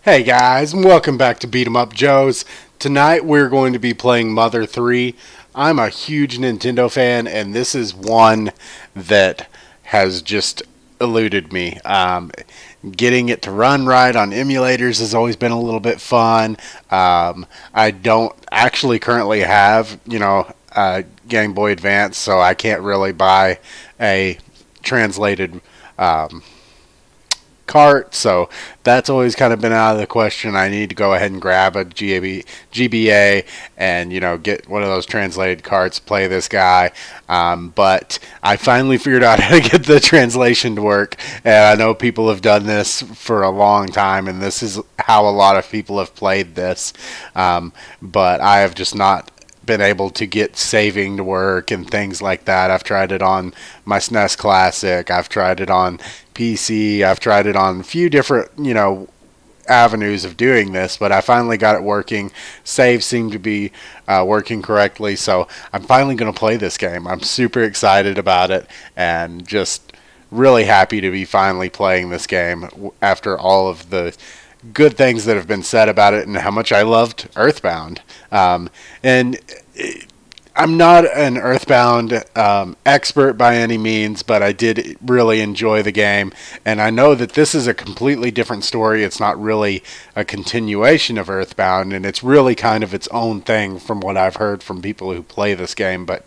Hey guys, and welcome back to Beat 'em Up Joes. Tonight we're going to be playing Mother 3. I'm a huge Nintendo fan, and this is one that has just eluded me. Getting it to run right on emulators has always been a little bit fun. I don't actually currently have, Game Boy Advance, so I can't really buy a translated cart, so that's always kind of been out of the question. I need to go ahead and grab a GBA and get one of those translated carts, play this guy. But I finally figured out how to get the translation to work, and I know people have done this for a long time, and this is how a lot of people have played this. But I have just not been able to get saving to work and things like that. I've tried it on my SNES Classic, I've tried it on PC, I've tried it on a few different avenues of doing this, but I finally got it working. Saves seem to be working correctly, so I'm finally going to play this game. I'm super excited about it and just really happy to be finally playing this game after all of the good things that have been said about it and how much I loved Earthbound. And I'm not an Earthbound expert by any means, but I did really enjoy the game, and I know that this is a completely different story. It's not really a continuation of Earthbound, and it's really kind of its own thing from what I've heard from people who play this game, but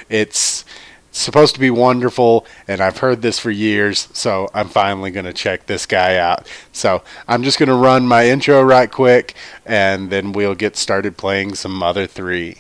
it's supposed to be wonderful, and I've heard this for years, so I'm finally going to check this guy out. So I'm just going to run my intro right quick, and then we'll get started playing some Mother 3.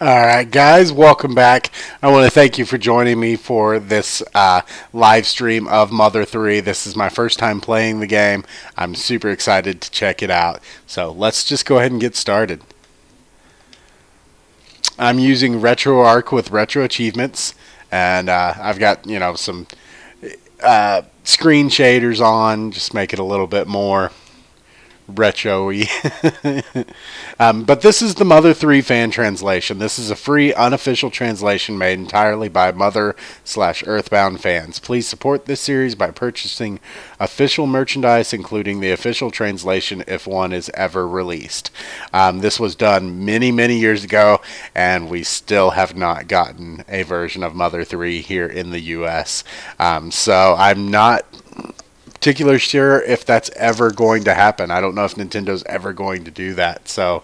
Alright guys, welcome back. I want to thank you for joining me for this live stream of Mother 3. This is my first time playing the game. I'm super excited to check it out. So let's just go ahead and get started. I'm using RetroArch with Retro Achievements, and I've got some screen shaders on, just make it a little bit more retro-y. But this is the Mother 3 fan translation. This is a free, unofficial translation made entirely by Mother/Earthbound fans. Please support this series by purchasing official merchandise, including the official translation if one is ever released. This was done many, many years ago, and we still have not gotten a version of Mother 3 here in the US. So I'm not particularly sure if that's ever going to happen. I don't know if Nintendo's ever going to do that, so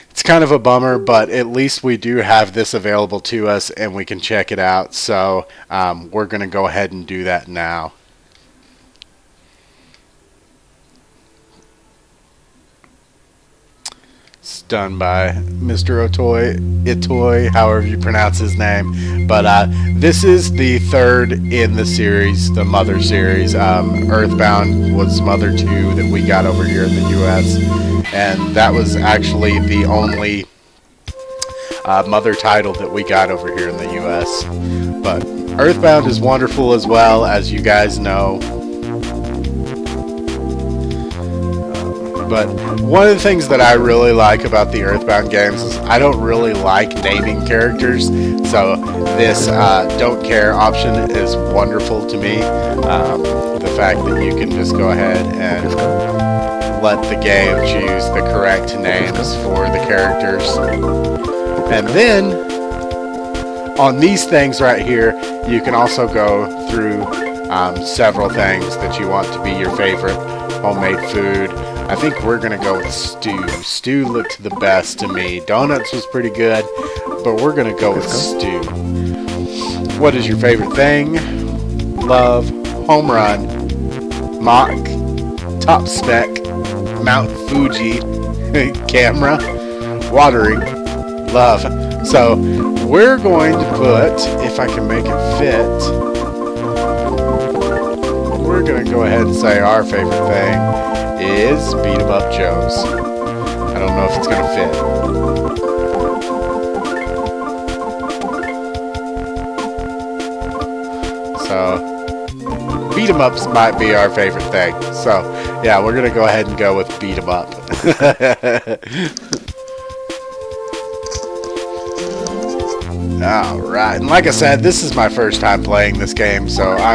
it's kind of a bummer, but at least we do have this available to us and we can check it out. So we're going to go ahead and do that now. It's done by Mr. Itoi, however you pronounce his name. But this is the third in the series, the Mother series. Earthbound was Mother 2 that we got over here in the US, and that was actually the only Mother title that we got over here in the US. But Earthbound is wonderful as well, as you guys know. But one of the things that I really like about the Earthbound games is I don't really like naming characters, so this don't care option is wonderful to me. The fact that you can just go ahead and let the game choose the correct names for the characters. And then on these things right here, you can also go through several things that you want to be your favorite homemade food. I think we're going to go with stew. Stew looked the best to me. Donuts was pretty good, but we're going to go with stew. What is your favorite thing? Love, home run, mock, top spec, Mount Fuji, camera, watering, love. So we're going to put, if I can make it fit, we're going to go ahead and say our favorite thing is Beat 'em Up Joe's. I don't know if it's going to fit. So, Beat 'em Ups might be our favorite thing. So, yeah, we're going to go ahead and go with Beat 'em Up. Alright, and like I said, this is my first time playing this game, so I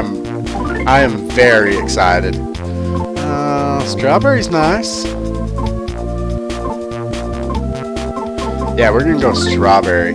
am very excited. Strawberry's nice. Yeah, we're gonna go strawberry.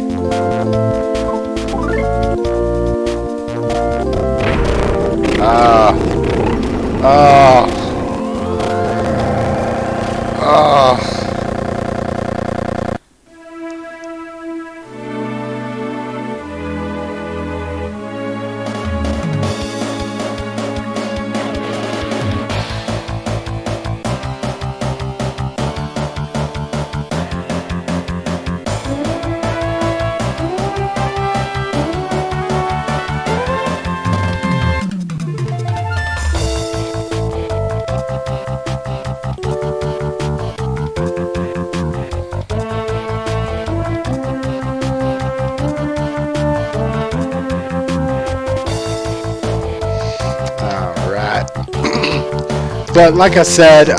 But like I said,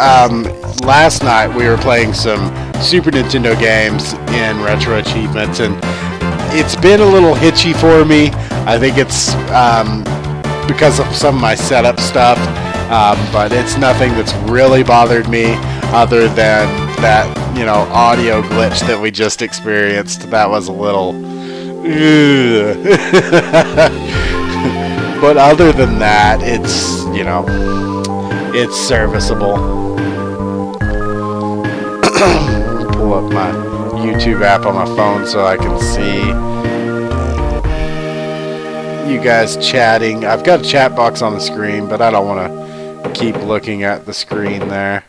last night we were playing some Super Nintendo games in Retro Achievements, and it's been a little hitchy for me. I think it's because of some of my setup stuff, but it's nothing that's really bothered me other than that, you know, audio glitch that we just experienced. That was a little... But other than that, it's, you know, it's serviceable. Pull up my YouTube app on my phone so I can see you guys chatting. I've got a chat box on the screen, but I don't want to keep looking at the screen there.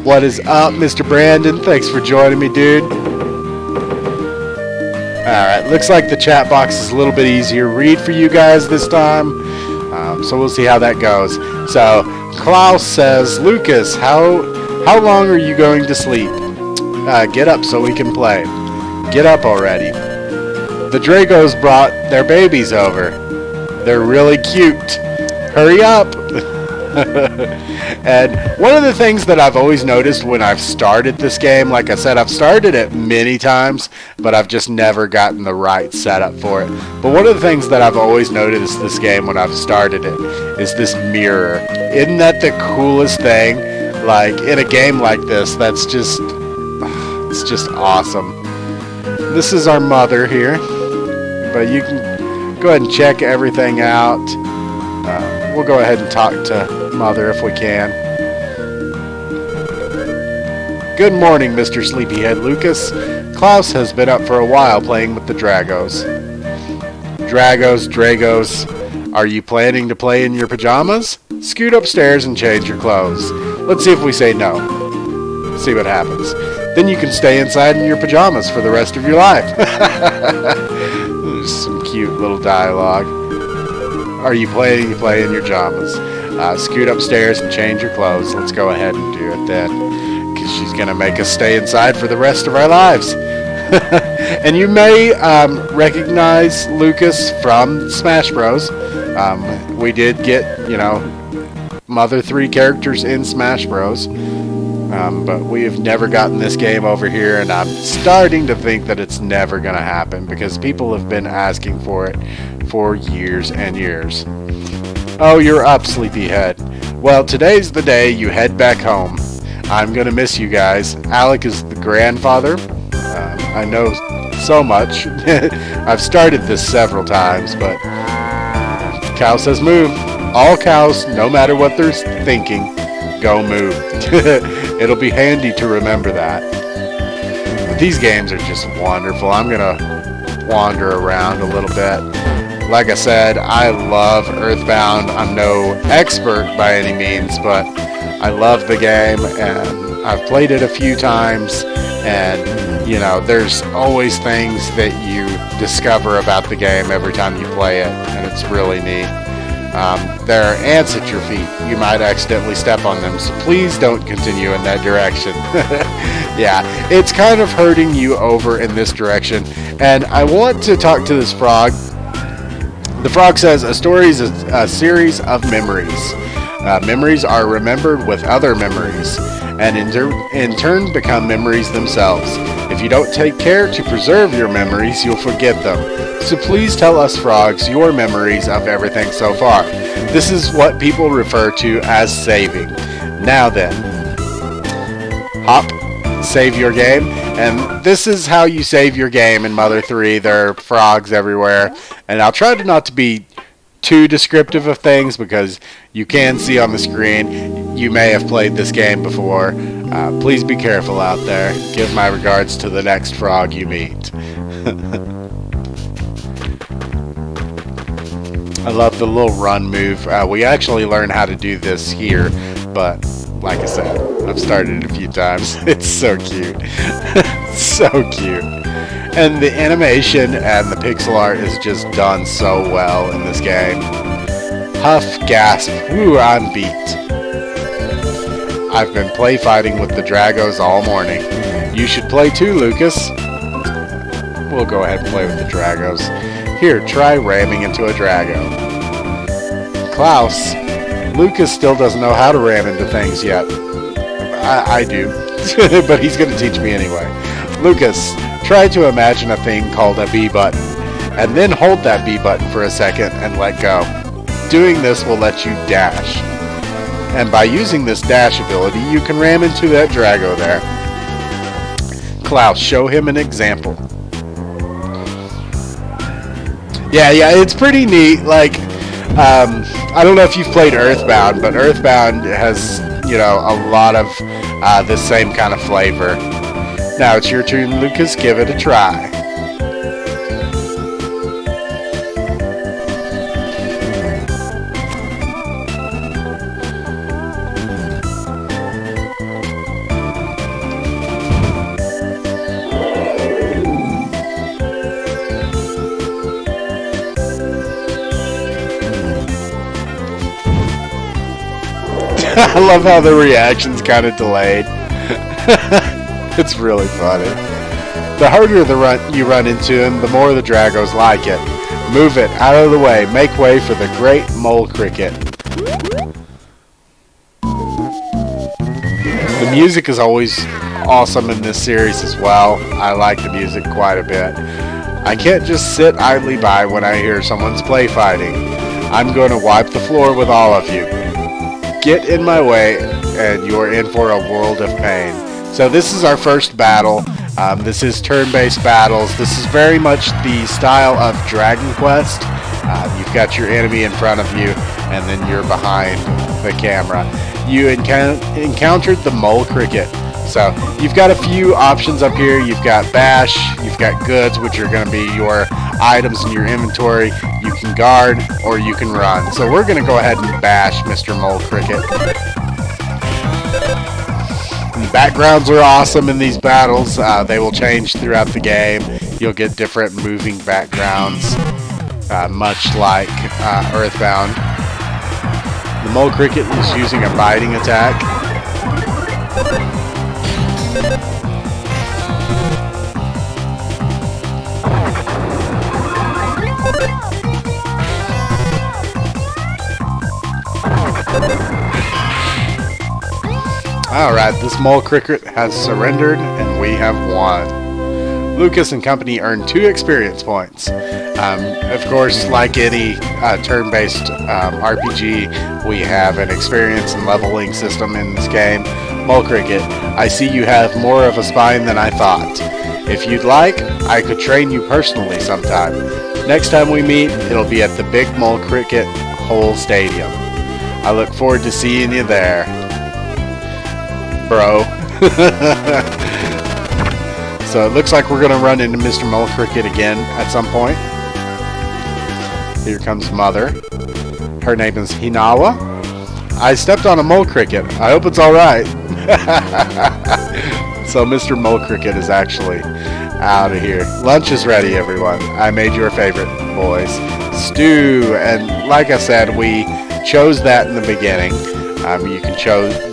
What is up, Mr. Brandon? Thanks for joining me, dude. Alright, looks like the chat box is a little bit easier to read for you guys this time. So we'll see how that goes. So, Klaus says, Lucas, how long are you going to sleep? Get up so we can play. Get up already. The Dragos brought their babies over. They're really cute. Hurry up! And one of the things that I've always noticed when I've started this game, like I said, I've started it many times, but I've just never gotten the right setup for it. But one of the things that I've always noticed this game when I've started it is this mirror. Isn't that the coolest thing? Like, in a game like this, that's just, it's just awesome. This is our mother here, but you can go ahead and check everything out. We'll go ahead and talk to Mother if we can. Good morning, Mr. Sleepyhead Lucas. Klaus has been up for a while playing with the Dragos. Dragos, are you planning to play in your pajamas? Scoot upstairs and change your clothes. Let's see if we say no. See what happens. Then you can stay inside in your pajamas for the rest of your life. There's some cute little dialogue. Are you planning to play in your pajamas? Scoot upstairs and change your clothes. Let's go ahead and do it then, because she's going to make us stay inside for the rest of our lives. And you may recognize Lucas from Smash Bros. We did get, you know, Mother 3 characters in Smash Bros. But we have never gotten this game over here, and I'm starting to think that it's never going to happen because people have been asking for it for years and years. Oh, you're up, sleepyhead. Well, today's the day you head back home. I'm going to miss you guys. Alec is the grandfather. I know so much. I've started this several times, but cow says move. All cows, no matter what they're thinking, go move. It'll be handy to remember that. But these games are just wonderful. I'm gonna wander around a little bit. Like I said, I love Earthbound. I'm no expert by any means, but I love the game, and I've played it a few times, and you know, there's always things that you discover about the game every time you play it, and it's really neat. There are ants at your feet. You might accidentally step on them, so please don't continue in that direction. Yeah, it's kind of hurting you over in this direction. And I want to talk to this frog. The frog says, a story is a series of memories. Memories are remembered with other memories, and in turn become memories themselves. If you don't take care to preserve your memories, you'll forget them. So please tell us frogs your memories of everything so far. This is what people refer to as saving. Now then, hop, save your game, and this is how you save your game in Mother 3. There are frogs everywhere, and I'll try to not to be too descriptive of things because you can see on the screen you may have played this game before. Please be careful out there. Give my regards to the next frog you meet. I love the little run move. We actually learned how to do this here, but like I said, I've started it a few times. It's so cute. So cute. And the animation and the pixel art is just done so well in this game. Huff, gasp, woo, I'm beat. I've been play fighting with the Dragos all morning. You should play too, Lucas. We'll go ahead and play with the Dragos. Here, try ramming into a Drago. Klaus, Lucas still doesn't know how to ram into things yet. I do, but he's going to teach me anyway. Lucas, try to imagine a thing called a B button, and then hold that B button for a second and let go. Doing this will let you dash. And by using this dash ability, you can ram into that Drago there. Klaus, show him an example. Yeah, it's pretty neat. Like, I don't know if you've played Earthbound, but Earthbound has, you know, a lot of this same kind of flavor. Now it's your turn, Lucas. Give it a try. I love how the reaction's kind of delayed. It's really funny. The harder you run into him, the more the Dragos like it. Move it out of the way. Make way for the great mole cricket. The music is always awesome in this series as well. I like the music quite a bit. I can't just sit idly by when I hear someone's play fighting. I'm going to wipe the floor with all of you. Get in my way, and you're in for a world of pain. So this is our first battle. This is turn-based battles. This is very much the style of Dragon Quest. You've got your enemy in front of you, and then you're behind the camera. You encountered the mole cricket. So you've got a few options up here. You've got bash, you've got goods, which are going to be your items in your inventory. You can guard or you can run. So we're going to go ahead and bash Mr. Mole Cricket. And the backgrounds are awesome in these battles. They will change throughout the game. You'll get different moving backgrounds, much like Earthbound. The Mole Cricket is using a biting attack. Alright, this mole cricket has surrendered and we have won. Lucas and company earned 2 experience points. Of course, like any turn-based RPG, we have an experience and leveling system in this game. Mole Cricket, I see you have more of a spine than I thought. If you'd like, I could train you personally sometime. Next time we meet, it'll be at the Big Mole Cricket Hole Stadium. I look forward to seeing you there, bro. So it looks like we're going to run into Mr. Mole Cricket again at some point. Here comes Mother. Her name is Hinawa. I stepped on a mole cricket. I hope it's alright. So Mr. Mole Cricket is actually out of here. Lunch is ready, everyone. I made your favorite, boys. Stew. And like I said, we chose that in the beginning. You can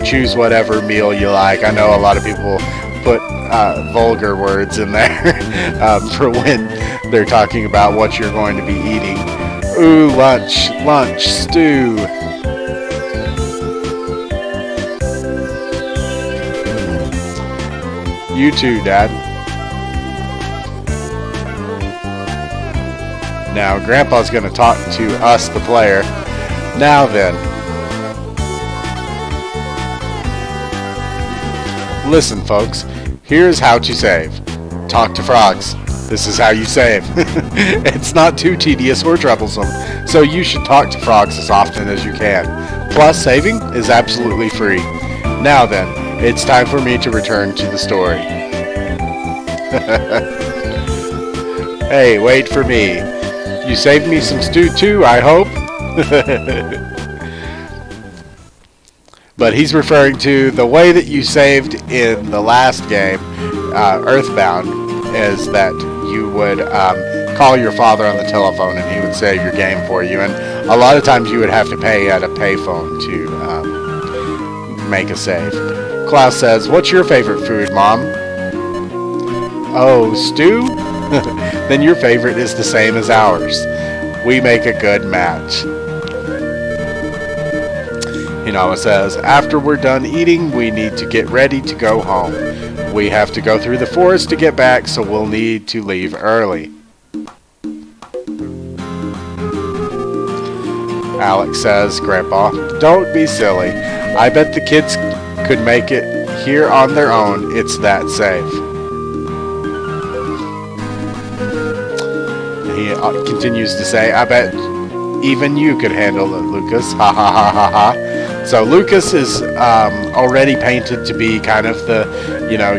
choose whatever meal you like. I know a lot of people put vulgar words in there for when they're talking about what you're going to be eating. Ooh, lunch, stew. You too, Dad. Now, Grandpa's going to talk to us, the player. Now then. Listen, folks. Here's how to save. Talk to frogs. This is how you save. It's not too tedious or troublesome, so you should talk to frogs as often as you can. Plus, saving is absolutely free. Now then, it's time for me to return to the story. Hey, wait for me. You saved me some stew too, I hope? But he's referring to the way that you saved in the last game, Earthbound, is that you would call your father on the telephone and he would save your game for you. And a lot of times you would have to pay at a payphone to make a save. Klaus says, "What's your favorite food, Mom?" Oh, stew? Then your favorite is the same as ours. We make a good match. Hinawa says, "After we're done eating, we need to get ready to go home. We have to go through the forest to get back, so we'll need to leave early." Alex says, "Grandpa, don't be silly. I bet the kids could make it here on their own. It's that safe." He continues to say, "I bet even you could handle it, Lucas. Ha ha ha ha ha." So Lucas is already painted to be kind of the,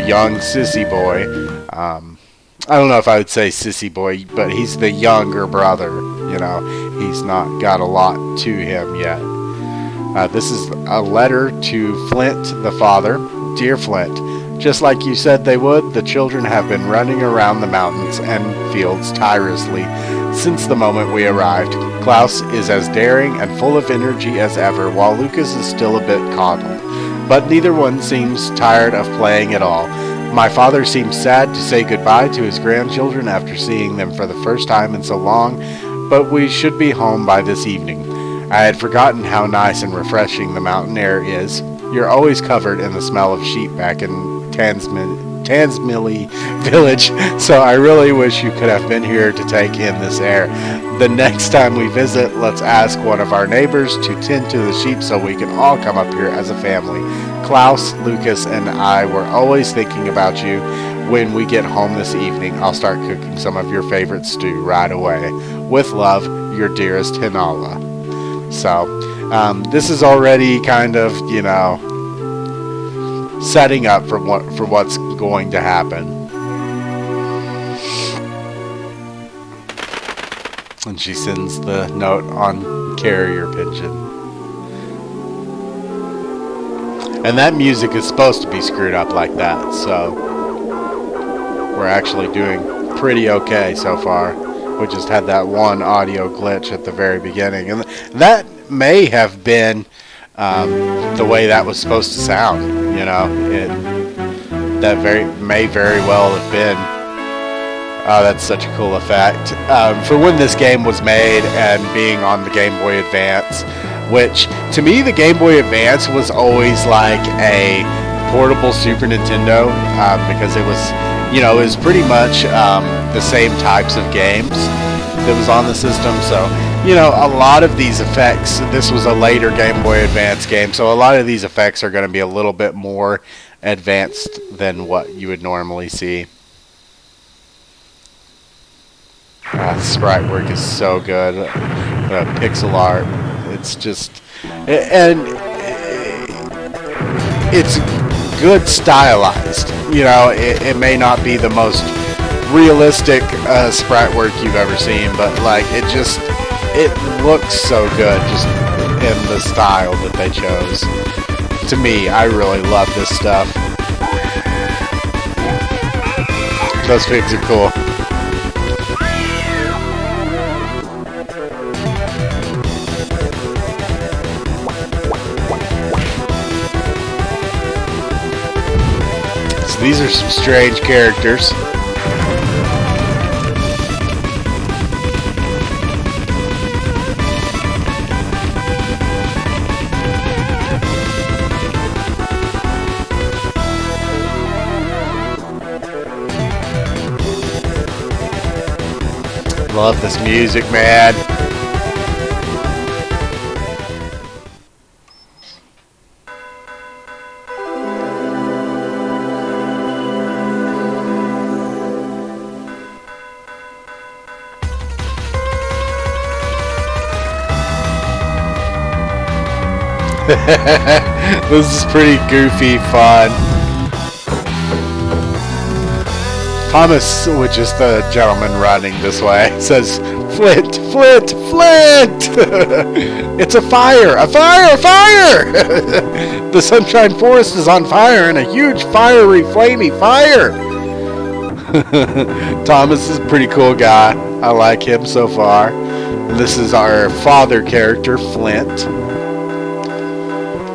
young sissy boy. I don't know if I would say sissy boy, but he's the younger brother. He's not got a lot to him yet. This is a letter to Flint, the father. Dear Flint, just like you said they would, the children have been running around the mountains and fields tirelessly since the moment we arrived. Klaus is as daring and full of energy as ever, while Lucas is still a bit coddled. But neither one seems tired of playing at all. My father seems sad to say goodbye to his grandchildren after seeing them for the first time in so long, but we should be home by this evening. I had forgotten how nice and refreshing the mountain air is. You're always covered in the smell of sheep back in Tansmili village, so I really wish you could have been here to take in this air. The next time we visit, let's ask one of our neighbors to tend to the sheep so we can all come up here as a family. Klaus, Lucas, and I were always thinking about you. When we get home this evening, I'll start cooking some of your favorite stew right away. With love, your dearest Hinawa. So, this is already kind of, setting up for what's going to happen. And she sends the note on carrier pigeon. And that music is supposed to be screwed up like that, so we're actually doing pretty okay so far. We just had that one audio glitch at the very beginning, and that may have been the way that was supposed to sound. That may very well have been. Oh, that's such a cool effect. For when this game was made and being on the Game Boy Advance, which to me the Game Boy Advance was always like a portable Super Nintendo because it was, you know, it was pretty much the same types of games that was on the system. So, you know, a lot of these effects, this was a later Game Boy Advance game, so a lot of these effects are going to be a little bit more advanced than what you would normally see. The sprite work is so good. Pixel art, it's just, and it's good stylized. You know, it may not be the most realistic sprite work you've ever seen, but like it looks so good just in the style that they chose. To me, I really love this stuff. Those figs are cool. So these are some strange characters. Love this music, man. This is pretty goofy fun. Thomas, which is the gentleman running this way, says, "Flint, Flint, Flint! It's a fire! A fire! A fire! The Sunshine Forest is on fire in a huge fiery, flamey fire!" Thomas is a pretty cool guy. I like him so far. This is our father character, Flint.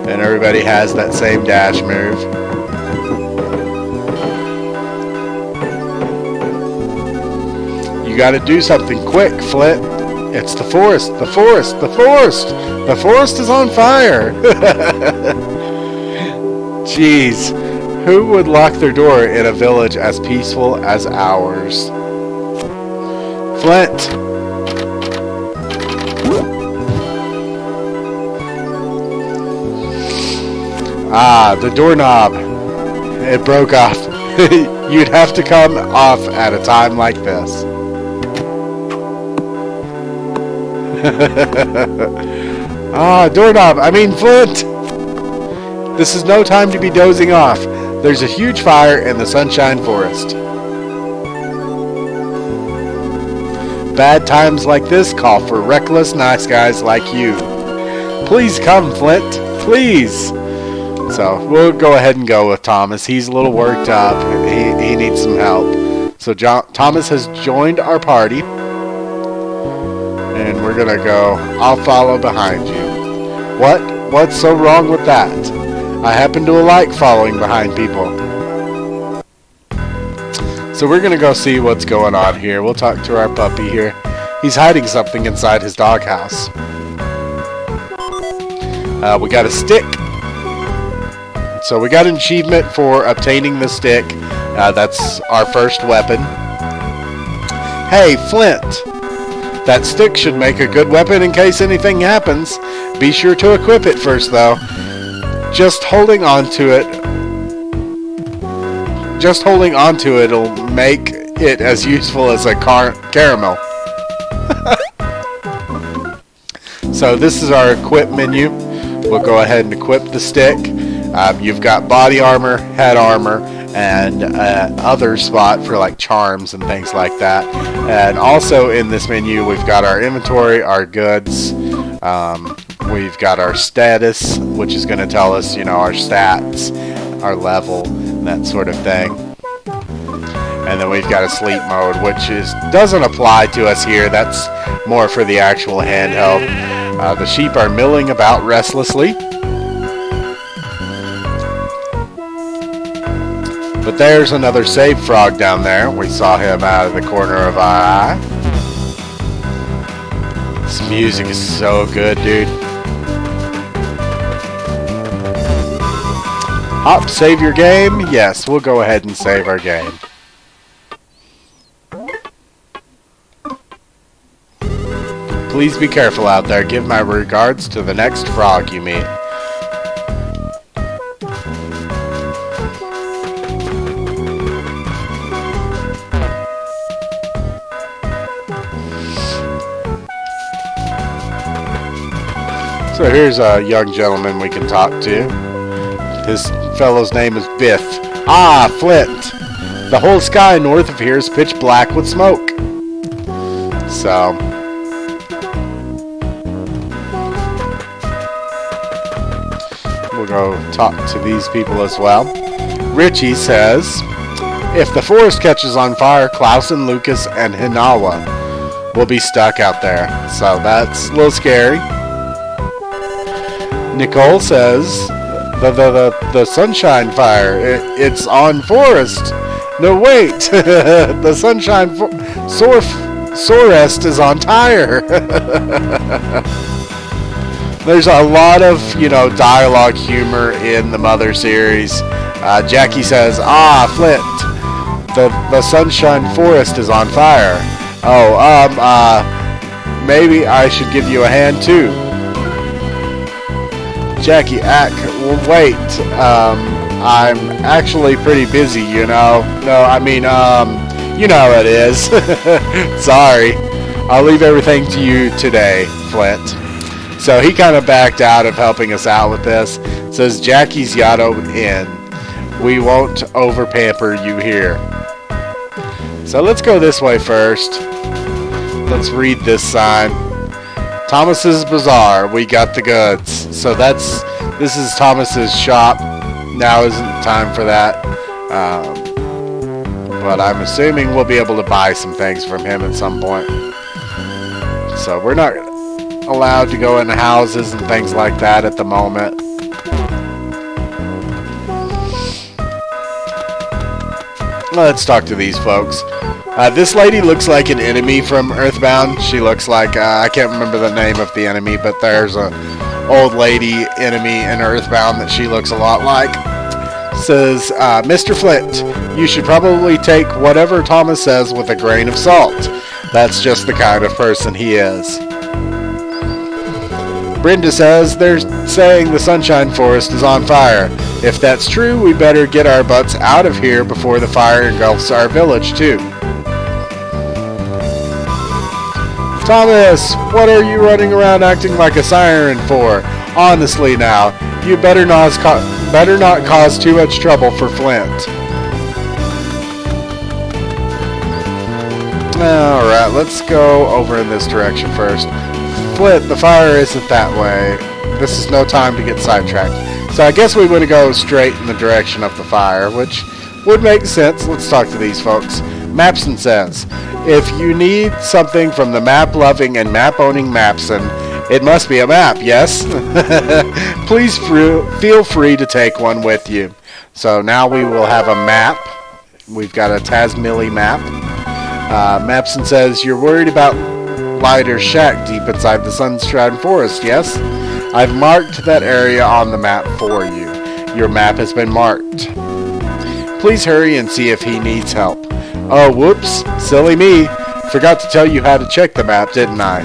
And everybody has that same dash move. You gotta do something quick, Flint. It's the forest, the forest, the forest! The forest is on fire! Jeez, who would lock their door in a village as peaceful as ours? Flint! Ah, the doorknob. It broke off. You'd have to come off at a time like this. Doorknob. I mean, Flint. This is no time to be dozing off. There's a huge fire in the Sunshine Forest. Bad times like this call for reckless nice guys like you. Please come, Flint. Please. So we'll go ahead and go with Thomas. He's a little worked up. He needs some help. So Thomas has joined our party. And we're going to go, I'll follow behind you. What? What's so wrong with that? I happen to like following behind people. So we're going to go see what's going on here. We'll talk to our puppy here. He's hiding something inside his doghouse. We got a stick. So we got an achievement for obtaining the stick. That's our first weapon. Hey, Flint! That stick should make a good weapon in case anything happens. Be sure to equip it first, though. Just holding on to it'll make it as useful as a caramel. So this is our equip menu. We'll go ahead and equip the stick. You've got body armor, head armor, and other spot for like charms and things like that. And also in this menu, we've got our inventory, our goods, we've got our status, which is going to tell us, you know, our stats, our level, and that sort of thing. And then we've got a sleep mode, which doesn't apply to us here. That's more for the actual handheld. The sheep are milling about restlessly. But there's another save frog down there. We saw him out of the corner of our eye. This music is so good, dude. Save your game? Yes, we'll go ahead and save our game. Please be careful out there. Give my regards to the next frog you meet. So here's a young gentleman we can talk to. His fellow's name is Biff. Ah, Flint. The whole sky north of here is pitch black with smoke. So we'll go talk to these people as well. Richie says, if the forest catches on fire, Klaus and Lucas and Hinawa will be stuck out there. So that's a little scary. Nicole says, the sunshine fire, it's on forest. No, wait, the sunshine Sorest is on tire. There's a lot of, dialogue humor in the Mother series. Jackie says, Flint, the sunshine forest is on fire. Maybe I should give you a hand too. Jackie, wait, I'm actually pretty busy, No, I mean, you know how it is. Sorry. I'll leave everything to you today, Flint. So he kind of backed out of helping us out with this. Says, Jackie's Yachto Inn. We won't over-pamper you here. So let's go this way first. Let's read this sign. Thomas's Bazaar, we got the goods. So this is Thomas's shop. Now isn't the time for that. But I'm assuming we'll be able to buy some things from him at some point. So we're not allowed to go in houses and things like that at the moment. Let's talk to these folks. This lady looks like an enemy from Earthbound. She looks like, I can't remember the name of the enemy, but there's a old lady enemy in Earthbound that she looks a lot like. Says, Mr. Flint, you should probably take whatever Thomas says with a grain of salt. That's just the kind of person he is. Brenda says, they're saying the Sunshine Forest is on fire. If that's true, we better get our butts out of here before the fire engulfs our village, too. Thomas, what are you running around acting like a siren for? Honestly now, you better not cause too much trouble for Flint. Alright, let's go over in this direction first. Flint, the fire isn't that way. This is no time to get sidetracked. So I guess we want to go straight in the direction of the fire, which would make sense. Let's talk to these folks. Mapson says, if you need something from the map-loving and map-owning Mapson, it must be a map, yes? Please feel free to take one with you. So now we will have a map. We've got a Tazmily map. Mapson says, you're worried about Lighter's shack deep inside the Sunshine Forest, yes? I've marked that area on the map for you. Your map has been marked. Please hurry and see if he needs help. Oh, whoops. Silly me. Forgot to tell you how to check the map, didn't I?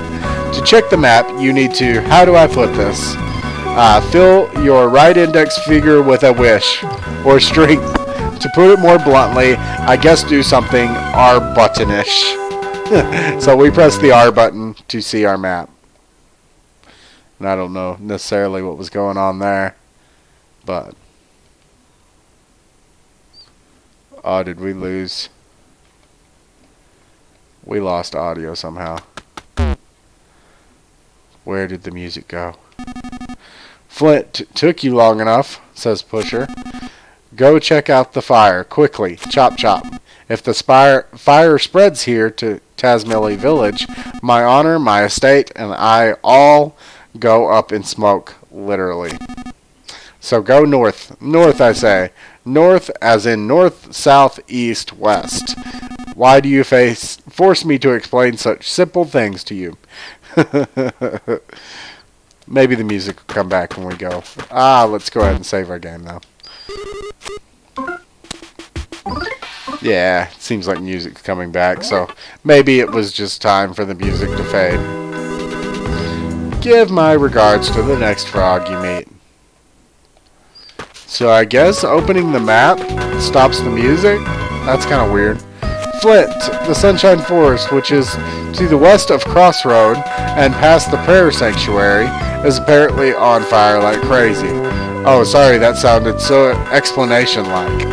To check the map, you need to, how do I put this? Fill your right index finger with a wish, or strength. To put it more bluntly, I guess do something R-buttonish. So we press the R button to see our map. And I don't know necessarily what was going on there, but... Oh, did we lose? We lost audio somehow. Where did the music go? Flint, took you long enough, says Pusher. Go check out the fire, quickly, chop chop. If the fire spreads here to Tazmily Village, my honor, my estate, and I all go up in smoke, literally. So go north. North, I say. North as in north, south, east, west. Why do you force me to explain such simple things to you? Maybe the music will come back when we go. Let's go ahead and save our game now. Yeah, it seems like music's coming back, so maybe it was just time for the music to fade. Give my regards to the next frog you meet. So I guess opening the map stops the music? That's kind of weird. Flint, the Sunshine Forest, which is to the west of Crossroad and past the Prayer Sanctuary, is apparently on fire like crazy. Oh, sorry, that sounded so explanation-like.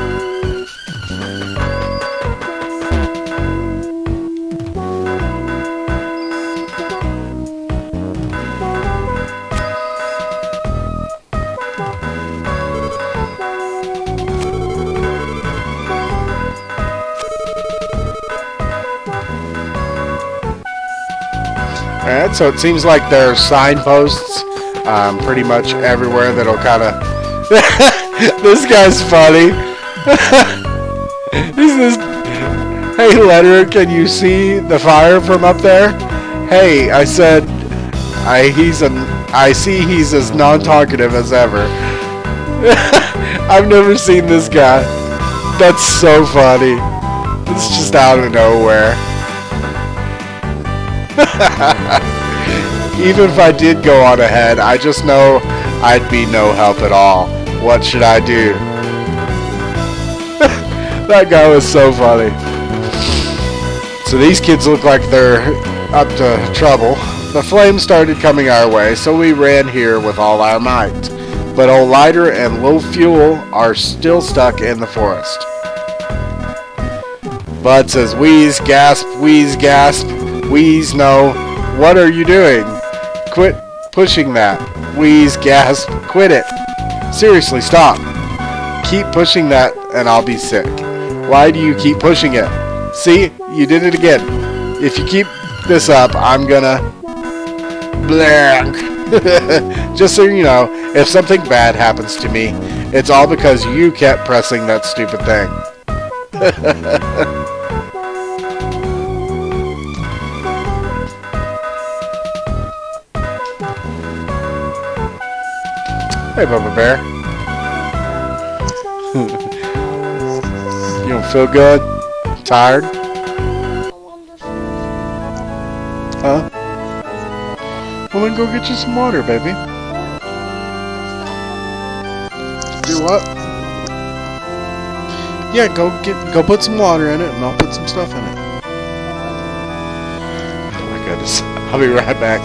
Alright, so it seems like there are signposts pretty much everywhere that'll kind of... This guy's funny. Hey, Letter, can you see the fire from up there? Hey, I said, I see he's as non-talkative as ever. I've never seen this guy. That's so funny. It's just out of nowhere. Even if I did go on ahead, I just know I'd be no help at all. What should I do? That guy was so funny. So these kids look like they're up to trouble. The flames started coming our way, so we ran here with all our might. But old Lighter and Low Fuel are still stuck in the forest. Bud says, wheeze, gasp, wheeze, no. What are you doing? Quit pushing that. Wheeze, gasp, quit it. Seriously, stop. Keep pushing that and I'll be sick. Why do you keep pushing it? See, you did it again. If you keep this up, I'm gonna... blank. Just so you know, if something bad happens to me, it's all because you kept pressing that stupid thing. Hey, Bubba Bear. You don't feel good? Tired? Huh? Well, then go get you some water, baby. Do what? Yeah, go put some water in it, and I'll put some stuff in it. Oh my goodness. I'll be right back.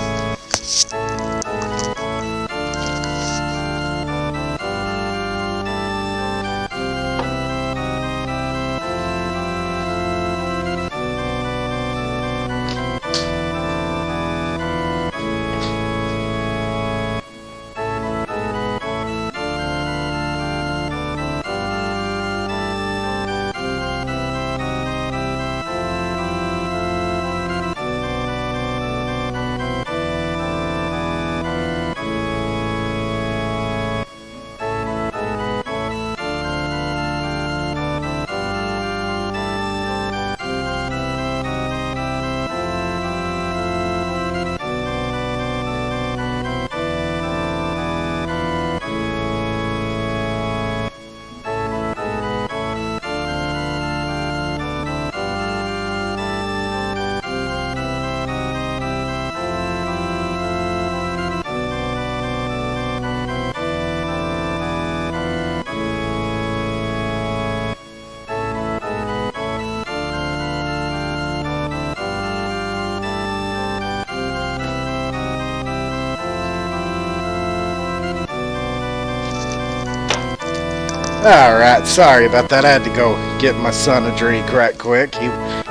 Alright, sorry about that. I had to go get my son a drink right quick.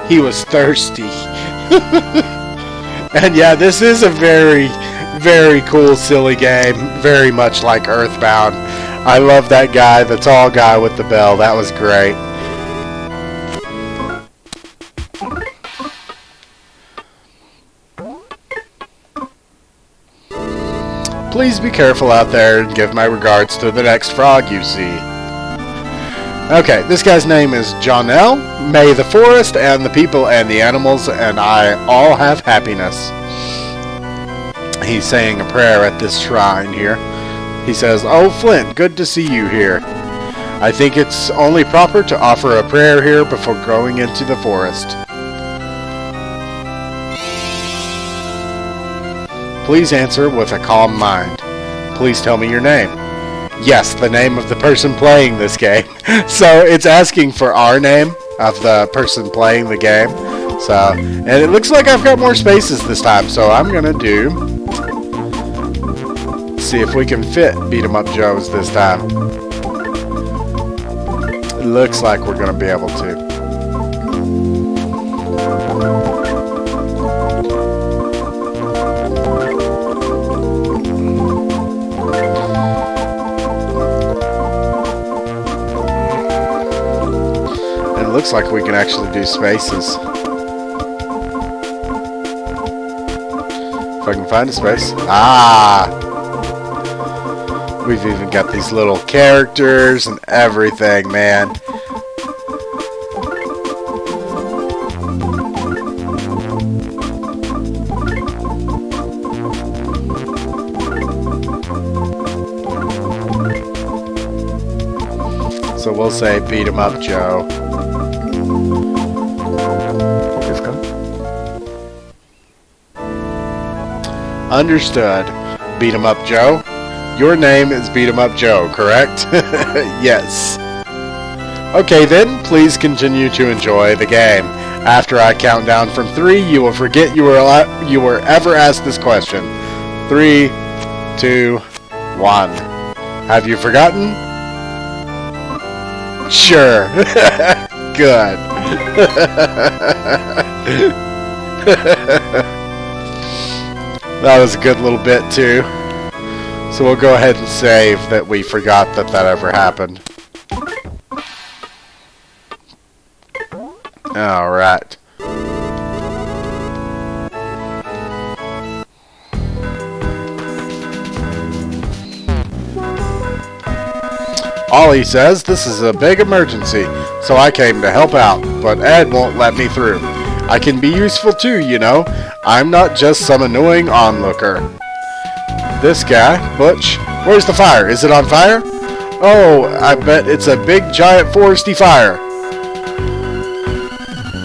He was thirsty. And yeah, this is a very, very cool, silly game. Very much like Earthbound. I love that guy, the tall guy with the bell. That was great. Please be careful out there and give my regards to the next frog you see. Okay, this guy's name is Jonel. May the forest and the people and the animals and I all have happiness. He's saying a prayer at this shrine here. He says, "Oh, Flint, good to see you here. I think it's only proper to offer a prayer here before going into the forest. Please answer with a calm mind. Please tell me your name. Yes, the name of the person playing this game. So it's asking for our name of the person playing the game. So, and it looks like I've got more spaces this time, so I'm gonna see if we can fit Beat 'em Up Joes this time. It looks like we're gonna be able to. Looks like we can actually do spaces. If I can find a space. Ah! We've even got these little characters and everything, man. So we'll say Beat 'em Up Joe. Understood. Beat 'em Up Joe. Your name is Beat 'em Up Joe, correct? Yes. Okay then, please continue to enjoy the game. After I count down from 3, you will forget you were ever asked this question. 3, 2, 1. Have you forgotten? Sure. Good. That was a good little bit too. So we'll go ahead and save that we forgot that ever happened. Alright. Ollie says this is a big emergency, so I came to help out, but Ed won't let me through. I can be useful too, you know. I'm not just some annoying onlooker. This guy, Butch, where's the fire? Is it on fire? Oh, I bet it's a big giant foresty fire.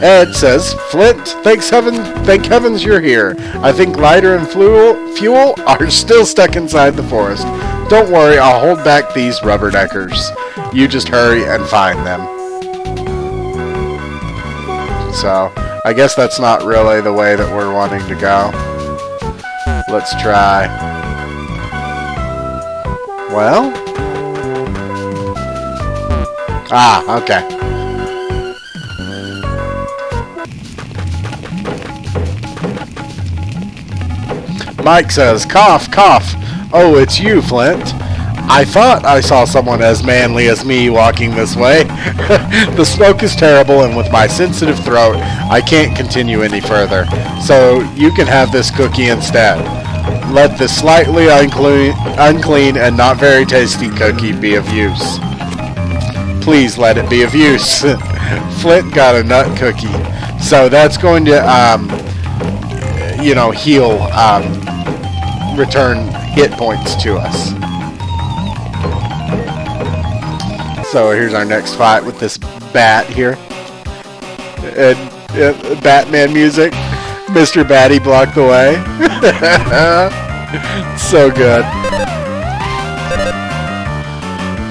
Ed says, Flint, thank heavens you're here. I think lighter and fuel are still stuck inside the forest. Don't worry, I'll hold back these rubberneckers. You just hurry and find them. So, I guess that's not really the way that we're wanting to go. Let's try. Well? Ah, okay. Mike says, cough, cough. Oh, it's you, Flint. I thought I saw someone as manly as me walking this way. The smoke is terrible, and with my sensitive throat, I can't continue any further. So you can have this cookie instead. Let this slightly unclean and not very tasty cookie be of use. Please let it be of use. Flint got a nut cookie. So that's going to, you know, heal, return hit points to us. So here's our next fight with this bat here. And Batman music. Mr. Batty blocked the way. So good.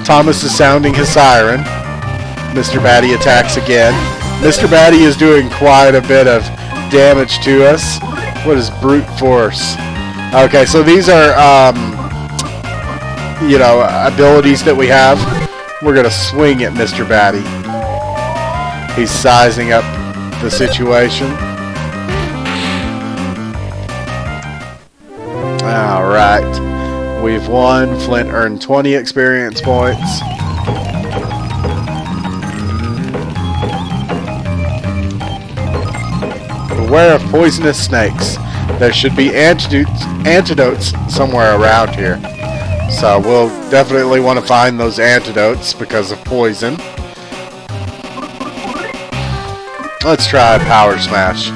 Thomas is sounding his siren. Mr. Batty attacks again. Mr. Batty is doing quite a bit of damage to us. What is brute force? Okay, so these are, you know, abilities that we have. We're going to swing at Mr. Batty. He's sizing up the situation. Alright. We've won. Flint earned 20 experience points. Beware of poisonous snakes. There should be antidotes somewhere around here. So we'll definitely want to find those antidotes because of poison. Let's try Power Smash.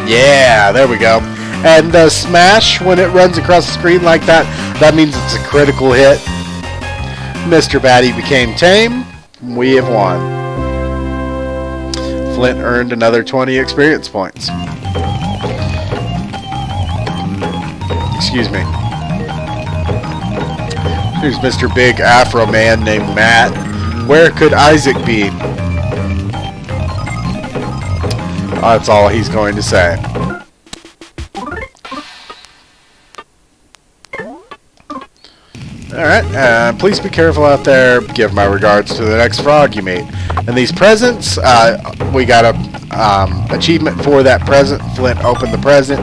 Yeah, there we go. And the smash, when it runs across the screen like that, that means it's a critical hit. Mr. Batty became tame. We have won. Flint earned another 20 experience points. Excuse me. Here's Mr. Big Afro Man named Matt. Where could Isaac be? That's all he's going to say. Alright, please be careful out there. Give my regards to the next frog you meet. And these presents, we got a achievement for that present. Flint opened the present.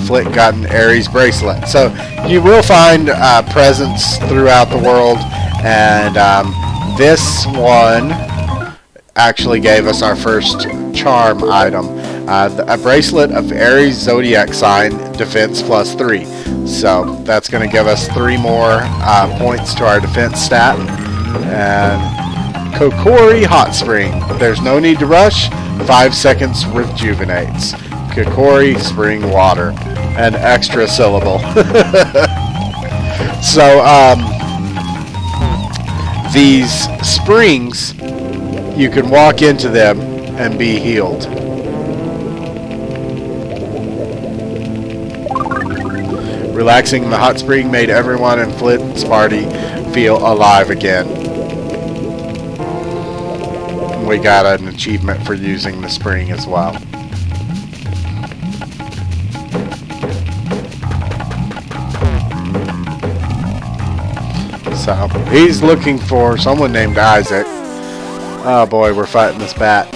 Flint got an Aries bracelet. So you will find presents throughout the world, and this one actually gave us our first charm item. A bracelet of Aries zodiac sign, defense +3. So that's going to give us 3 more points to our defense stat. And Kokori Hot Spring. There's no need to rush. 5 seconds rejuvenates. Kokori Spring Water. An extra syllable. So these springs, you can walk into them and be healed. Relaxing in the hot spring made everyone in Flint's party feel alive again. We got an achievement for using the spring as well. So, he's looking for someone named Isaac. Oh boy, we're fighting this bat.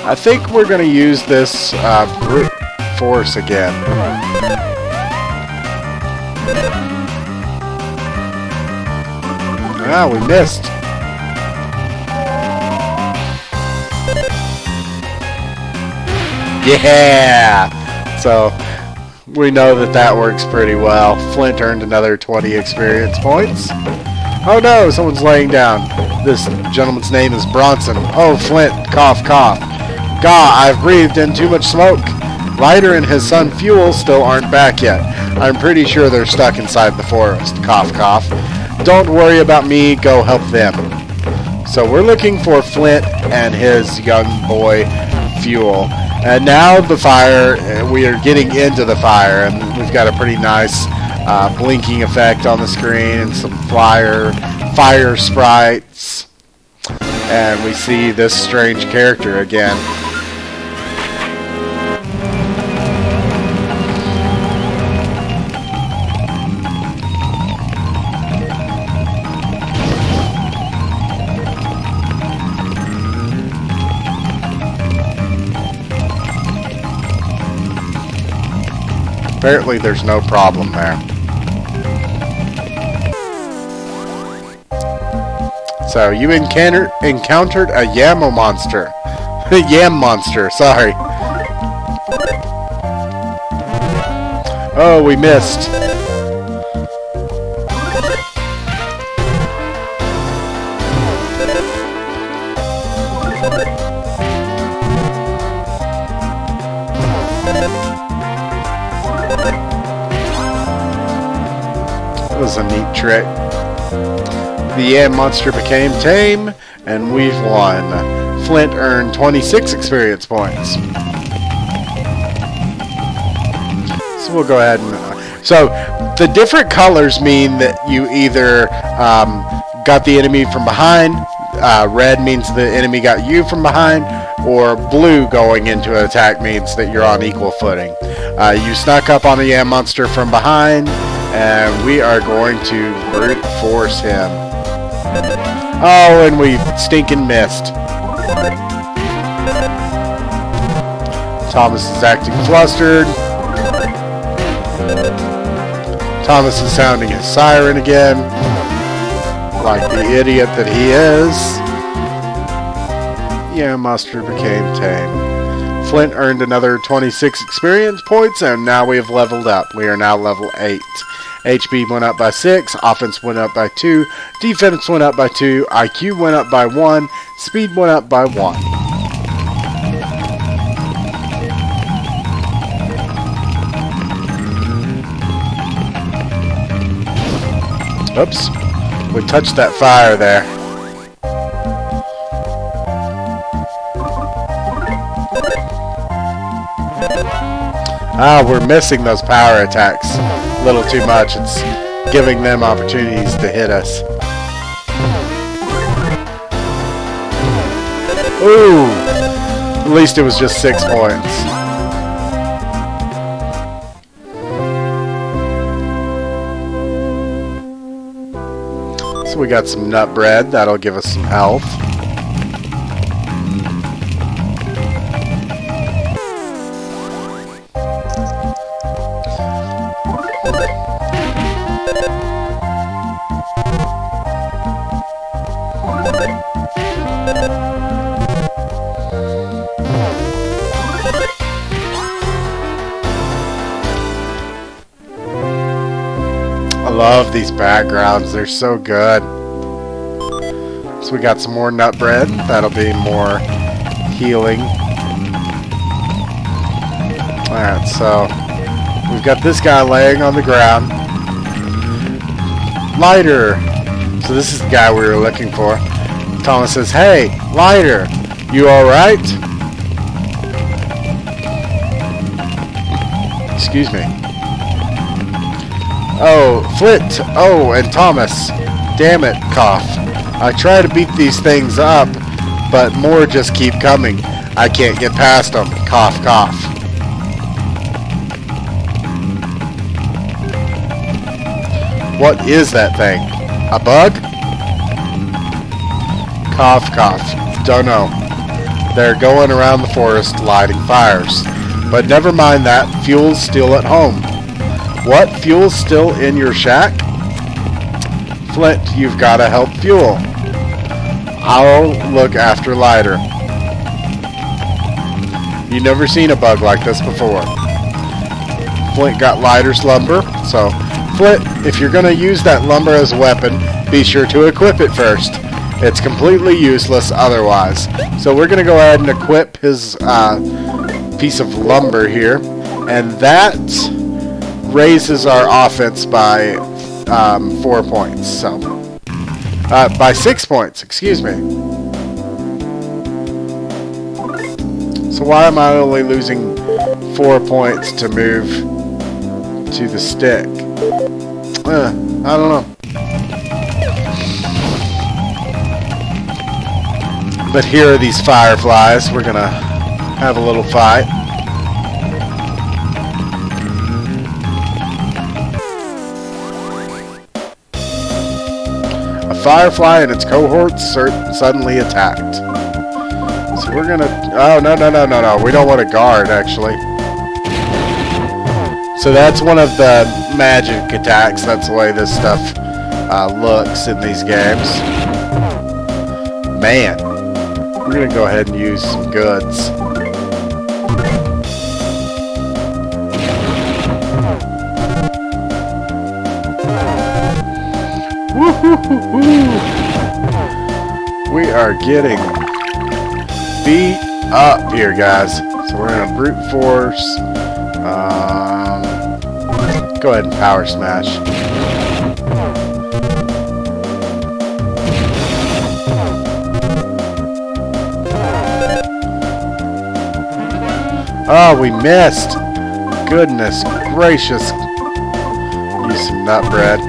I think we're going to use this brute force again. Ah, we missed. Yeah! So, we know that that works pretty well. Flint earned another 20 experience points. Oh no, someone's laying down. This gentleman's name is Bronson. Oh, Flint, cough, cough. Gah, I've breathed in too much smoke. Ryder and his son Fuel still aren't back yet. I'm pretty sure they're stuck inside the forest. Cough, cough. Don't worry about me, go help them. So we're looking for Flint and his young boy, Fuel. And now the fire, we are getting into the fire, and we've got a pretty nice blinking effect on the screen and some fire sprites. And we see this strange character again. Apparently there's no problem there. So you encountered a Yamo monster. Yam monster, sorry. Oh, we missed. That was a neat trick. The Yam monster became tame, and we've won. Flint earned 26 experience points. So we'll go ahead and... So, the different colors mean that you either got the enemy from behind, red means the enemy got you from behind, or blue going into an attack means that you're on equal footing. You snuck up on the Yam monster from behind, and we are going to brute force him. Oh, and we stinking missed. Thomas is acting flustered. Thomas is sounding his siren again, like the idiot that he is. Yam monster became tame. Flint earned another 26 experience points, and now we have leveled up. We are now level 8. HP went up by 6, offense went up by 2, defense went up by 2, IQ went up by 1, speed went up by 1. Oops. We touched that fire there. Ah, we're missing those power attacks a little too much. It's giving them opportunities to hit us. Ooh! At least it was just 6 points. So we got some nut bread. That'll give us some health. I love these backgrounds, they're so good. So we got some more nut bread, that'll be more healing. Alright, so we've got this guy laying on the ground. Lighter! So this is the guy we were looking for. Thomas says, "Hey, Lighter, you alright?" Excuse me. Oh, Flint! Oh, and Thomas! Damn it, Cough. I try to beat these things up, but more just keep coming. I can't get past them. Cough, cough. What is that thing? A bug? Cough, cough. Don't know. They're going around the forest lighting fires. But never mind that. Fuel's still at home. What? Fuel's still in your shack? Flint, you've got to help Fuel. I'll look after Lighter. You've never seen a bug like this before. Flint got Lighter's lumber, so Flint, if you're going to use that lumber as a weapon, be sure to equip it first. It's completely useless otherwise. So we're going to go ahead and equip his piece of lumber here, and that raises our offense by 4 points. So by 6 points, excuse me. So why am I only losing 4 points to move to the stick? I don't know. But here are these fireflies. We're gonna have a little fight. A firefly and its cohorts suddenly attacked. So we're gonna... Oh, no. We don't want to guard, actually. So that's one of the magic attacks. That's the way this stuff looks in these games. Man. We're going to go ahead and use some goods. Woo-hoo-hoo-hoo! We are getting beat up here, guys. So we're going to brute force. Go ahead and power smash. Oh, we missed. Goodness gracious. Use some nut bread.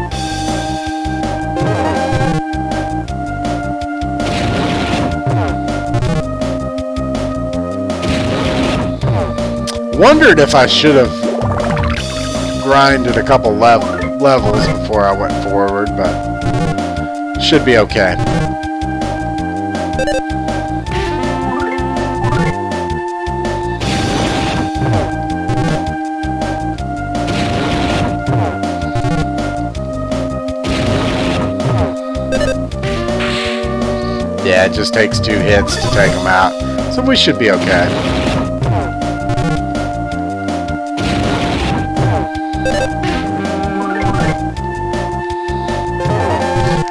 Wondered if I should have grinded a couple levels before I went forward, but should be okay. Yeah, it just takes 2 hits to take them out, so we should be okay.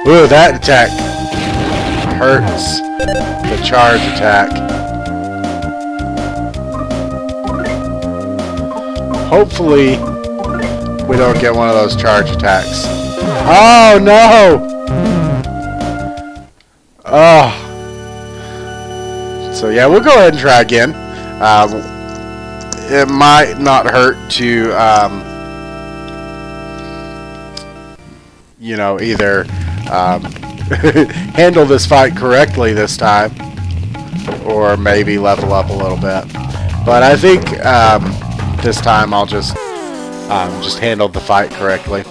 Ooh, that attack hurts. The charge attack. Hopefully, we don't get one of those charge attacks. Oh no! Oh. So yeah, we'll go ahead and try again. It might not hurt to, you know, either handle this fight correctly this time, or maybe level up a little bit. But I think this time I'll just handle the fight correctly.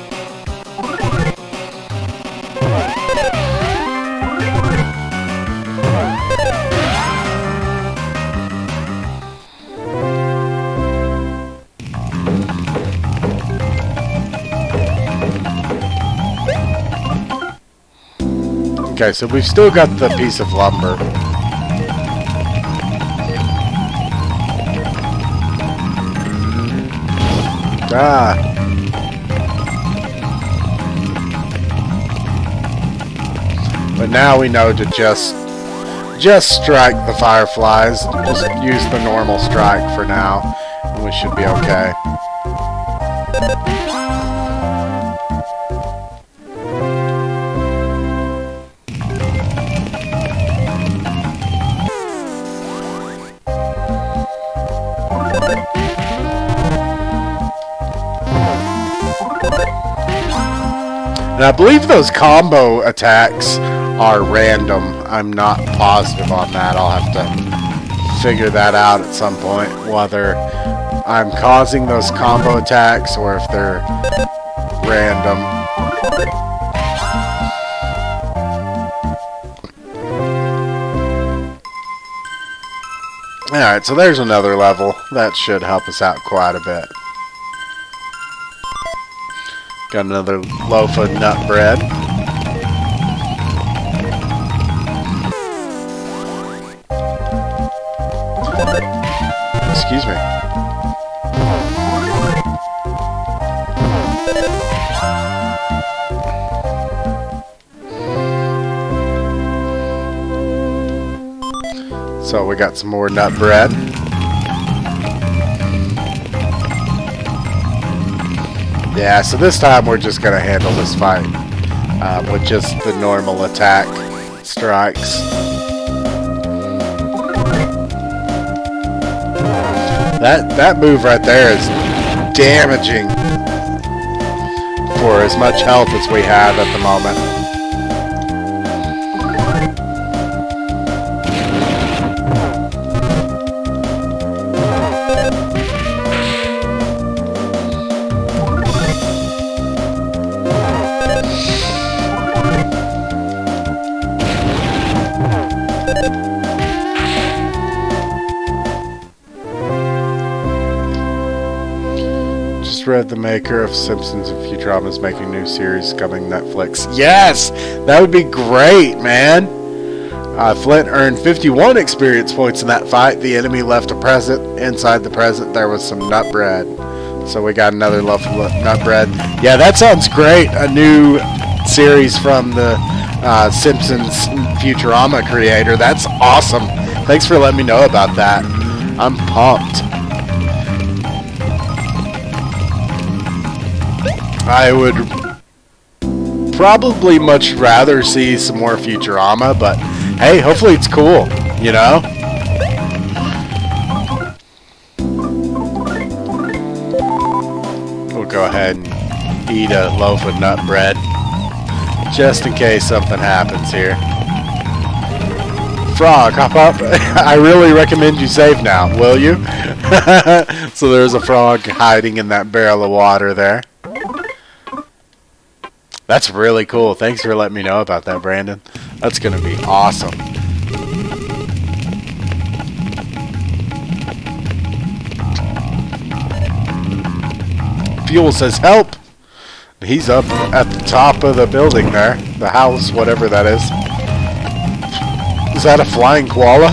Okay, so we've still got the piece of lumber. Ah. But now we know to just strike the fireflies. Just use the normal strike for now, and we should be okay. And I believe those combo attacks are random. I'm not positive on that. I'll have to figure that out at some point, whether I'm causing those combo attacks or if they're random. Alright, so there's another level. That should help us out quite a bit. Got another loaf of nut bread. Excuse me. So we got some more nut bread. Yeah, so this time we're just going to handle this fight with just the normal attack strikes. That move right there is damaging for as much health as we have at the moment. Read the maker of Simpsons and Futurama is making a new series coming Netflix. Yes! That would be great, man! Flint earned 51 experience points in that fight. The enemy left a present. Inside the present there was some nut bread. So we got another loaf of nut bread. Yeah, that sounds great. A new series from the Simpsons Futurama creator. That's awesome. Thanks for letting me know about that. I'm pumped. I would probably much rather see some more Futurama, but hey, hopefully it's cool, you know? We'll go ahead and eat a loaf of nut bread, just in case something happens here. Frog, hop up. I really recommend you save now, will you? So there's a frog hiding in that barrel of water there. That's really cool. Thanks for letting me know about that, Brandon. That's going to be awesome. Fuel says help. He's up at the top of the building there. The house, whatever that is. Is that a flying koala?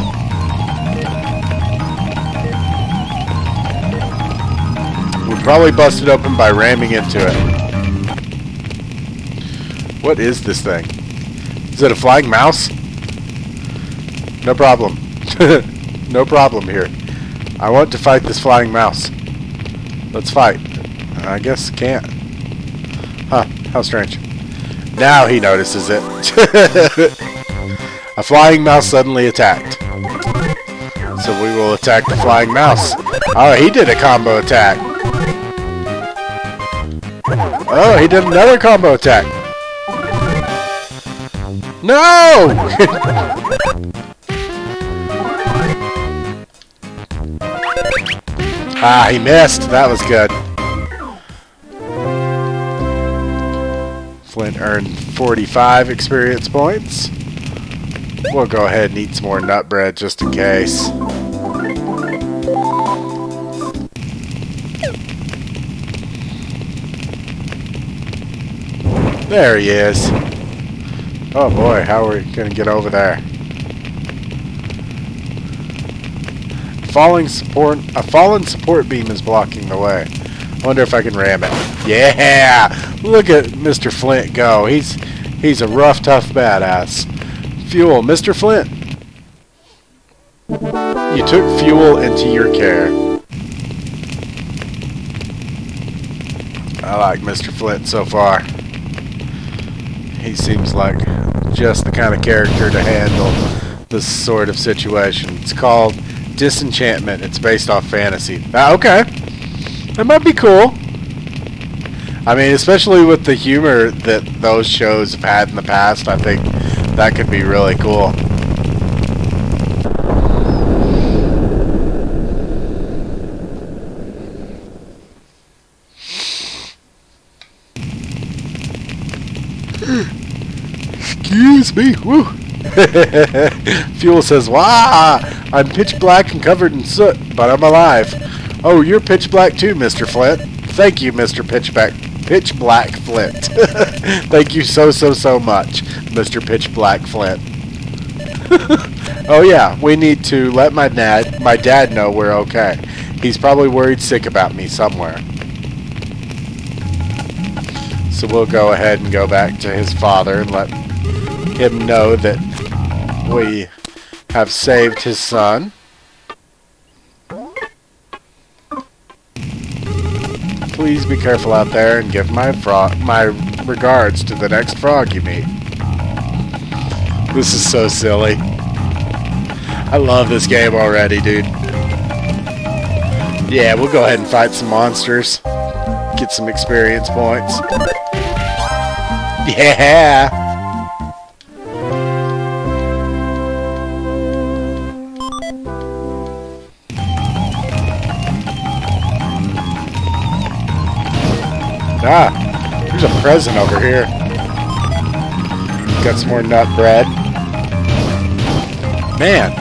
We probably busted open by ramming into it. What is this thing? Is it a flying mouse? No problem. No problem here. I want to fight this flying mouse. Let's fight. I guess can't. Huh, how strange. Now he notices it. A flying mouse suddenly attacked. So we will attack the flying mouse. Oh, he did a combo attack. Oh, he did another combo attack. No! Ah, he missed. That was good. Flint earned 45 experience points. We'll go ahead and eat some more nut bread just in case. There he is. Oh boy, how are we going to get over there? A fallen support beam is blocking the way. I wonder if I can ram it. Yeah! Look at Mr. Flint go. He's a rough, tough badass. Fuel, Mr. Flint. You took fuel into your care. I like Mr. Flint so far. He seems like just the kind of character to handle this sort of situation. It's called Disenchantment. It's based off fantasy. Okay. That might be cool. I mean, especially with the humor that those shows have had in the past, I think that could be really cool. Excuse me. Woo. Fuel says, "Wah! I'm pitch black and covered in soot, but I'm alive." Oh, you're pitch black too, Mr. Flint. Thank you, Mr. Pitch Black Flint. Thank you so much, Mr. Pitch Black Flint. Oh yeah, we need to let my dad know we're okay. He's probably worried sick about me somewhere. So we'll go ahead and go back to his father and let him know that we have saved his son. Please be careful out there and give my regards to the next frog you meet. This is so silly. I love this game already, dude. Yeah, we'll go ahead and fight some monsters. Get some experience points. Yeah! Ah, there's a present over here. Got some more nut bread. Man.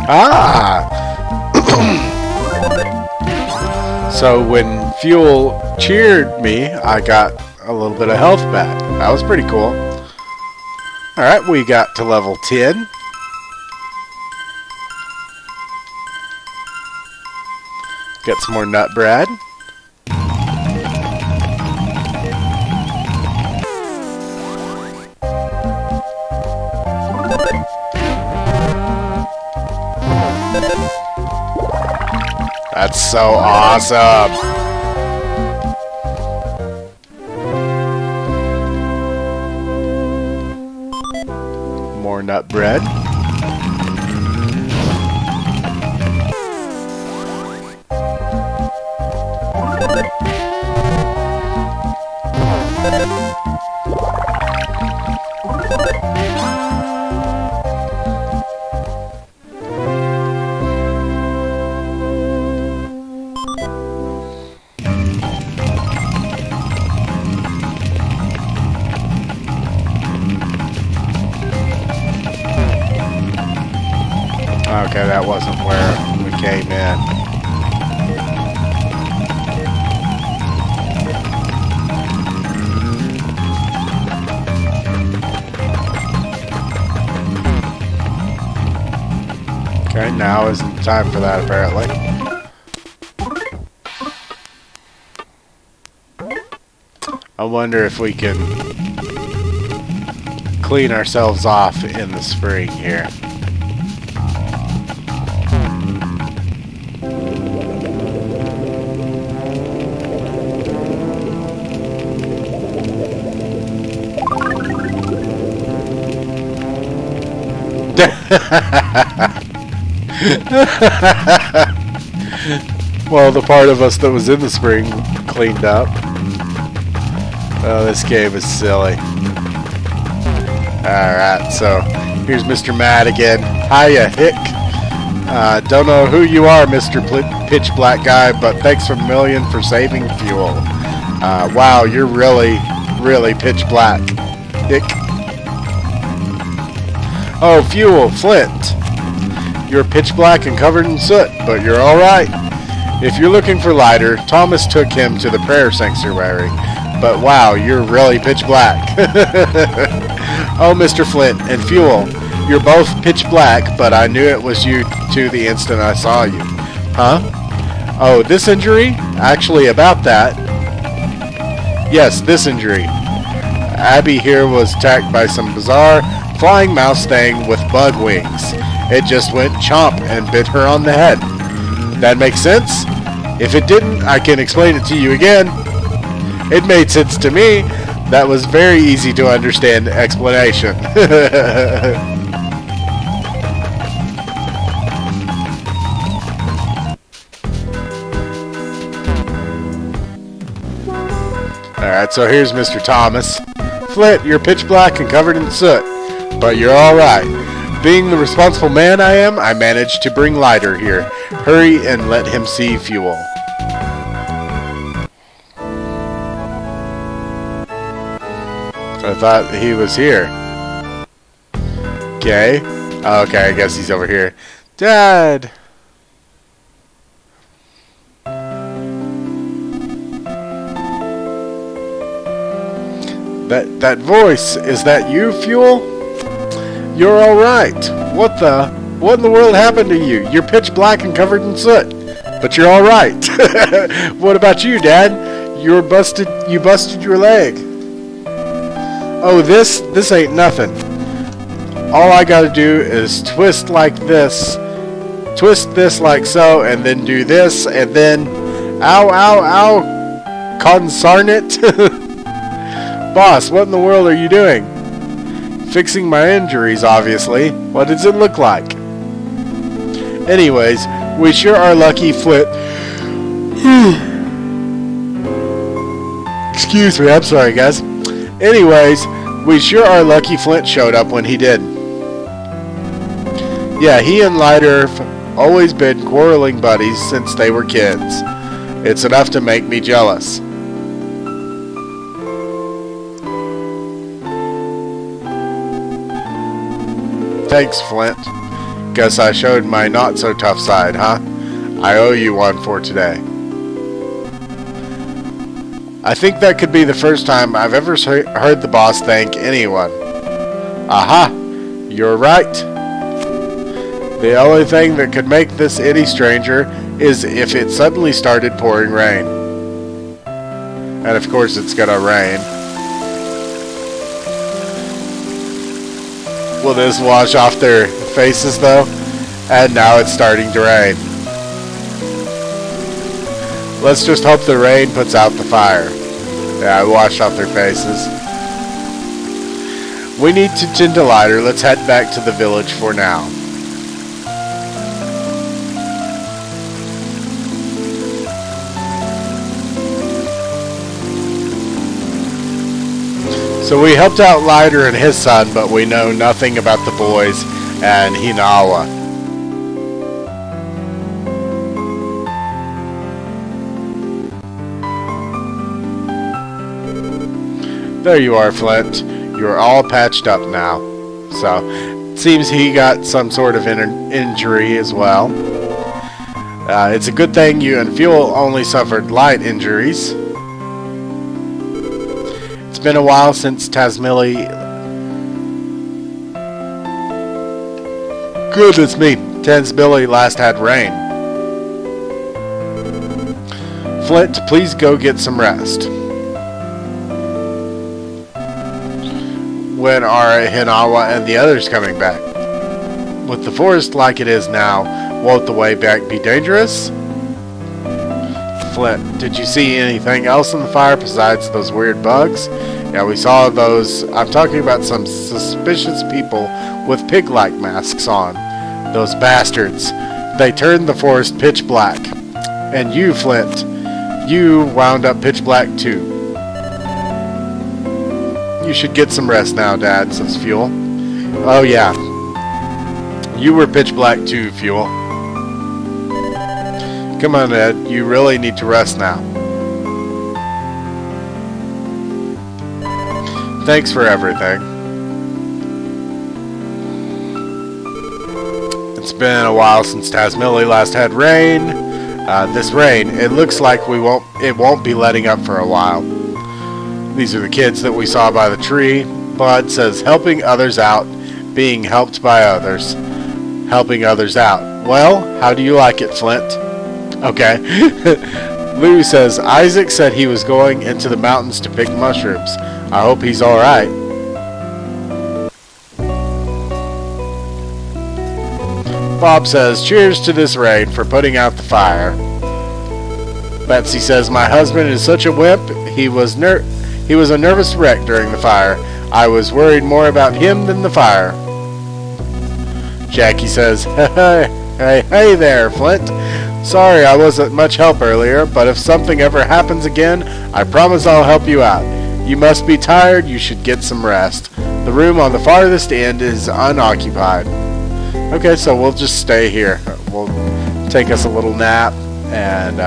Ah! So when Fuel cheered me, I got a little bit of health back. That was pretty cool. Alright, we got to level 10. Got some more nut bread. That's so awesome! More nut bread. Okay, that wasn't where we came in. Okay, now isn't the time for that apparently. I wonder if we can clean ourselves off in the spring here. Well, the part of us that was in the spring cleaned up. Oh, this game is silly. Alright, so here's Mr. Mad again. Hiya, Hick. Don't know who you are, Mr. Pitch Black Guy, but thanks a million for saving fuel. Wow, you're really, really pitch black. Hick. Oh, fuel, Flint. You're pitch black and covered in soot, but you're alright. If you're looking for lighter, Thomas took him to the prayer sanctuary. But wow, you're really pitch black. Oh, Mr. Flint and fuel. You're both pitch black, but I knew it was you too the instant I saw you. Huh? Oh, this injury? Actually, about that. Yes, this injury. Abby here was attacked by some bizarre flying mouse thing with bug wings. It just went chomp and bit her on the head. That makes sense? If it didn't, I can explain it to you again. It made sense to me. That was very easy to understand explanation. Alright, so here's Mr. Thomas. Flint, you're pitch black and covered in soot, but you're alright. Being the responsible man I am, I managed to bring lighter here. Hurry and let him see fuel. I thought he was here. Okay. Okay, I guess he's over here. Dad! That voice, is that you, Fuel? You're alright. What in the world happened to you? You're pitch black and covered in soot, but you're alright. What about you, Dad? You busted your leg. Oh, this ain't nothing. All I gotta do is twist like this, twist this like so, and then do this, and then, ow, ow, ow, consarn it. Boss, what in the world are you doing? Fixing my injuries, obviously. What does it look like? Anyways, we sure are lucky Flint. Excuse me, I'm sorry, guys. Anyways, we sure are lucky Flint showed up when he did. Yeah, he and Lighter have always been quarreling buddies since they were kids. It's enough to make me jealous. Thanks, Flint. Guess I showed my not-so-tough side, huh? I owe you one for today. I think that could be the first time I've ever heard the boss thank anyone. Aha! You're right. The only thing that could make this any stranger is if it suddenly started pouring rain. And of course it's gonna rain. Will this wash off their faces though? And now it's starting to rain. Let's just hope the rain puts out the fire. Yeah, I washed off their faces. We need to tend to Lighter. Let's head back to the village for now. So we helped out Lighter and his son, but we know nothing about the boys and Hinawa. There you are, Flint. You're all patched up now. So, it seems he got some sort of injury as well. It's a good thing you and Fuel only suffered light injuries. It's been a while since Tazmily... Goodness me, Tazmily last had rain. Flint, please go get some rest. When are Hinawa and the others coming back? With the forest like it is now, won't the way back be dangerous? Flint, did you see anything else in the fire besides those weird bugs? Yeah, we saw those. I'm talking about some suspicious people with pig-like masks on. Those bastards. They turned the forest pitch black. And you, Flint, you wound up pitch black too. You should get some rest now, Dad, says Fuel. Oh yeah. You were pitch black too, Fuel. Come on, Ed. You really need to rest now. Thanks for everything. It's been a while since Tazmily last had rain. This rain, it looks like it won't be letting up for a while. These are the kids that we saw by the tree. Bud says helping others out, being helped by others. Helping others out. Well, how do you like it, Flint? Okay. Lou says Isaac said he was going into the mountains to pick mushrooms. I hope he's alright. Bob says cheers to this rain for putting out the fire. Betsy says my husband is such a wimp. He was a nervous wreck during the fire. I was worried more about him than the fire. Jackie says, hey there, Flint. Sorry I wasn't much help earlier, but if something ever happens again, I promise I'll help you out. You must be tired. You should get some rest. The room on the farthest end is unoccupied. Okay, so we'll just stay here. We'll take us a little nap, and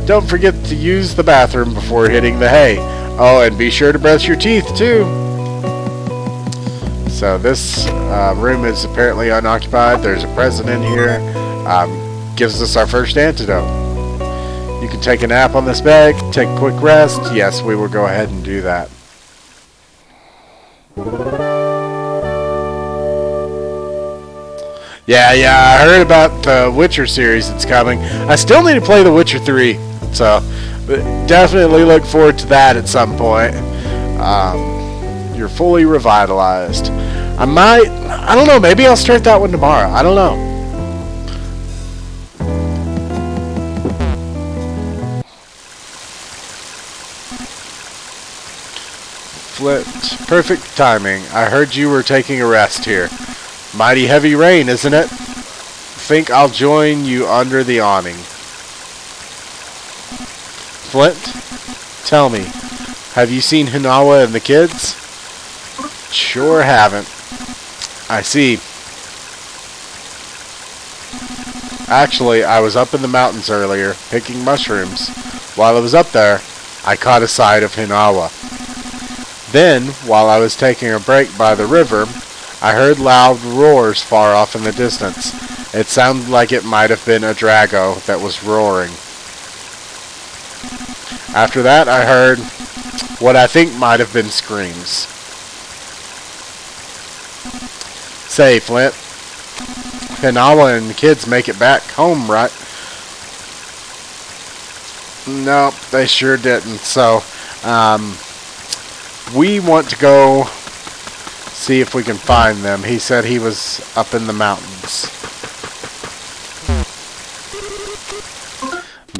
don't forget to use the bathroom before hitting the hay. Oh, and be sure to brush your teeth, too. So this room is apparently unoccupied. There's a present in here. Gives us our first antidote. You can take a nap on this bed, take a quick rest. Yes, we will go ahead and do that. Yeah, I heard about the Witcher series that's coming. I still need to play The Witcher 3, so definitely look forward to that at some point. You're fully revitalized. I don't know, maybe I'll start that one tomorrow. I don't know. Flint, perfect timing. I heard you were taking a rest here. Mighty heavy rain, isn't it? Think I'll join you under the awning. Flint, tell me, have you seen Hinawa and the kids? Sure haven't. I see. Actually, I was up in the mountains earlier, picking mushrooms. While I was up there, I caught a sight of Hinawa. Then, while I was taking a break by the river, I heard loud roars far off in the distance. It sounded like it might have been a Drago that was roaring. After that, I heard what I think might have been screams. Say, Flint, Hinawa and the kids make it back home, right? No, they sure didn't. So, we want to go see if we can find them. He said he was up in the mountains.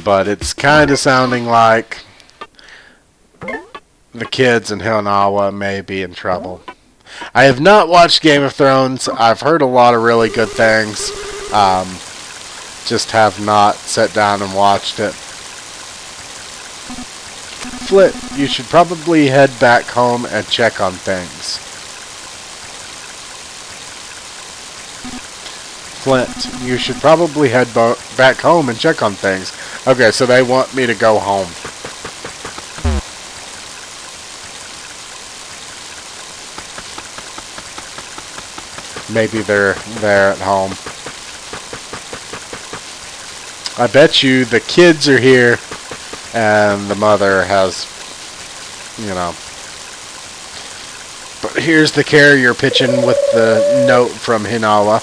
But it's kind of sounding like the kids in Hinawa may be in trouble. I have not watched Game of Thrones. I've heard a lot of really good things. Just have not sat down and watched it. Flint, you should probably head back home and check on things. Flint, you should probably head back home and check on things. Okay, so they want me to go home. Maybe they're there at home. I bet you the kids are here and the mother has, you know. But here's the carrier pitching with the note from Hinawa.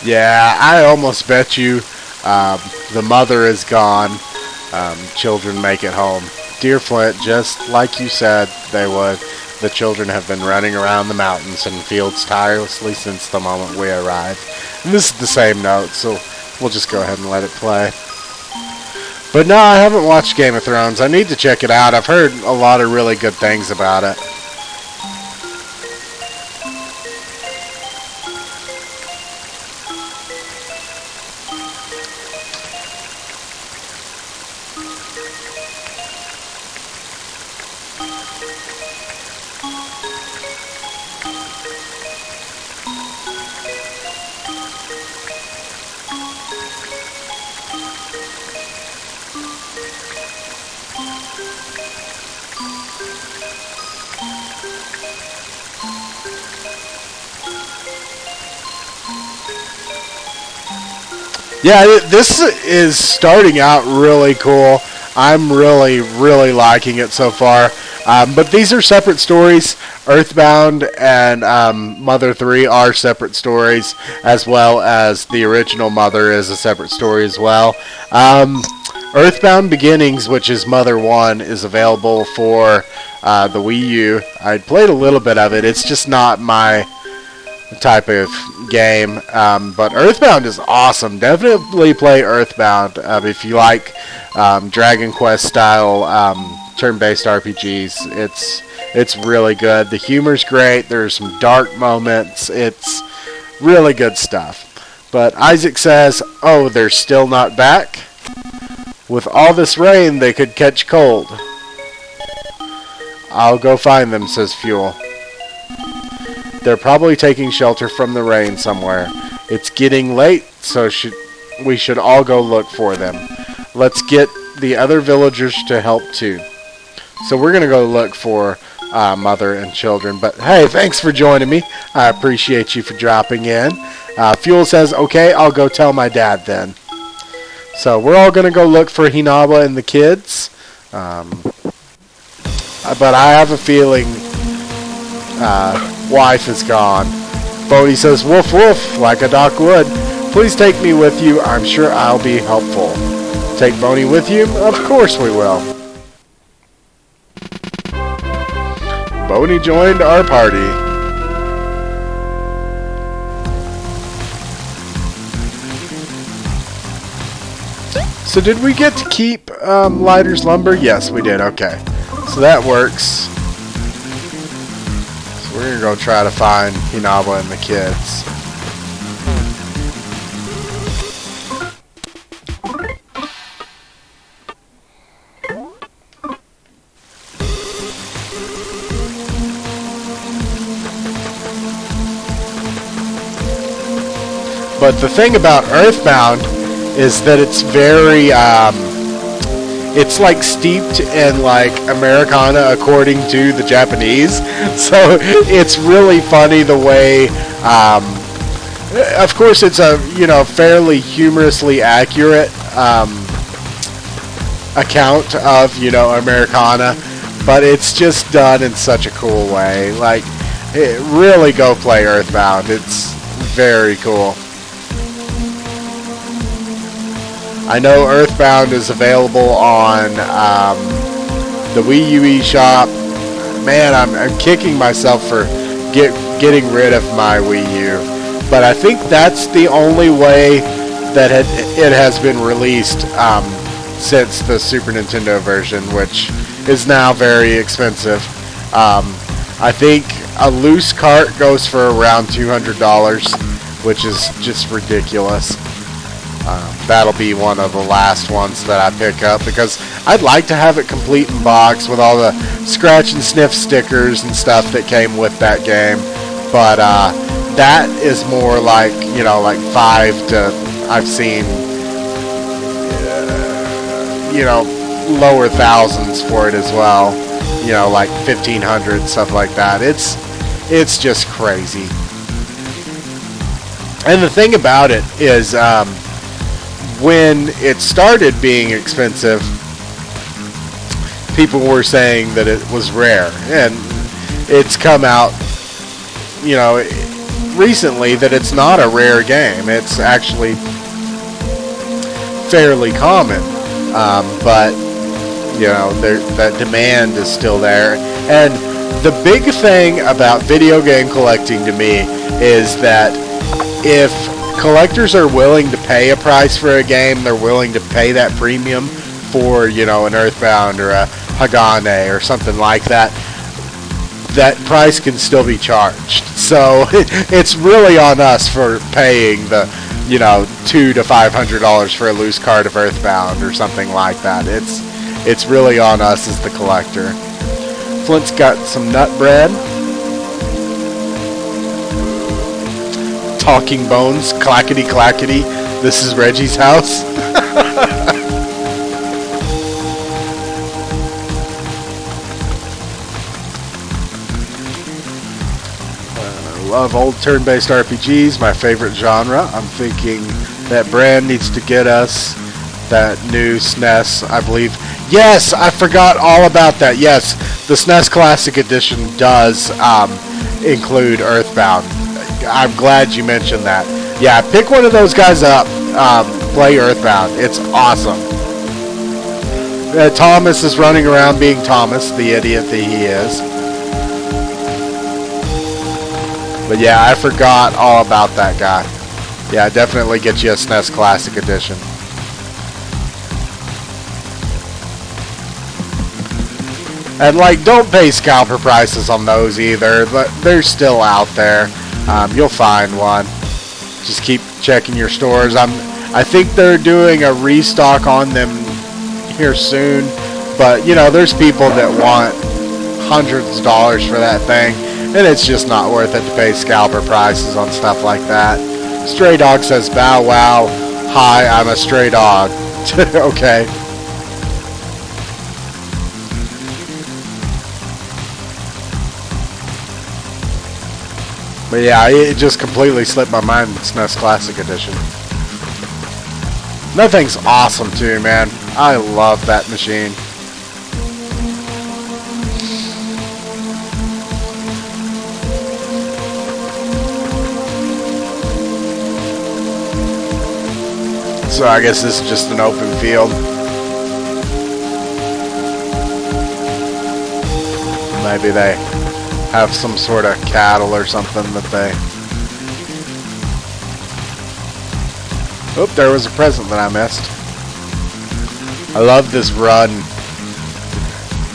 Yeah, I almost bet you the mother is gone. Children make it home. Dear Flint, just like you said they would, the children have been running around the mountains and fields tirelessly since the moment we arrived. And this is the same note, so we'll just go ahead and let it play. But no, I haven't watched Game of Thrones. I need to check it out. I've heard a lot of really good things about it. Yeah, this is starting out really cool. I'm really, really liking it so far. But these are separate stories. Earthbound and Mother 3 are separate stories, as well as the original Mother is a separate story as well. Earthbound Beginnings, which is Mother 1, is available for the Wii U. I played a little bit of it. It's just not my type of game, but Earthbound is awesome. Definitely play Earthbound if you like Dragon Quest style turn-based RPGs. It's really good. The humor's great. There's some dark moments. It's really good stuff. But Isaac says, oh, they're still not back? With all this rain, they could catch cold. I'll go find them, says Fuel. They're probably taking shelter from the rain somewhere. It's getting late, so we should all go look for them. Let's get the other villagers to help too. So we're going to go look for Mother and children. But hey, thanks for joining me. I appreciate you for dropping in. Fuel says, okay, I'll go tell my dad then. So we're all going to go look for Hinaba and the kids. But I have a feeling wife is gone. Bodhi says, woof woof, like a doc would. Please take me with you. I'm sure I'll be helpful. Take Boney with you? Of course we will. Boney joined our party. So did we get to keep Lighter's lumber? Yes, we did. Okay. So that works. We're going to go try to find Hinaba and the kids. But the thing about Earthbound is that it's very, it's like steeped in like Americana according to the Japanese. So it's really funny the way, of course it's a, fairly humorously accurate account of, Americana, but it's just done in such a cool way. Like, really go play Earthbound. It's very cool. I know Earthbound is available on the Wii U eShop. Man, I'm kicking myself for getting rid of my Wii U. But I think that's the only way that it has been released since the Super Nintendo version, which is now very expensive. I think a loose cart goes for around $200, which is just ridiculous. That'll be one of the last ones that I pick up because I'd like to have it complete in box with all the scratch and sniff stickers and stuff that came with that game. But that is more like, like 5 to, I've seen, lower thousands for it as well. Like 1,500, stuff like that. It's just crazy. And the thing about it is, when it started being expensive, people were saying that it was rare, and it's come out, recently that it's not a rare game. It's actually fairly common, but you know, that demand is still there. And the big thing about video game collecting to me is that if collectors are willing to pay a price for a game, they're willing to pay that premium for, you know, an Earthbound or a Hagane or something like that, that price can still be charged. So it's really on us for paying the, you know, $200 to $500 for a loose card of Earthbound or something like that. It's really on us as the collector. Flint's got some nut bread. Talking bones, clackety clackety. This is Reggie's house. Love old turn-based RPGs, my favorite genre. I'm thinking that brand needs to get us that new SNES, I believe. Yes, I forgot all about that. Yes, the SNES Classic Edition does include Earthbound. I'm glad you mentioned that. Yeah, pick one of those guys up. Play Earthbound. It's awesome. Thomas is running around being Thomas, the idiot that he is. But yeah, I forgot all about that guy. Yeah, definitely get you a SNES Classic Edition. And like, don't pay scalper prices on those either, but they're still out there. You'll find one. Just keep checking your stores. I think they're doing a restock on them here soon, but you know, there's people that want hundreds of dollars for that thing, and it's just not worth it to pay scalper prices on stuff like that. Stray Dog says, "Bow wow, hi, I'm a stray dog." Okay. But yeah, it just completely slipped my mind, SNES Classic Edition. That thing's awesome too, man. I love that machine. So I guess this is just an open field. Maybe they have some sort of cattle or something that they... Oop, there was a present that I missed. I love this run.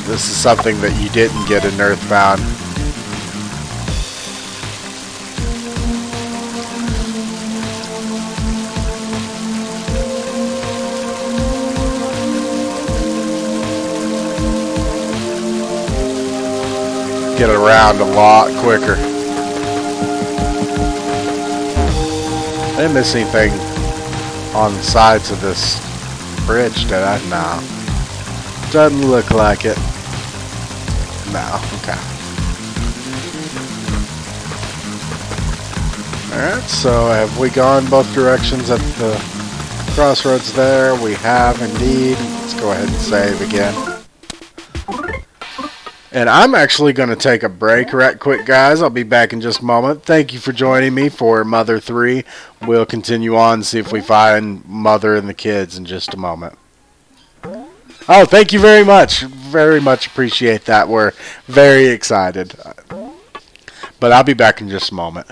This is something that you didn't get in Earthbound. Get around a lot quicker. I didn't miss anything on the sides of this bridge, did I? No. Doesn't look like it. No. Okay. Alright, so have we gone both directions at the crossroads there? We have indeed. Let's go ahead and save again. And I'm actually going to take a break right quick, guys. I'll be back in just a moment. Thank you for joining me for Mother 3. We'll continue on and see if we find Mother and the kids in just a moment. Oh, thank you very much. Very much appreciate that. We're very excited. But I'll be back in just a moment.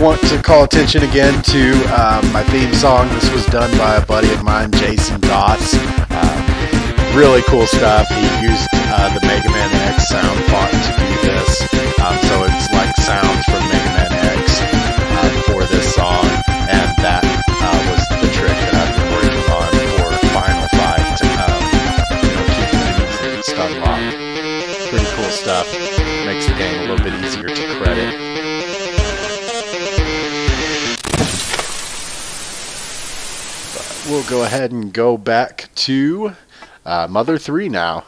want to call attention again to my theme song. This was done by a buddy of mine, Jason Goss. Really cool stuff. He used the Mega Man X sound font to do this. So it's like sounds from Mega Man X for this song. And that was the trick that I've been working on for Final Fight to keep enemies in stun lock. Pretty cool stuff. Makes the game a little bit easier to credit. We'll go ahead and go back to Mother 3 now.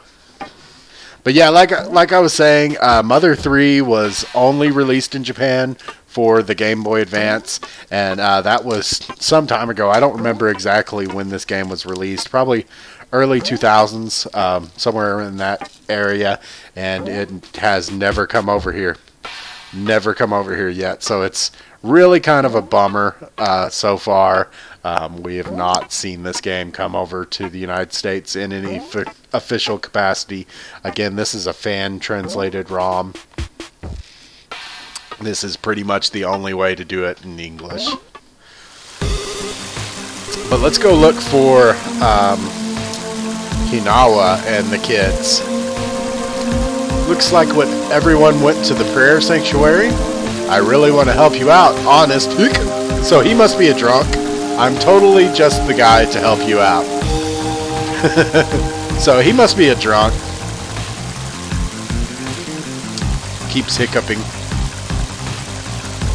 But yeah, like I was saying, Mother 3 was only released in Japan for the Game Boy Advance, and that was some time ago. I don't remember exactly when this game was released. Probably early 2000s, somewhere in that area, and it has never come over here. Never come over here yet, so it's really kind of a bummer so far. We have not seen this game come over to the United States in any official capacity. Again, this is a fan-translated ROM. This is pretty much the only way to do it in English. But let's go look for Hinawa and the kids. Looks like what everyone went to the prayer sanctuary. I really want to help you out, honest. So he must be a drunk. I'm totally just the guy to help you out. So he must be a drunk. Keeps hiccuping.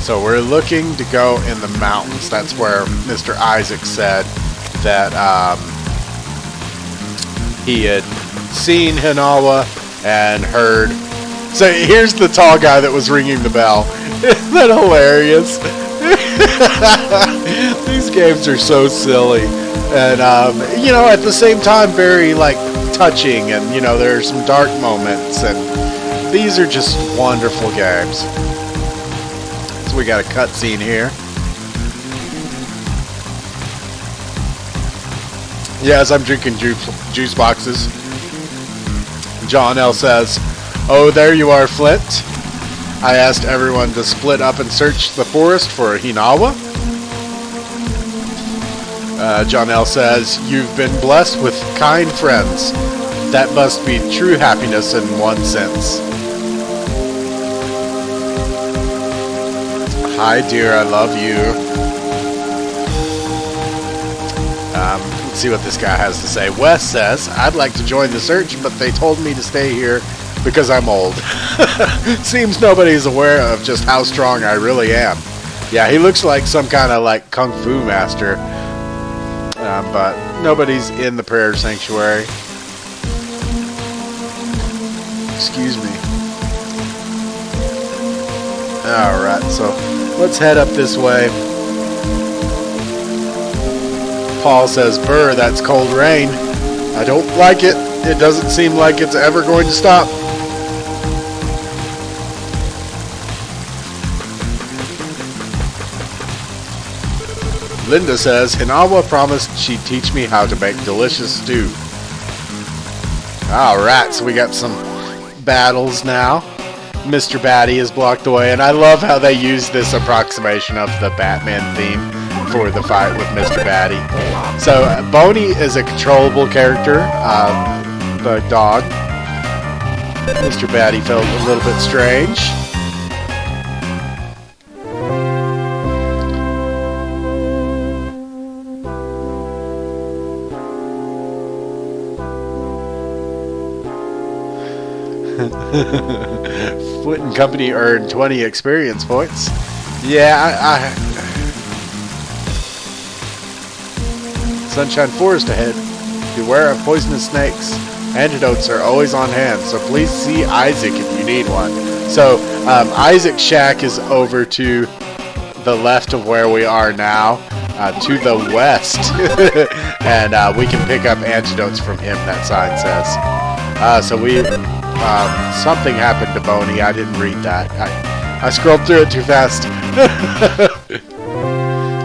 So we're looking to go in the mountains. That's where Mr. Isaac said that he had seen Hinawa and heard. So here's the tall guy that was ringing the bell. Isn't that hilarious? These games are so silly, and at the same time very like touching, and there are some dark moments, and these are just wonderful games. So we got a cutscene here. Yeah, as I'm drinking juice boxes, John L. says, "Oh, there you are, Flint. I asked everyone to split up and search the forest for Hinawa." John L. says, "You've been blessed with kind friends. That must be true happiness in one sense." "Hi, dear, I love you." Let's see what this guy has to say. Wes says, "I'd like to join the search, but they told me to stay here because I'm old." Seems nobody's aware of just how strong I really am. Yeah, he looks like some kind of like kung fu master. But nobody's in the prayer sanctuary. Excuse me. Alright, so let's head up this way. Paul says, "Brr, that's cold rain. I don't like it. It doesn't seem like it's ever going to stop." Linda says, "Hinawa promised she'd teach me how to make delicious stew." Alright, so we got some battles now. Mr. Batty is blocked away, and I love how they use this approximation of the Batman theme for the fight with Mr. Batty. So, Boney is a controllable character, the dog. Mr. Batty felt a little bit strange. Foot and Company earned 20 experience points. Yeah, Sunshine Forest ahead. Beware of poisonous snakes. Antidotes are always on hand, so please see Isaac if you need one. So, Isaac's shack is over to the left of where we are now, to the west. And we can pick up antidotes from him, that sign says. So we... something happened to Boney. I didn't read that. I scrolled through it too fast.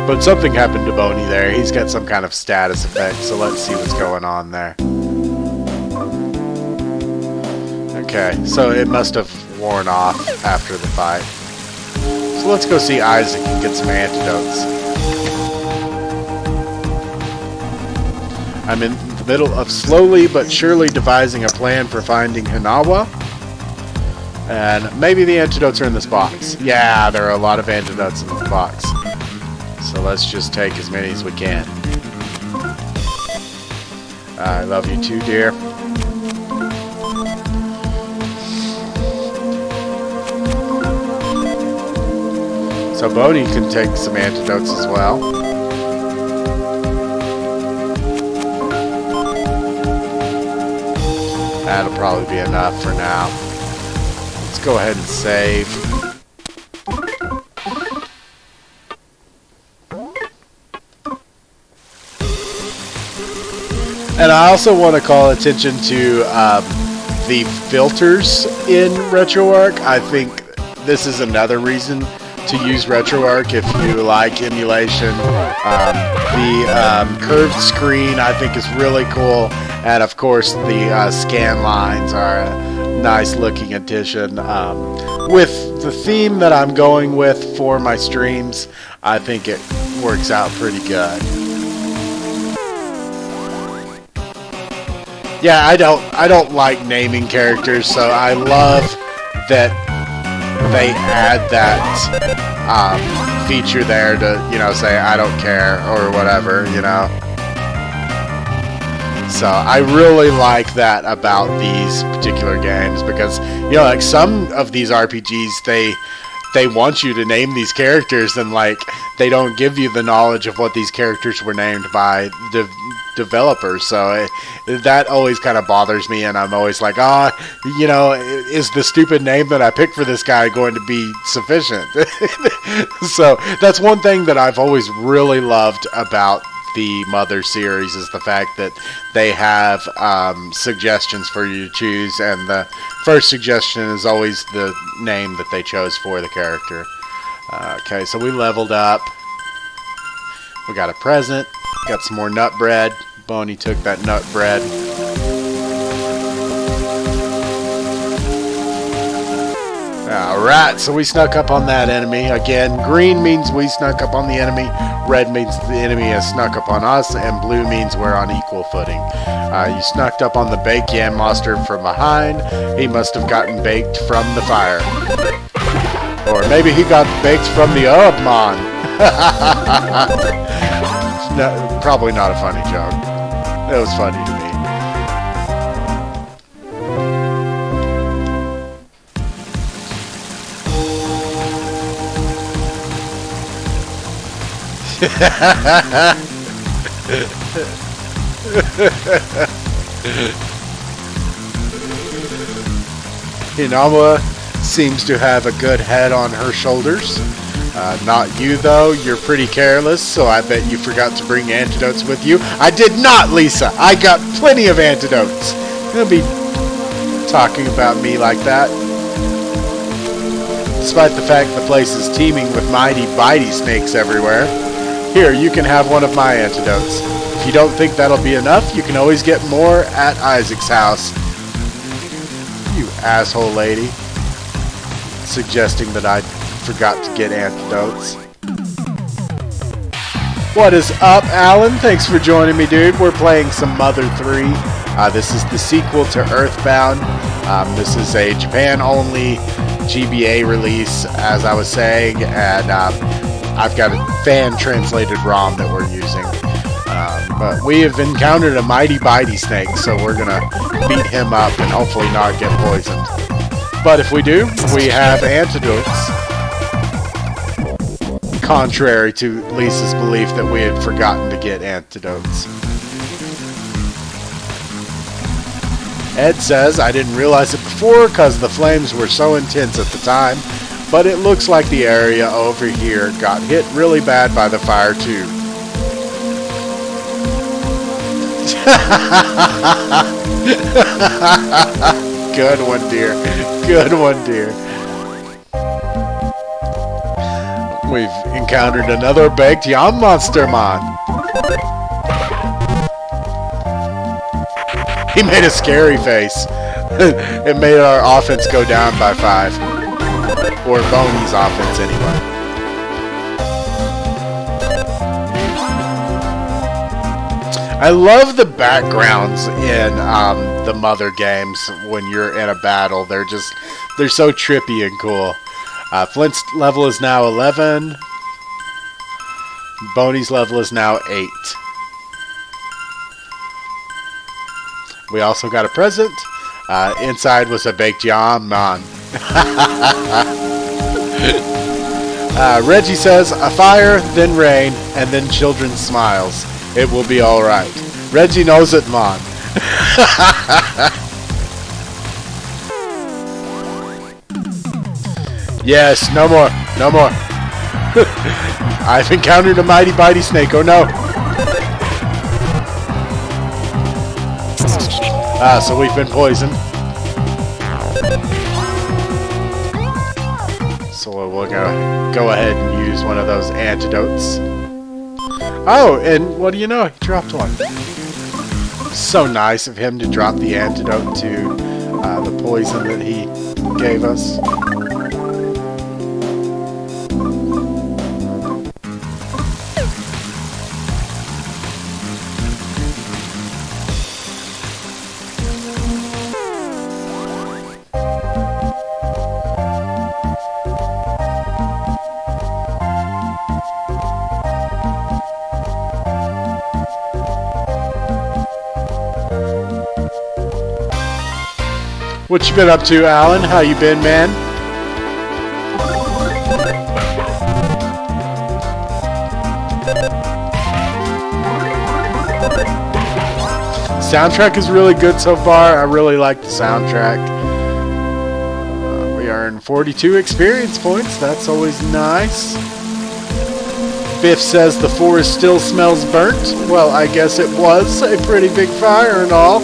But something happened to Boney there. He's got some kind of status effect, so let's see what's going on there. Okay, so it must have worn off after the fight. So let's go see Isaac and get some antidotes. I'm in the middle of slowly but surely devising a plan for finding Hinawa. And maybe the antidotes are in this box. Yeah, there are a lot of antidotes in this box. So let's just take as many as we can. I love you too, dear. So Boney can take some antidotes as well. That'll probably be enough for now. Let's go ahead and save. And I also want to call attention to the filters in RetroArch. I think this is another reason to use RetroArch if you like emulation. The curved screen I think is really cool, and of course the scan lines are a nice looking addition. With the theme that I'm going with for my streams, I think it works out pretty good. Yeah, I don't like naming characters, so I love that they add that feature there to, you know, say I don't care or whatever, you know. So I really like that about these particular games, because, you know, like some of these RPGs, they want you to name these characters, and like they don't give you the knowledge of what these characters were named by the developers. So that always kind of bothers me, and I'm always like, you know, is the stupid name that I picked for this guy going to be sufficient? So that's one thing that I've always really loved about the Mother series, is the fact that they have suggestions for you to choose, and the first suggestion is always the name that they chose for the character. Okay, so we leveled up. We got a present. Got some more nut bread. Boney took that nut bread. Alright, so we snuck up on that enemy. Again, green means we snuck up on the enemy, red means the enemy has snuck up on us, and blue means we're on equal footing. You snuck up on the baked yam monster from behind. He must have gotten baked from the fire. Or maybe he got baked from the Ubmon. No, probably not a funny joke. It was funny to me. Hinawa seems to have a good head on her shoulders. Not you, though. You're pretty careless, so I bet you forgot to bring antidotes with you. I did not, Lisa! I got plenty of antidotes! Don't be talking about me like that. Despite the fact the place is teeming with mighty bitey snakes everywhere. Here, you can have one of my antidotes. If you don't think that'll be enough, you can always get more at Isaac's house. You asshole lady. Suggesting that I forgot to get antidotes. What is up, Alan? Thanks for joining me, dude. We're playing some Mother 3. This is the sequel to Earthbound. This is a Japan-only GBA release, as I was saying, and I've got a fan-translated ROM that we're using. But we have encountered a mighty bitey snake, so we're gonna beat him up and hopefully not get poisoned. But if we do, we have antidotes. Contrary to Lisa's belief that we had forgotten to get antidotes. Ed says, I didn't realize it before because the flames were so intense at the time, but it looks like the area over here got hit really bad by the fire too. Good one, dear. Good one, dear. We've encountered another baked yam monster, man. He made a scary face. It made our offense go down by 5. Or Boney's offense, anyway. I love the backgrounds in the Mother games when you're in a battle. They're so trippy and cool. Flint's level is now 11. Boney's level is now 8. We also got a present. Inside was a baked yam. Reggie says, a fire, then rain, and then children's smiles. It will be alright. Reggie knows it, Mon. Yes, no more. No more. I've encountered a mighty bitey snake. Oh no. So we've been poisoned. So we're gonna go ahead and use one of those antidotes. Oh, and what do you know? He dropped one. So nice of him to drop the antidote to the poison that he gave us. What you been up to, Alan? How you been, man? Soundtrack is really good so far. I really like the soundtrack. We earned 42 experience points. That's always nice. Biff says the forest still smells burnt. Well, I guess it was a pretty big fire and all.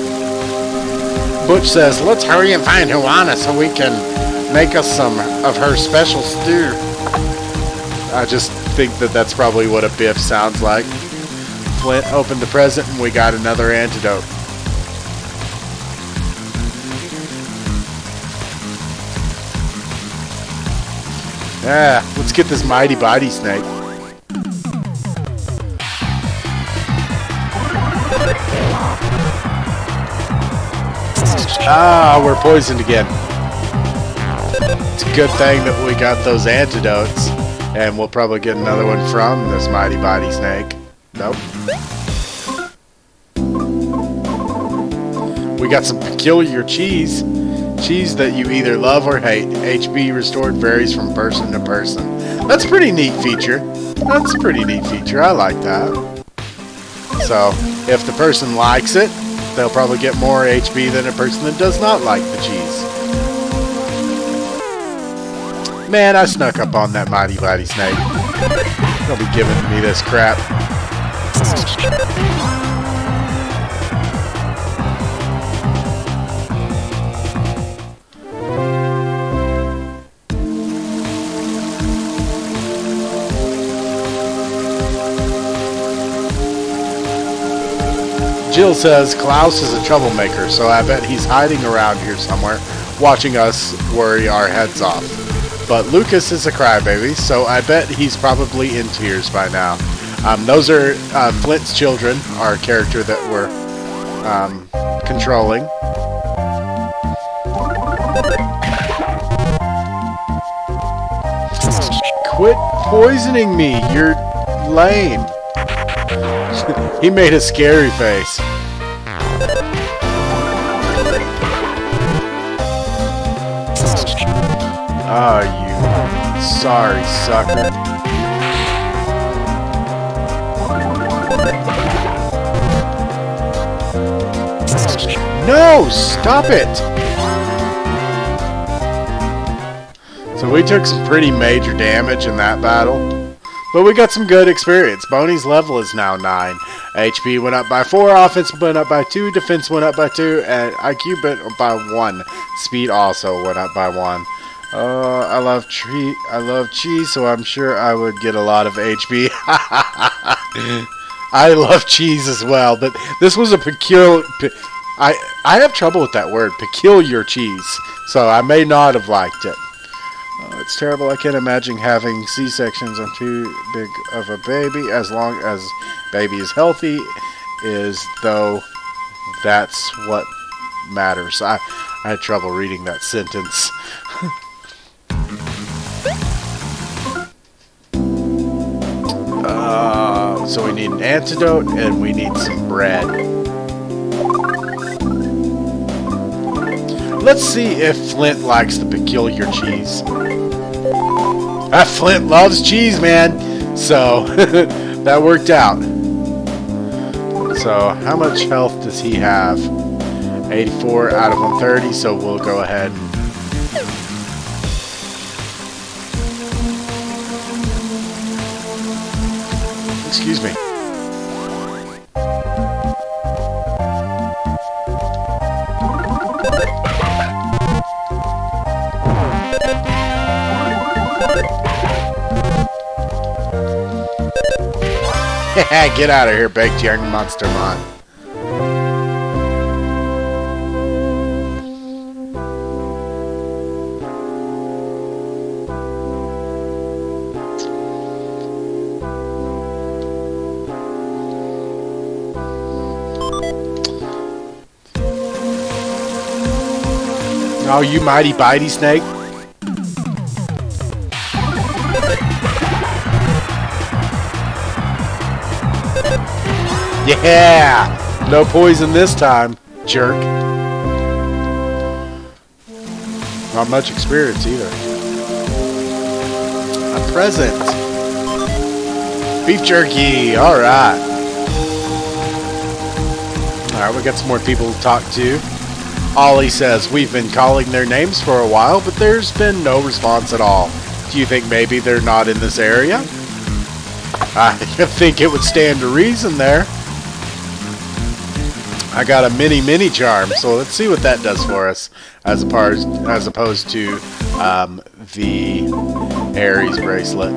Butch says, let's hurry and find Juana so we can make us some of her special stew. I just think that that's probably what a Biff sounds like. Flint opened the present and we got another antidote. Yeah, let's get this mighty bitey snake. Ah, we're poisoned again. It's a good thing that we got those antidotes. And we'll probably get another one from this mighty bitey snake. Nope. We got some peculiar cheese. Cheese that you either love or hate. HP restored varies from person to person. That's a pretty neat feature. That's a pretty neat feature. I like that. So, if the person likes it, they'll probably get more HP than a person that does not like the cheese. Man, I snuck up on that mighty bitey snake. They'll be giving me this crap. Jill says Klaus is a troublemaker, so I bet he's hiding around here somewhere, watching us worry our heads off. But Lucas is a crybaby, so I bet he's probably in tears by now. Those are Flint's children, our character that we're controlling. Quit poisoning me, you're lame. He made a scary face. Oh, you sorry sucker. No, stop it! So we took some pretty major damage in that battle. But we got some good experience. Boney's level is now 9. HP went up by 4, offense went up by 2, defense went up by 2, and IQ went up by 1. Speed also went up by 1. I love cheese, so I'm sure I would get a lot of HP. I love cheese as well, but this was a peculiar... I have trouble with that word, peculiar cheese, so I may not have liked it. It's terrible. I can't imagine having C-sections on too big of a baby. As long as baby is healthy, is, though, that's what matters. I had trouble reading that sentence. So we need an antidote and we need some bread. Let's see if Flint likes the peculiar cheese. Flint loves cheese, man. So that worked out. So how much health does he have? 84 out of 130, so we'll go ahead and... Excuse me. Get out of here, baked young monster mon. Oh, you mighty bitey snake. Yeah! No poison this time, jerk. Not much experience either. A present. Beef jerky. Alright. Alright, we got some more people to talk to. Ollie says, we've been calling their names for a while, but there's been no response at all. Do you think maybe they're not in this area? I think it would stand to reason there. I got a mini charm, so let's see what that does for us, as opposed to the Ares bracelet.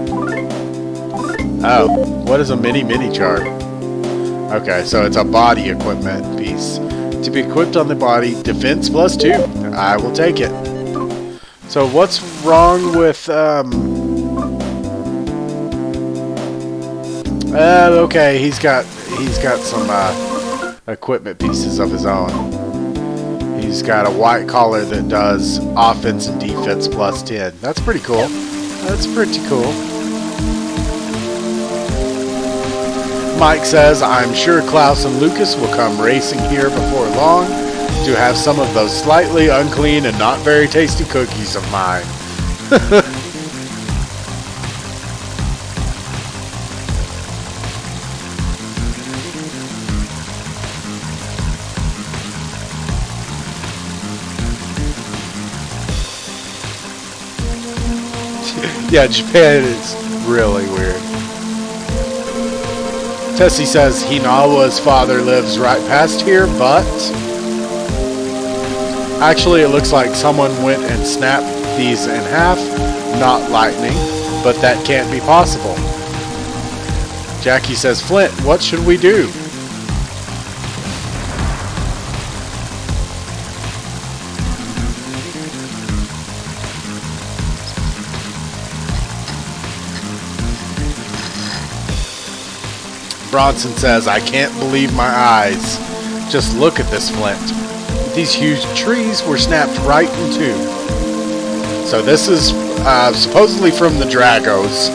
Oh, what is a mini charm? Okay, so it's a body equipment piece. To be equipped on the body, defense +2. I will take it. So what's wrong with okay, he's got some equipment pieces of his own. He's got a white collar that does offense and defense +10. That's pretty cool. That's pretty cool. Mike says, I'm sure Klaus and Lucas will come racing here before long to have some of those slightly unclean and not very tasty cookies of mine. Yeah, Japan is really weird. Tessie says Hinawa's father lives right past here, but actually it looks like someone went and snapped these in half, not lightning, but that can't be possible. Jackie says, Flint, what should we do? Bronson says, I can't believe my eyes. Just look at this, Flint. These huge trees were snapped right in two. So this is supposedly from the Dragos,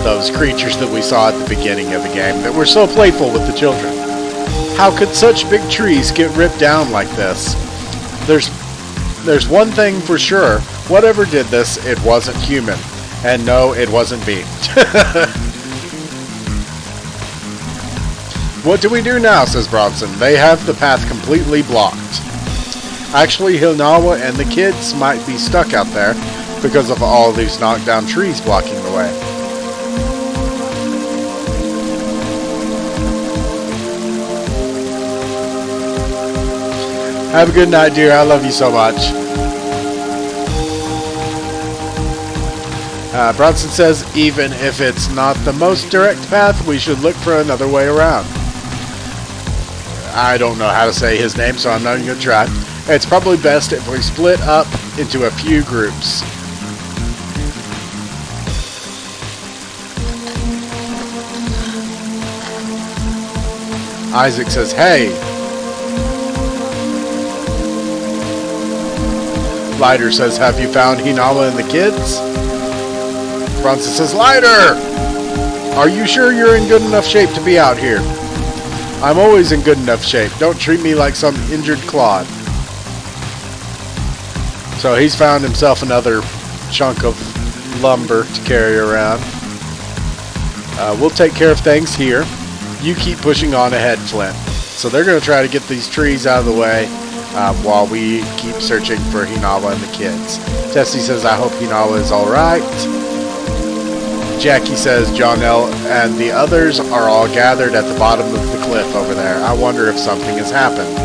those creatures that we saw at the beginning of the game that were so playful with the children. How could such big trees get ripped down like this? There's one thing for sure. Whatever did this, it wasn't human. And no, it wasn't me. What do we do now, says Bronson. They have the path completely blocked. Actually, Hinawa and the kids might be stuck out there because of all these knocked down trees blocking the way. Have a good night, dear. I love you so much. Bronson says, even if it's not the most direct path, we should look for another way around. I don't know how to say his name, so I'm not even going to try. It's probably best if we split up into a few groups. Isaac says, hey. Lighter says, have you found Hinawa and the kids? Bronson says, Lighter! Are you sure you're in good enough shape to be out here? I'm always in good enough shape. Don't treat me like some injured clod. So he's found himself another chunk of lumber to carry around. We'll take care of things here. You keep pushing on ahead, Flint. So they're going to try to get these trees out of the way while we keep searching for Hinawa and the kids. Tessie says, I hope Hinawa is alright. Jackie says, John-El and the others are all gathered at the bottom of the cliff over there. I wonder if something has happened.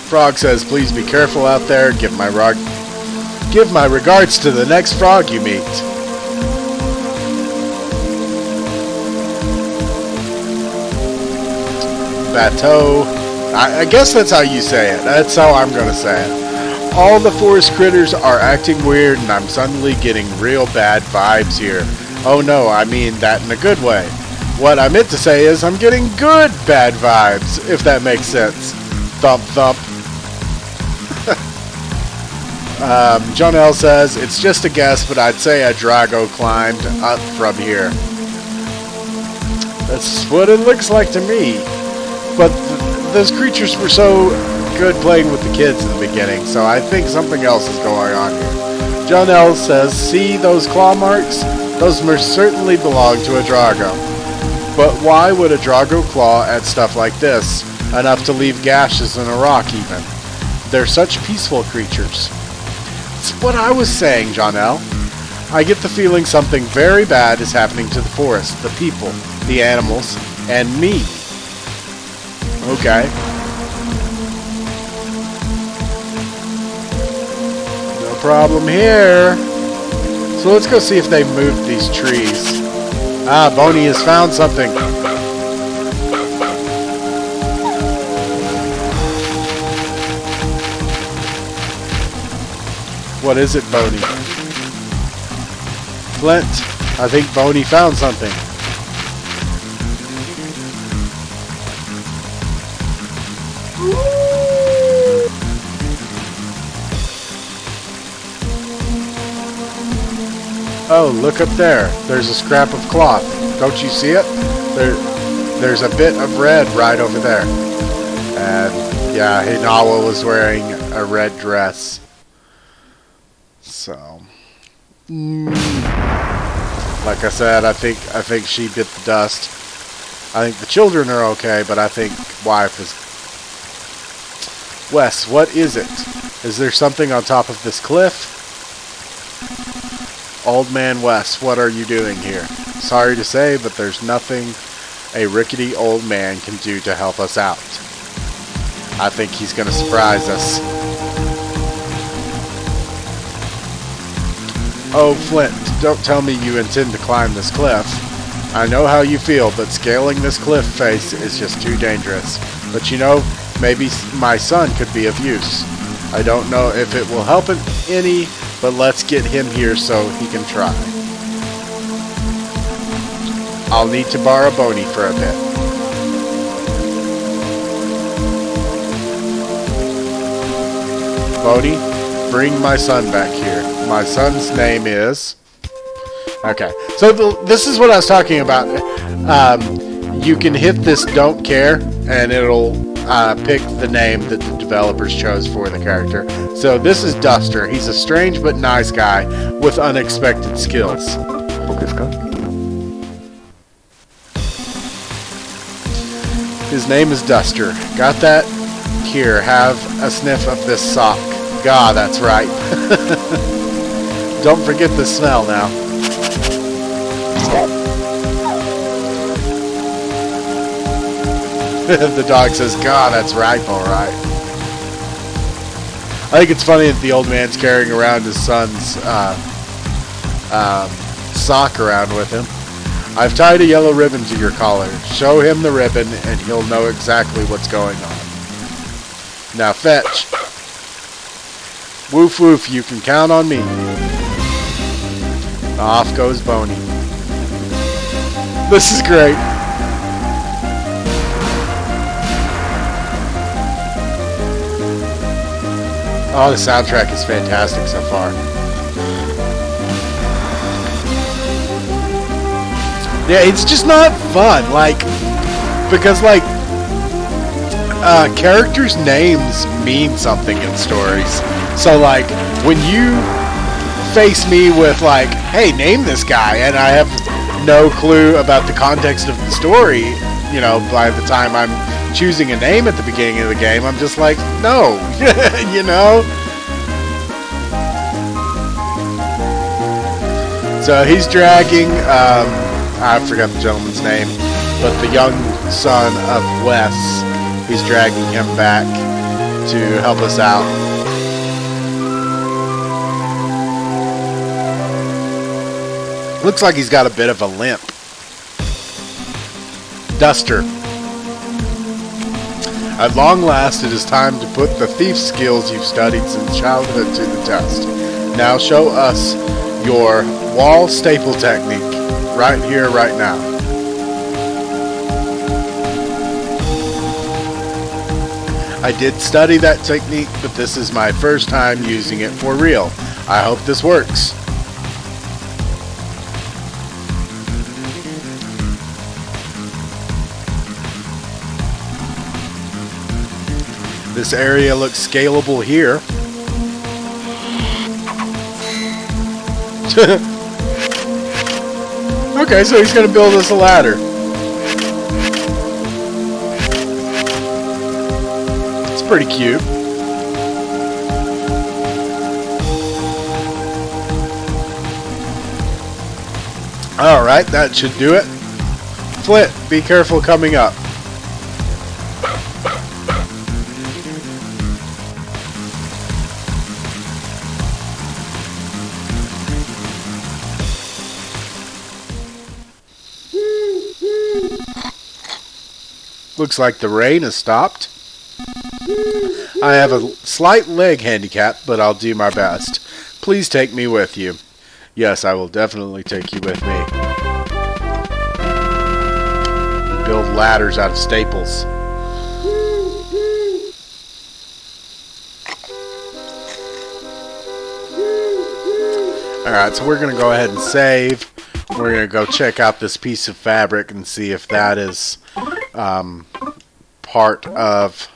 Frog says, please be careful out there. Give my regards to the next frog you meet. Bateau. I guess that's how you say it. That's how I'm going to say it. All the forest critters are acting weird and I'm suddenly getting real bad vibes here. Oh no, I mean that in a good way. What I meant to say is I'm getting good bad vibes, if that makes sense. Thump thump. John L. says, it's just a guess, but I'd say a Drago climbed up from here. That's what it looks like to me. But those creatures were so good playing with the kids in the beginning, so I think something else is going on here. John L. says, see those claw marks? Those most certainly belong to a Drago. But why would a Drago claw at stuff like this? Enough to leave gashes in a rock even. They're such peaceful creatures. It's what I was saying, John L. I get the feeling something very bad is happening to the forest, the people, the animals, and me. Okay. No problem here. So let's go see if they've moved these trees. Ah, Boney has found something. What is it, Boney? Flint, I think Boney found something. Oh, look up there. There's a scrap of cloth. Don't you see it? There's a bit of red right over there. And yeah, Hinawa was wearing a red dress. So, like I said, I think she bit the dust. I think the children are okay, but I think wife is. Wes, what is it? Is there something on top of this cliff? Old man Wes, what are you doing here? Sorry to say, but there's nothing a rickety old man can do to help us out. I think he's going to surprise us. Oh, Flint, don't tell me you intend to climb this cliff. I know how you feel, but scaling this cliff face is just too dangerous. But you know, maybe my son could be of use. I don't know if it will help him any, but let's get him here so he can try. I'll need to borrow Boney for a bit. Boney, bring my son back here. My son's name is... Okay, so this is what I was talking about. You can hit this don't care, and it'll pick the name that the developers chose for the character. So this is Duster. He's a strange but nice guy with unexpected skills. His name is Duster. Got that? Here, have a sniff of this sock. God, that's right. Don't forget the smell now. The dog says, God, that's right, alright. I think it's funny that the old man's carrying around his son's sock around with him. I've tied a yellow ribbon to your collar. Show him the ribbon and he'll know exactly what's going on. Now fetch. Woof woof, you can count on me. Off goes Boney. This is great. Oh, the soundtrack is fantastic so far. Yeah, it's just not fun, like, because, like, characters' names mean something in stories. So, like, when you face me with, like, hey, name this guy, and I have no clue about the context of the story, you know, by the time I'm choosing a name at the beginning of the game, I'm just like, no, you know? So he's dragging, I forgot the gentleman's name, but the young son of Wes, he's dragging him back to help us out. Looks like he's got a bit of a limp. Duster. At long last, it is time to put the thief skills you've studied since childhood to the test. Now show us your wall staple technique. Right here, right now. I did study that technique, but this is my first time using it for real. I hope this works. This area looks scalable here. Okay, so he's gonna build us a ladder. It's pretty cute. Alright, that should do it. Flint, be careful coming up. Looks like the rain has stopped. I have a slight leg handicap, but I'll do my best. Please take me with you. Yes, I will definitely take you with me. Build ladders out of staples. Alright, so we're going to go ahead and save. We're going to go check out this piece of fabric and see if that is part of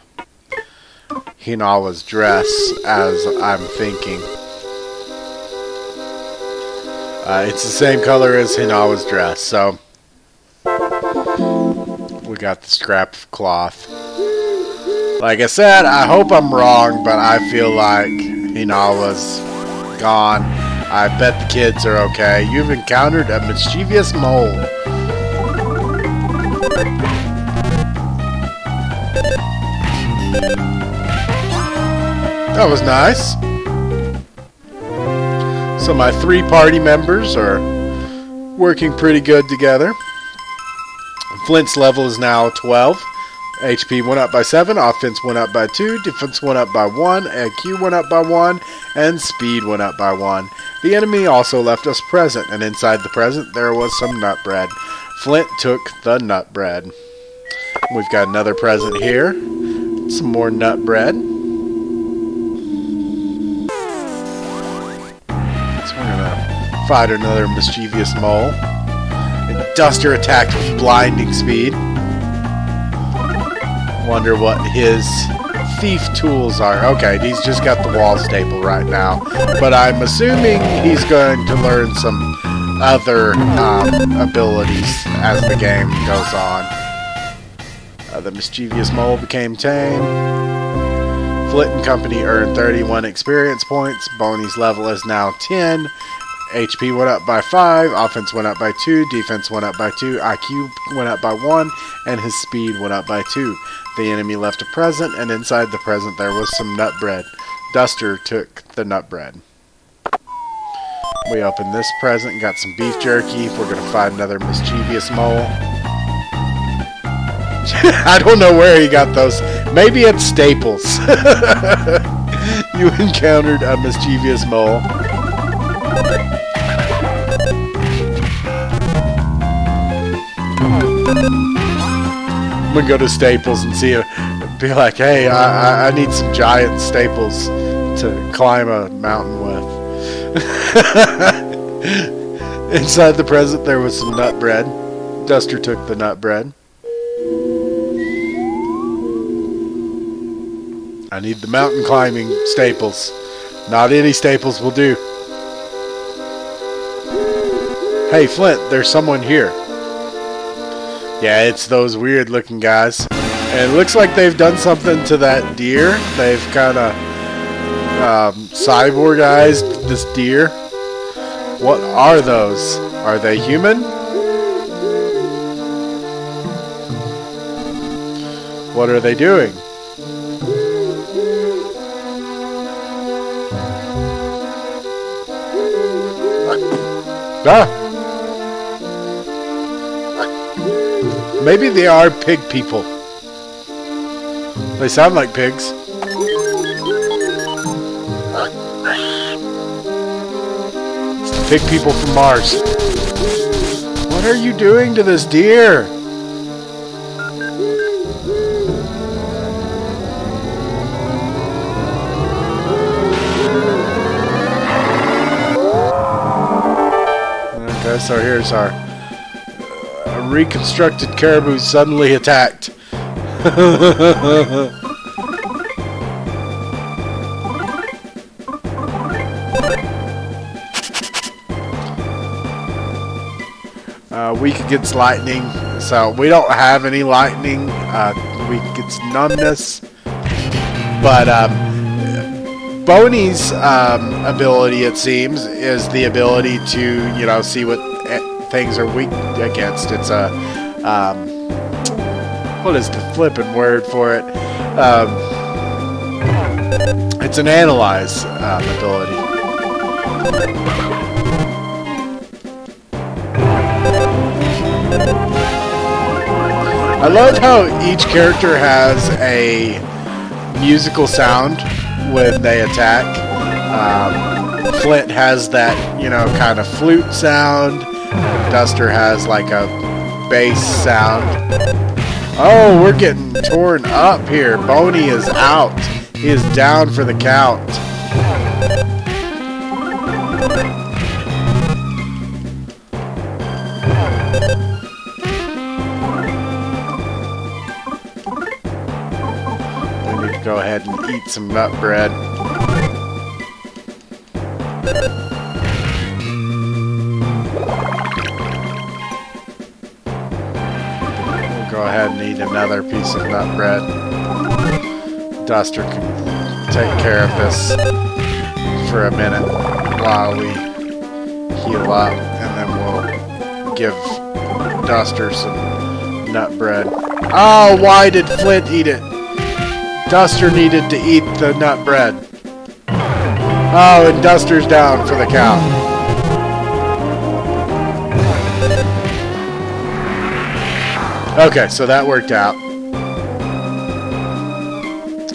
Hinawa's dress, as I'm thinking. It's the same color as Hinawa's dress, so we got the scrap of cloth. Like I said, I hope I'm wrong, but I feel like Hinawa's gone. I bet the kids are okay. You've encountered a mischievous mole. That was nice. So my 3 party members are working pretty good together. Flint's level is now 12. HP went up by 7, offense went up by 2, defense went up by 1, IQ went up by 1, and speed went up by 1. The enemy also left us present, and inside the present there was some nut bread. Flint took the nut bread. We've got another present here. Some more nut bread. So we're gonna fight another mischievous mole. And Duster attacked with blinding speed. Wonder what his thief tools are. Okay, he's just got the wall staple right now. But I'm assuming he's going to learn some other abilities as the game goes on. The mischievous mole became tame. Flint and Company earned 31 experience points. Boney's level is now 10. HP went up by 5, offense went up by 2, defense went up by 2, IQ went up by 1, and his speed went up by 2. The enemy left a present, and inside the present there was some nut bread. Duster took the nut bread. We opened this present and got some beef jerky. We're going to find another mischievous mole. I don't know where he got those. Maybe it's Staples. You encountered a mischievous mole. I'm gonna go to Staples and see be like, hey, I need some giant staples to climb a mountain with. Inside the present there was some nut bread. Duster took the nut bread. I need the mountain climbing staples. Not any staples will do. Hey Flint, there's someone here. Yeah, it's those weird looking guys. And it looks like they've done something to that deer. They've kind of cyborgized this deer. What are those? Are they human? What are they doing? Ah! Maybe they are pig people. They sound like pigs. It's the pig people from Mars. What are you doing to this deer? Okay, so here's our reconstructed caribou suddenly attacked. Weak against lightning, so we don't have any lightning. Weak against numbness, but Boney's ability, it seems, is the ability to, you know, see what things are weak against. It's a what is the flippin' word for it? It's an analyze ability. I love how each character has a musical sound when they attack. Flint has that, you know, kind of flute sound. Duster has like a bass sound. Oh, we're getting torn up here. Boney is out. He is down for the count. We need to go ahead and eat some nut bread. Go ahead and eat another piece of nut bread. Duster can take care of this for a minute while we heal up, and then we'll give Duster some nut bread. Oh, why did Flint eat it? Duster needed to eat the nut bread. Oh, and Duster's down for the count. Okay, so that worked out.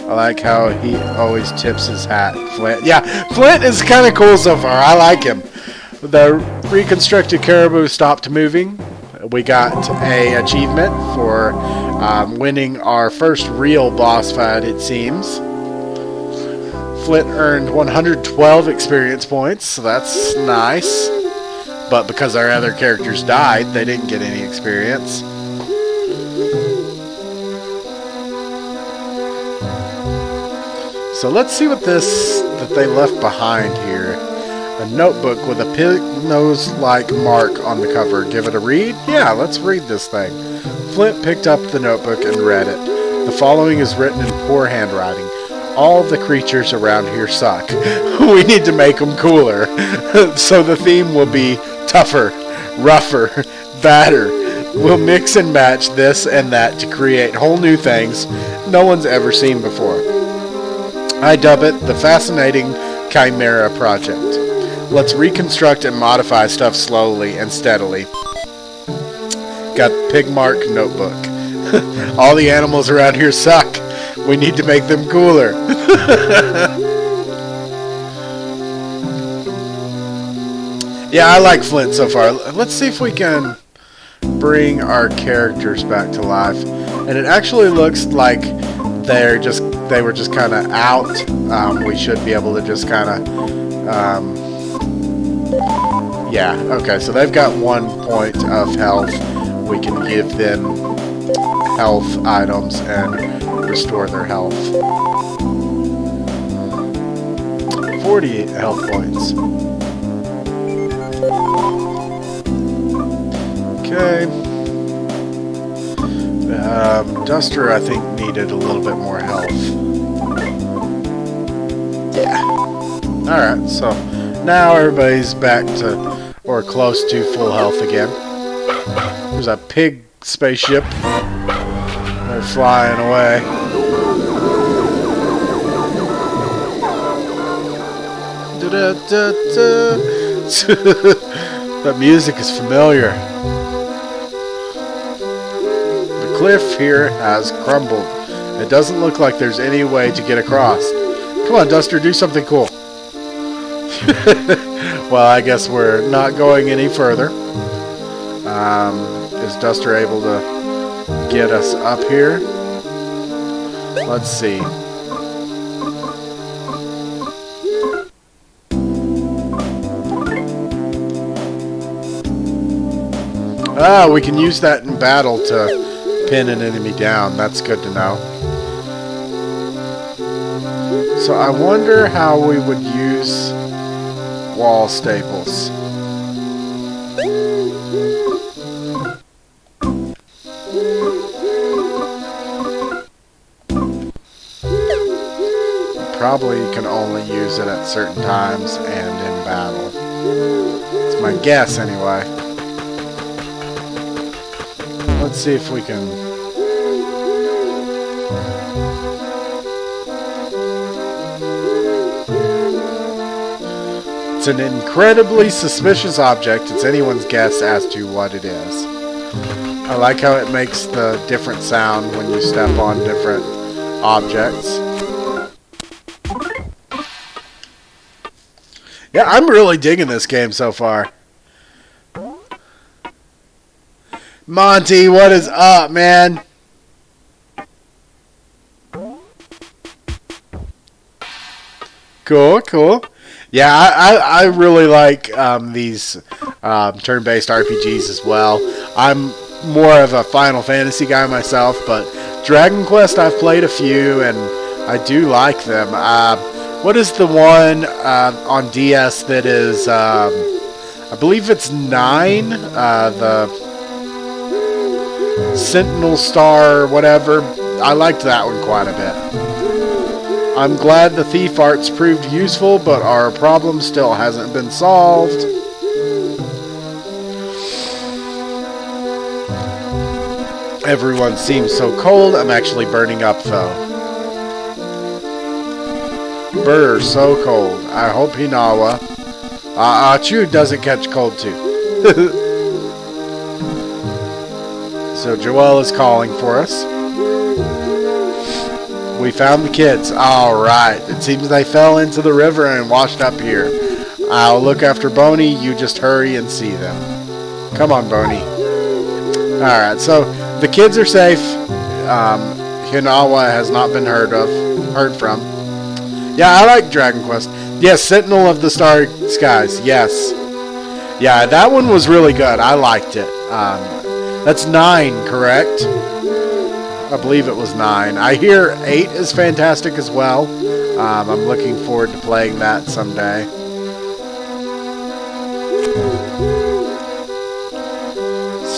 I like how he always tips his hat. Flint. Yeah, Flint is kind of cool so far. I like him. The reconstructed caribou stopped moving. We got an achievement for winning our first real boss fight, it seems. Flint earned 112 experience points, so that's nice. But because our other characters died, they didn't get any experience. So let's see what that they left behind here. A notebook with a pig nose-like mark on the cover. Give it a read? Yeah, let's read this thing. Flint picked up the notebook and read it. The following is written in poor handwriting. All the creatures around here suck. We need to make them cooler. So the theme will be tougher, rougher, badder. We'll mix and match this and that to create whole new things no one's ever seen before. I dub it the Fascinating Chimera Project. Let's reconstruct and modify stuff slowly and steadily. Got Pigmark notebook. All the animals around here suck. We need to make them cooler. Yeah, I like Flint so far. Let's see if we can bring our characters back to life. And it actually looks like they were just kind of out. We should be able to just kind of yeah, okay, so they've got 1 point of health. We can give them health items and restore their health. 40 health points. Okay. Duster, I think, needed a little bit more health. Yeah. Alright, so now everybody's back to, or close to, full health again. There's a pig spaceship. They're flying away. That music is familiar. The cliff here has crumbled. It doesn't look like there's any way to get across. Come on, Duster, do something cool. Well, I guess we're not going any further. Is Duster able to get us up here? Let's see. Ah, we can use that in battle to pin an enemy down. That's good to know. So I wonder how we would use wall staples. Probably can only use it at certain times and in battle. It's my guess anyway. Let's see if we can... It's an incredibly suspicious object. It's anyone's guess as to what it is. I like how it makes the different sound when you step on different objects. Yeah, I'm really digging this game so far. Monty, what is up, man? Cool, cool. Yeah, I really like these turn-based RPGs as well. I'm more of a Final Fantasy guy myself, but Dragon Quest I've played a few, and I do like them. What is the one on DS that is, I believe it's 9, the Sentinel Star, whatever. I liked that one quite a bit. I'm glad the thief arts proved useful, but our problem still hasn't been solved. Everyone seems so cold. I'm actually burning up, though. Brr, so cold. I hope Hinawa Chu doesn't catch cold, too. So Joelle is calling for us. We found the kids. Alright. It seems they fell into the river and washed up here. I'll look after Boney. You just hurry and see them. Come on, Boney. Alright, so the kids are safe. Hinawa has not been heard from. Yeah, I like Dragon Quest. Yes, Sentinel of the Star Skies. Yes. Yeah, that one was really good. I liked it. That's 9, correct? I believe it was 9. I hear 8 is fantastic as well. I'm looking forward to playing that someday.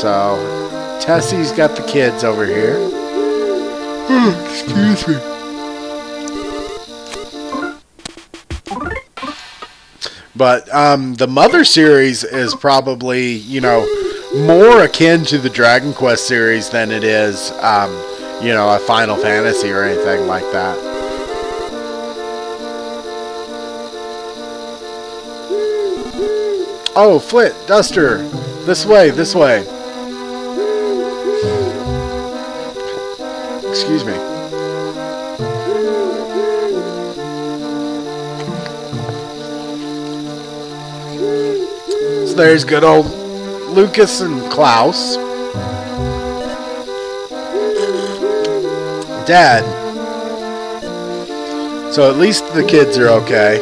So, Tessie's got the kids over here. Excuse me. But the Mother series is probably, you know, more akin to the Dragon Quest series than it is, you know, a Final Fantasy or anything like that. Oh, Flint, Duster, this way, this way. Excuse me. there's good old Lucas and Klaus. Dad. So at least the kids are okay.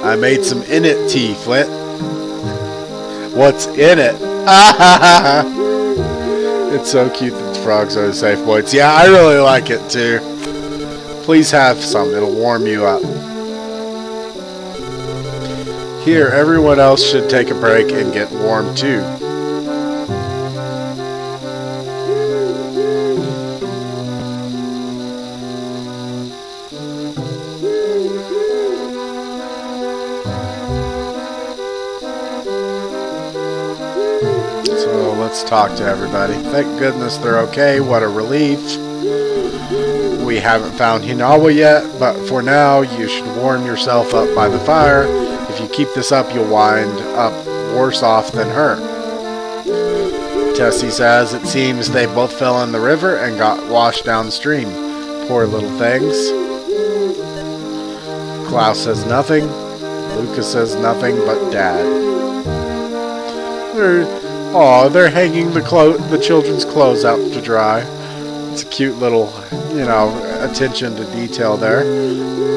I made some in it tea, Flint. What's in it? It's so cute that the frogs are the safe points. Yeah, I really like it too. Please have some. It'll warm you up. Here, everyone else should take a break and get warm too. So let's talk to everybody. Thank goodness they're okay. What a relief. We haven't found Hinawa yet, but for now, you should warm yourself up by the fire. If you keep this up, you'll wind up worse off than her. Tessie says it seems they both fell in the river and got washed downstream. Poor little things. Klaus says nothing. Lucas says nothing but Dad. They're hanging the children's clothes out to dry. It's a cute little, attention to detail there.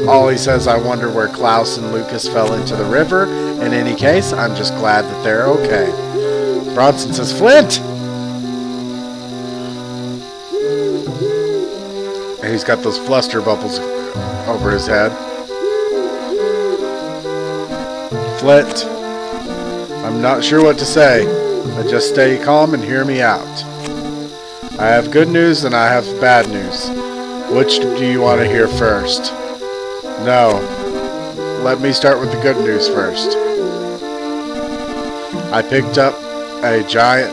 Ollie says, I wonder where Klaus and Lucas fell into the river. In any case, I'm just glad that they're okay. Bronson says, Flint! And he's got those fluster bubbles over his head. Flint, I'm not sure what to say, but just stay calm and hear me out. I have good news and I have bad news. Which do you want to hear first? No. Let me start with the good news first. I picked up a giant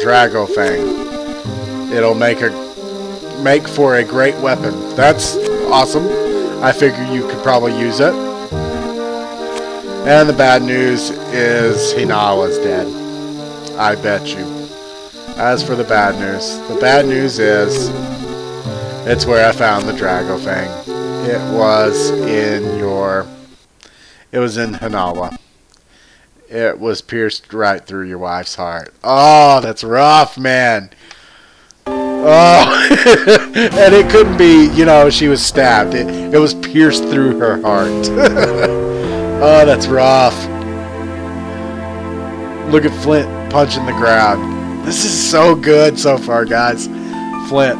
Dragofang. It'll make for a great weapon. That's awesome. I figure you could probably use it. And the bad news is Hinawa's dead. I bet you. As for the bad news is it's where I found the Dragofang. It was in Hinawa. It was pierced right through your wife's heart. Oh, that's rough, man. Oh, and it couldn't be, she was stabbed. It was pierced through her heart. Oh, that's rough. Look at Flint punching the ground. This is so good so far, guys. Flint,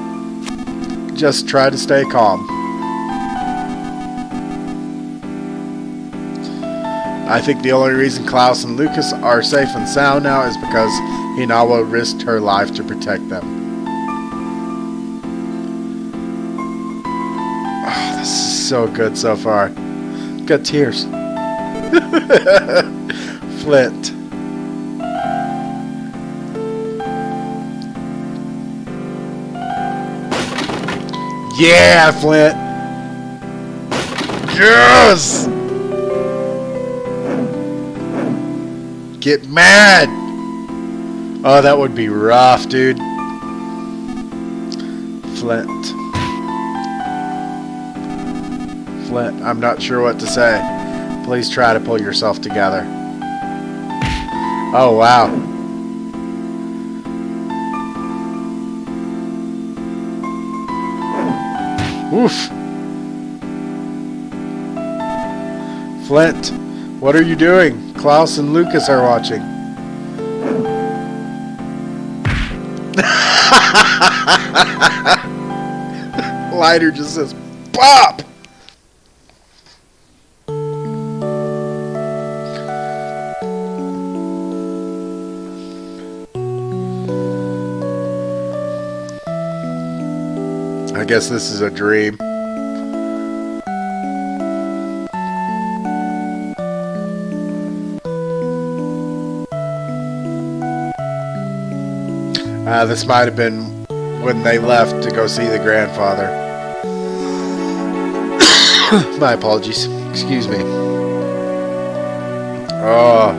just try to stay calm. I think the only reason Klaus and Lucas are safe and sound now is because Hinawa risked her life to protect them. Oh, this is so good so far. Got tears. Flint. Yeah, Flint. Yes! Get mad! Oh, that would be rough, dude. Flint. Flint, I'm not sure what to say. Please try to pull yourself together. Oh, wow. Oof. Flint, what are you doing? Klaus and Lucas are watching. Lighter just says, pop! I guess this is a dream. This might have been when they left to go see the grandfather. My apologies. Excuse me. Oh.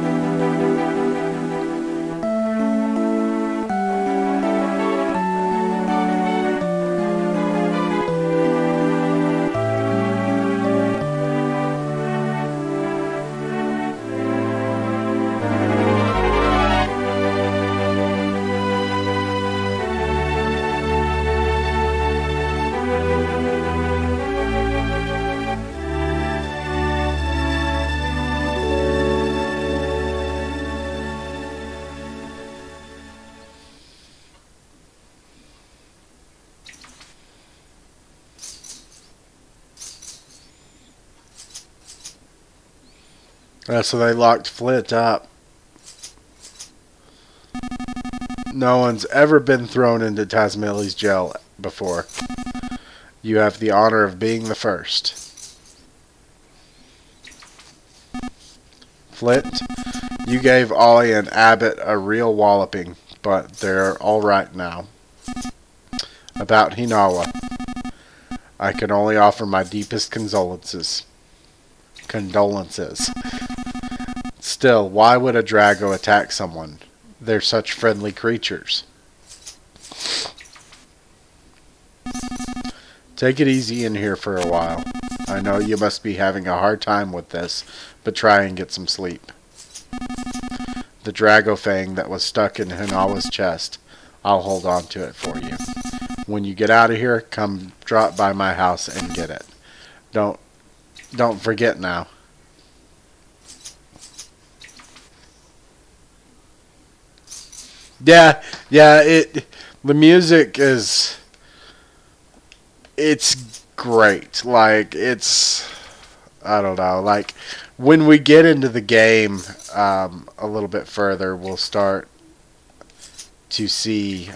So they locked Flint up. No one's ever been thrown into Tazmili's jail before. You have the honor of being the first. Flint, you gave Ollie and Abbott a real walloping, but they're all right now. About Hinawa, I can only offer my deepest condolences. Still, why would a Drago attack someone? They're such friendly creatures. Take it easy in here for a while. I know you must be having a hard time with this, but try and get some sleep. The Drago Fang that was stuck in Hinawa's chest, I'll hold on to it for you. When you get out of here, come drop by my house and get it. Don't forget now. Yeah, the music is, it's great. Like, I don't know, like, when we get into the game a little bit further, we'll start to see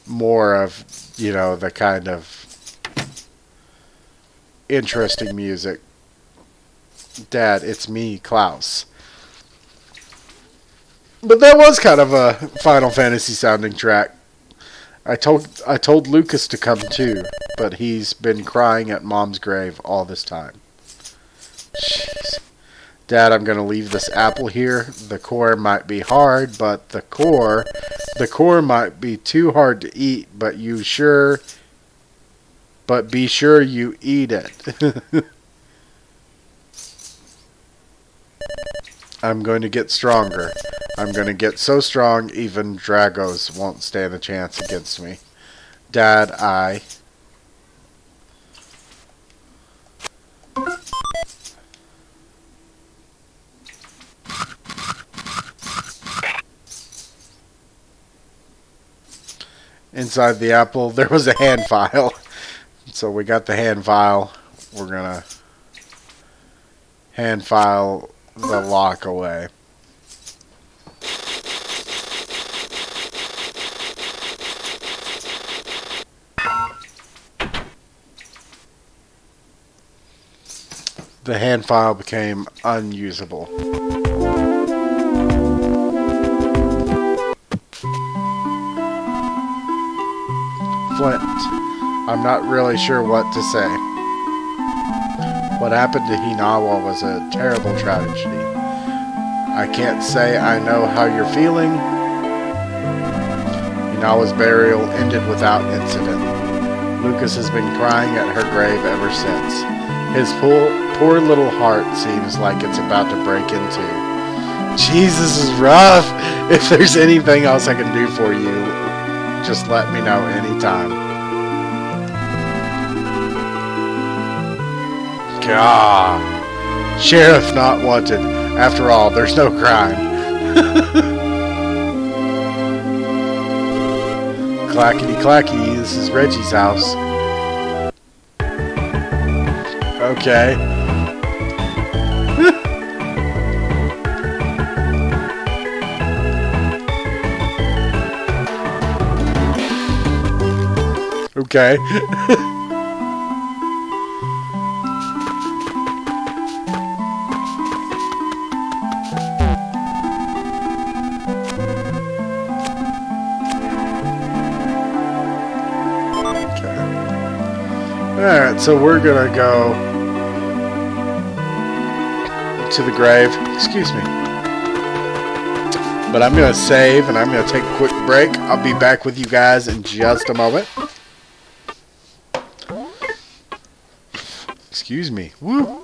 more of, the kind of interesting music. Dad, it's me, Klaus. But that was kind of a Final Fantasy sounding track. I told Lucas to come too, but he's been crying at Mom's grave all this time. Jeez. Dad, I'm going to leave this apple here. The core might be hard, but the core might be too hard to eat, but be sure you eat it. I'm going to get stronger. I'm going to get so strong even Dragos won't stand a chance against me. Dad, Inside the apple, there was a hand file. So we got the hand file. We're going to hand file the lock away. The hand file became unusable. Flint, I'm not really sure what to say. What happened to Hinawa was a terrible tragedy. I can't say I know how you're feeling. Hinawa's burial ended without incident. Lucas has been crying at her grave ever since. His poor little heart seems like it's about to break in two. Jeez, this is rough. If there's anything else I can do for you, just let me know anytime. God. Sheriff not wanted. After all, there's no crime. Clackety clacky, this is Reggie's house. Okay. Okay. Alright, so we're gonna go to the grave. Excuse me. But I'm gonna save and I'm gonna take a quick break. I'll be back with you guys in just a moment. Excuse me. Woo!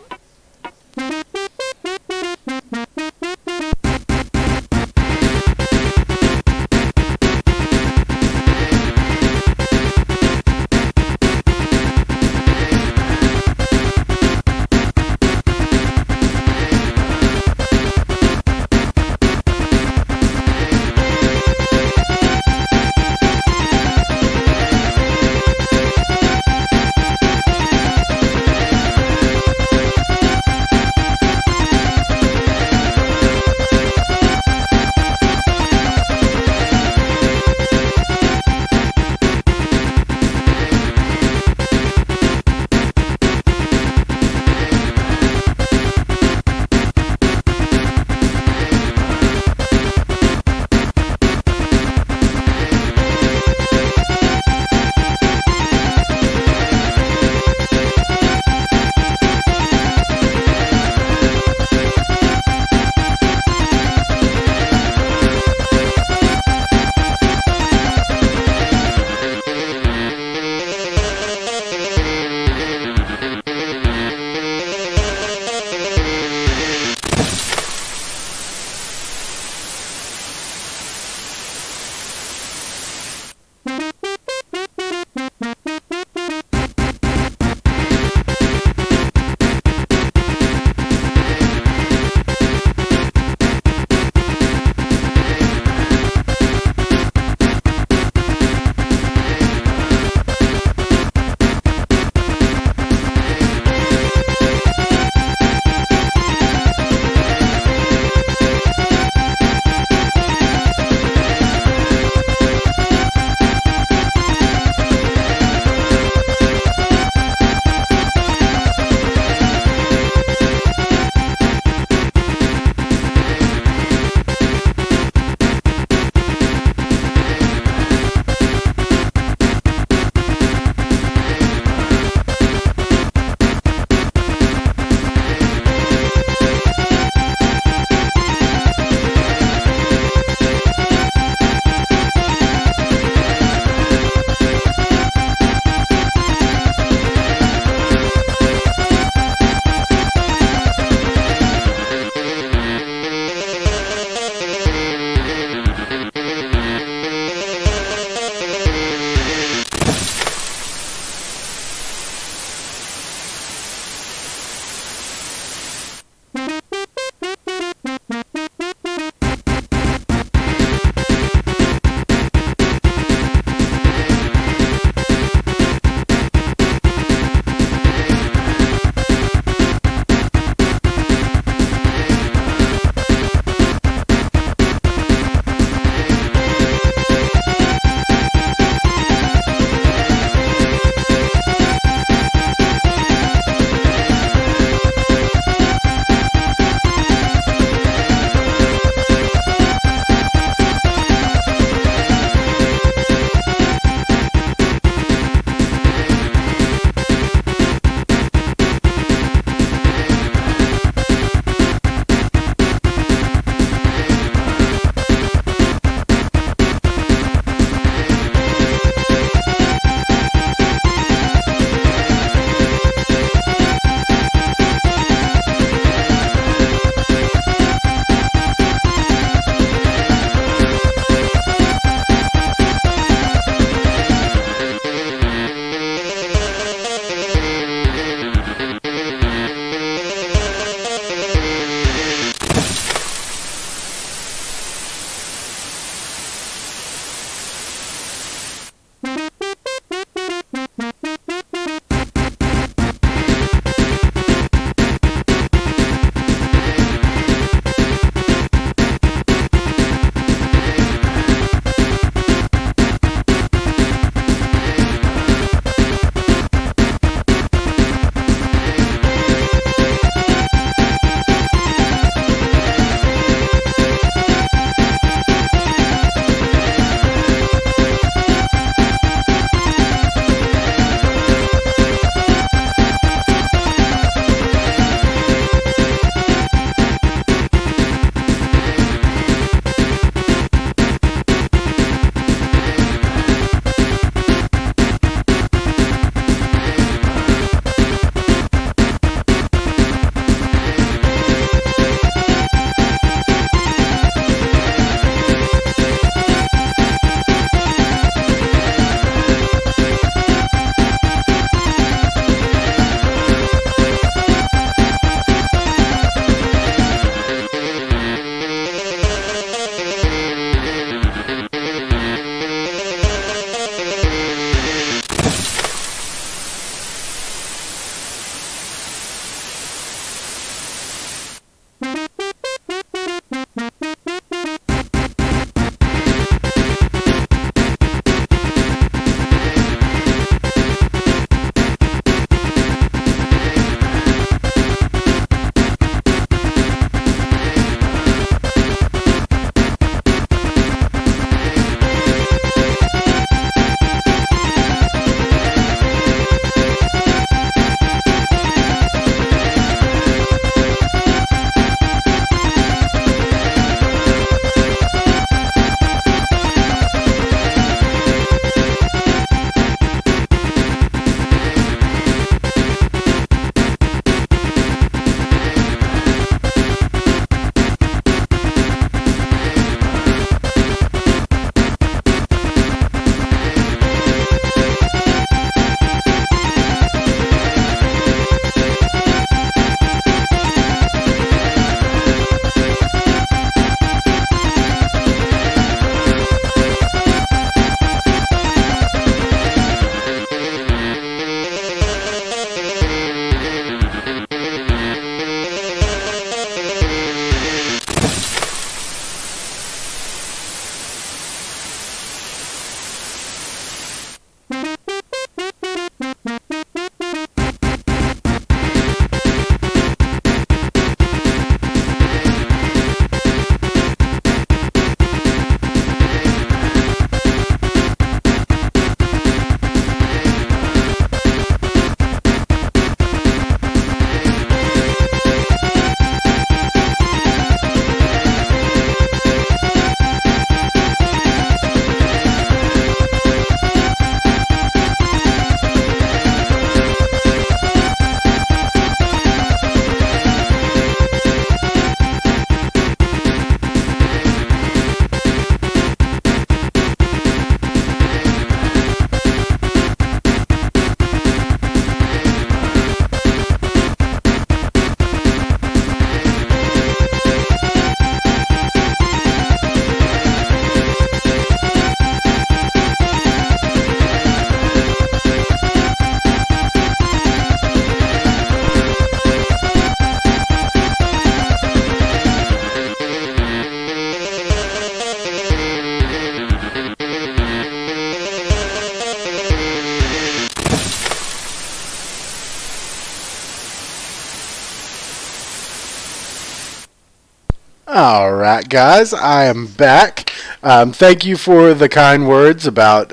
All right, guys, I am back. Thank you for the kind words about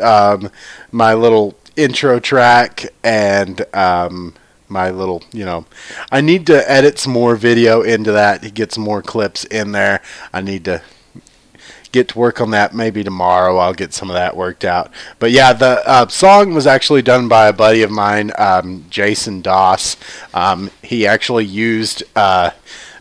my little intro track and my little, I need to edit some more video into that, get some more clips in there. I need to get to work on that. Maybe tomorrow I'll get some of that worked out. But yeah, the song was actually done by a buddy of mine, Jason Doss. He actually used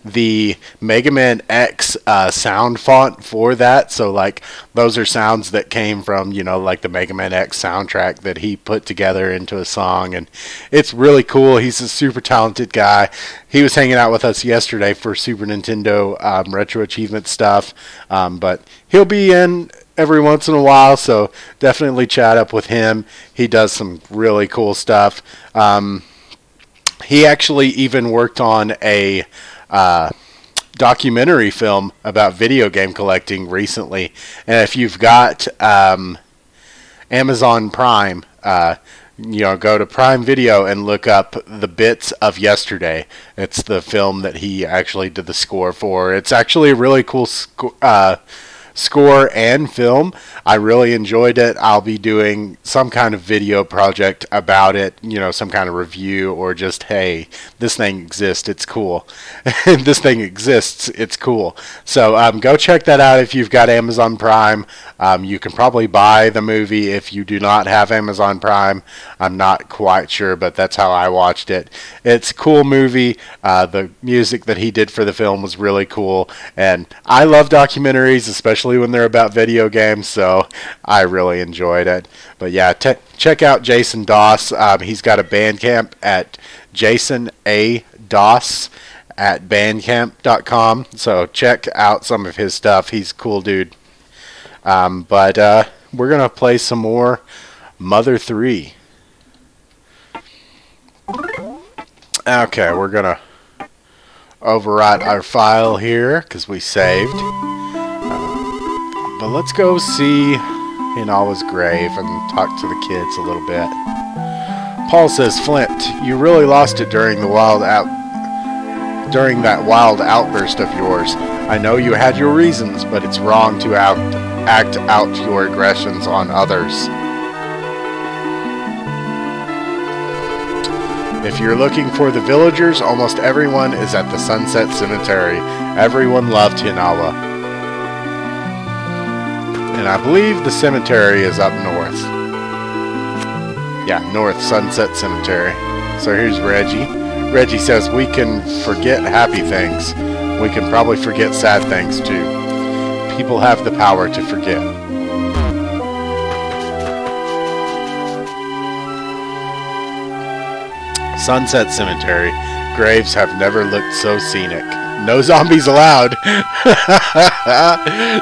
the Mega Man X sound font for that. So like those are sounds that came from, like the Mega Man X soundtrack that he put together into a song, and it's really cool. He's a super talented guy. He was hanging out with us yesterday for Super Nintendo Retro Achievement stuff, but he'll be in every once in a while, so definitely chat up with him. He does some really cool stuff. He actually even worked on a documentary film about video game collecting recently, and if you've got Amazon Prime, go to Prime Video and look up The Bits of Yesterday. It's the film that he actually did the score for. It's actually a really cool score and film. I really enjoyed it. I'll be doing some kind of video project about it, some kind of review, or just, hey, this thing exists, it's cool. This thing exists, it's cool. So go check that out if you've got Amazon Prime. You can probably buy the movie if you do not have Amazon Prime. I'm not quite sure, but that's how I watched it. It's a cool movie. The music that he did for the film was really cool, and I love documentaries, especially when they're about video games, so I really enjoyed it. But yeah, check out Jason Doss. He's got a Bandcamp at jasonadoss@bandcamp.com, so check out some of his stuff. He's a cool dude. But we're gonna play some more Mother 3. Okay, we're gonna overwrite our file here because we saved. But let's go see Hinawa's grave and talk to the kids a little bit. Paul says, Flint, you really lost it during that wild outburst of yours. I know you had your reasons, but it's wrong to act out your aggressions on others. If you're looking for the villagers, almost everyone is at the Sunset Cemetery. Everyone loved Hinawa. And I believe the cemetery is up north. Yeah, North Sunset Cemetery. So here's Reggie. Reggie says, we can forget happy things. We can probably forget sad things too. People have the power to forget. Sunset Cemetery. Graves have never looked so scenic. No zombies allowed.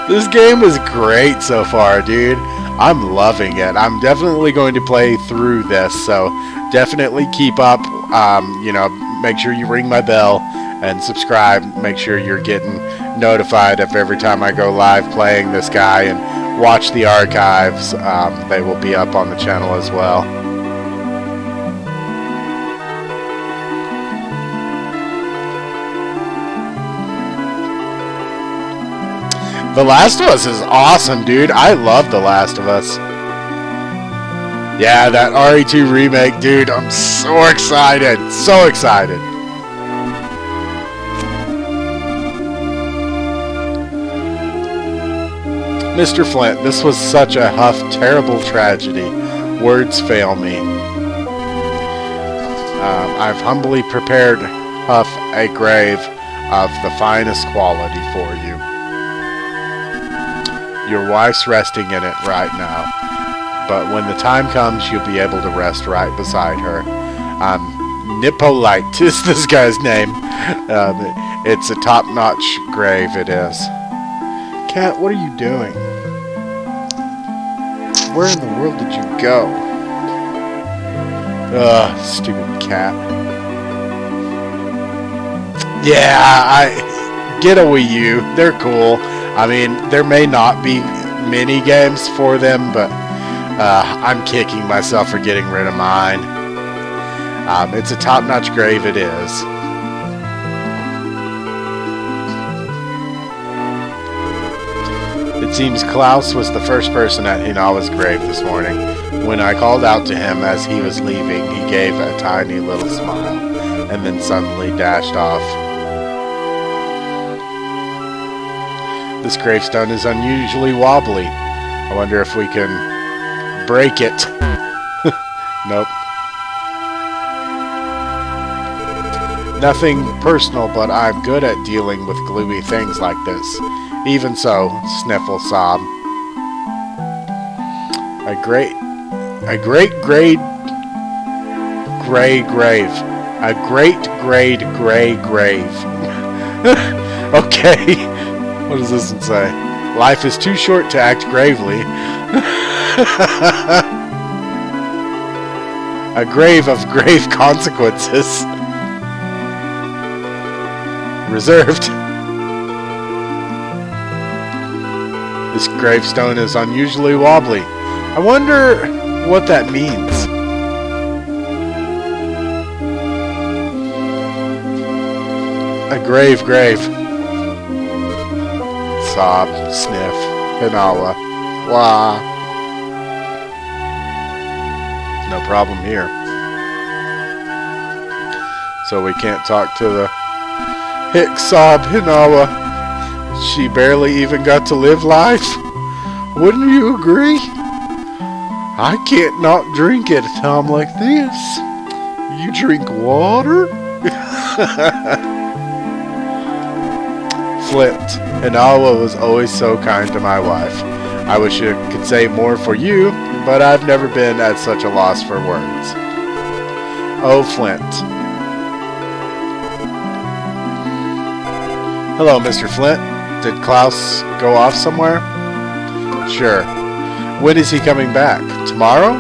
This game was great so far, dude. I'm loving it. I'm definitely going to play through this, so definitely keep up. Make sure you ring my bell and subscribe. Make sure you're getting notified of every time I go live playing this guy, and watch the archives. They will be up on the channel as well. The Last of Us is awesome, dude. I love The Last of Us. Yeah, that RE2 remake, dude. I'm so excited. So excited. Mr. Flint, this was such a terrible tragedy. Words fail me. I've humbly prepared Huff a grave of the finest quality for you. Your wife's resting in it right now, but when the time comes, you'll be able to rest right beside her. Nippolite is this guy's name. It's a top-notch grave, it is. Cat, what are you doing? Where in the world did you go? Ugh, stupid cat. Yeah, get a Wii U. They're cool. I mean, there may not be mini games for them, but I'm kicking myself for getting rid of mine. It's a top-notch grave, it is. It seems Klaus was the first person at Hinawa's grave this morning. When I called out to him as he was leaving, he gave a tiny little smile, and then suddenly dashed off. This gravestone is unusually wobbly. I wonder if we can break it. Nope. Nothing personal, but I'm good at dealing with gluey things like this. Even so, sniffle, sob. A great grade gray grave. A great grade gray grave. Okay. What does this one say? Life is too short to act gravely. A grave of grave consequences. Reserved. This gravestone is unusually wobbly. I wonder what that means. A grave. Sob, sniff, Hinawa. Wah. No problem here. So we can't talk to the hick, sob, Hinawa. She barely even got to live life. Wouldn't you agree? I can't not drink at a time like this. You drink water? Flipped. Hinawa was always so kind to my wife. I wish I could say more for you, but I've never been at such a loss for words. Oh, Flint. Hello, Mr. Flint. Did Klaus go off somewhere? Sure. When is he coming back? Tomorrow?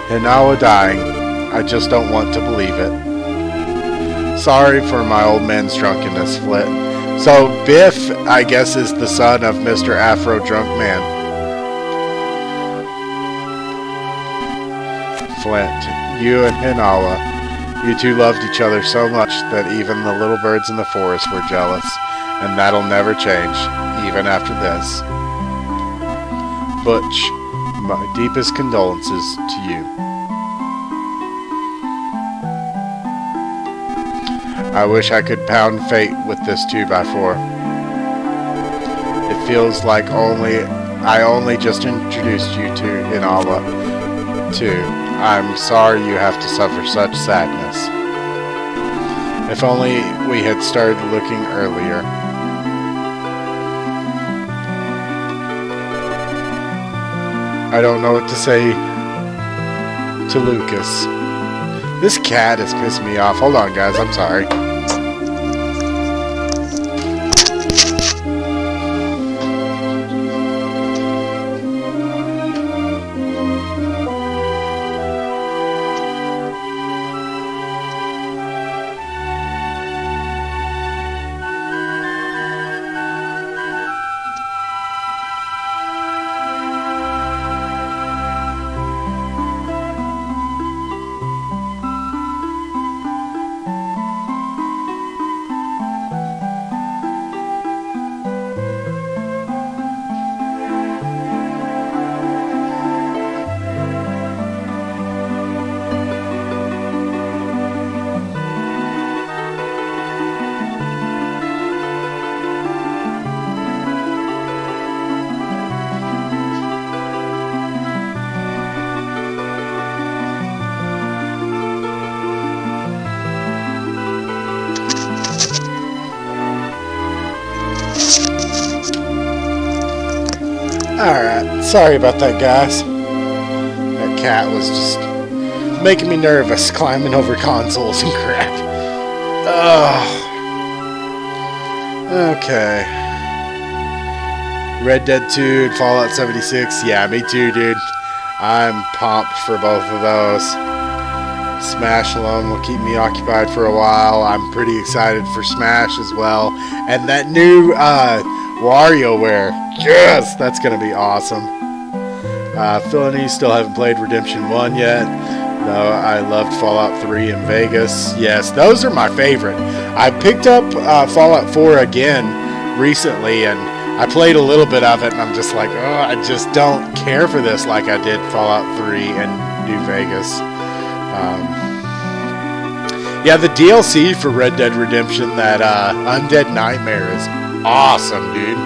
Hinawa dying. I just don't want to believe it. Sorry for my old man's drunkenness, Flint. So, Biff, I guess, is the son of Mr. Afro Drunk Man. Flint, you and Hinawa, you two loved each other so much that even the little birds in the forest were jealous, and that'll never change, even after this. Butch, my deepest condolences to you. I wish I could pound fate with this 2x4. It feels like I only just introduced you to Hinawa, too. I'm sorry you have to suffer such sadness. If only we had started looking earlier. I don't know what to say to Lucas. This cat has pissed me off. Hold on, guys. I'm sorry. Alright, sorry about that, guys. That cat was just making me nervous, climbing over consoles and crap. Ugh. Okay. Red Dead 2 and Fallout 76. Yeah, me too, dude. I'm pumped for both of those. Smash alone will keep me occupied for a while. I'm pretty excited for Smash as well. And that new WarioWare. Yes, that's going to be awesome. Phil and E still haven't played Redemption 1 yet. No, I loved Fallout 3 in Vegas. Yes, those are my favorite. I picked up Fallout 4 again recently, and I played a little bit of it, and I'm just like, oh, I just don't care for this like I did Fallout 3 and New Vegas. Yeah, the DLC for Red Dead Redemption, that Undead Nightmare, is awesome, dude.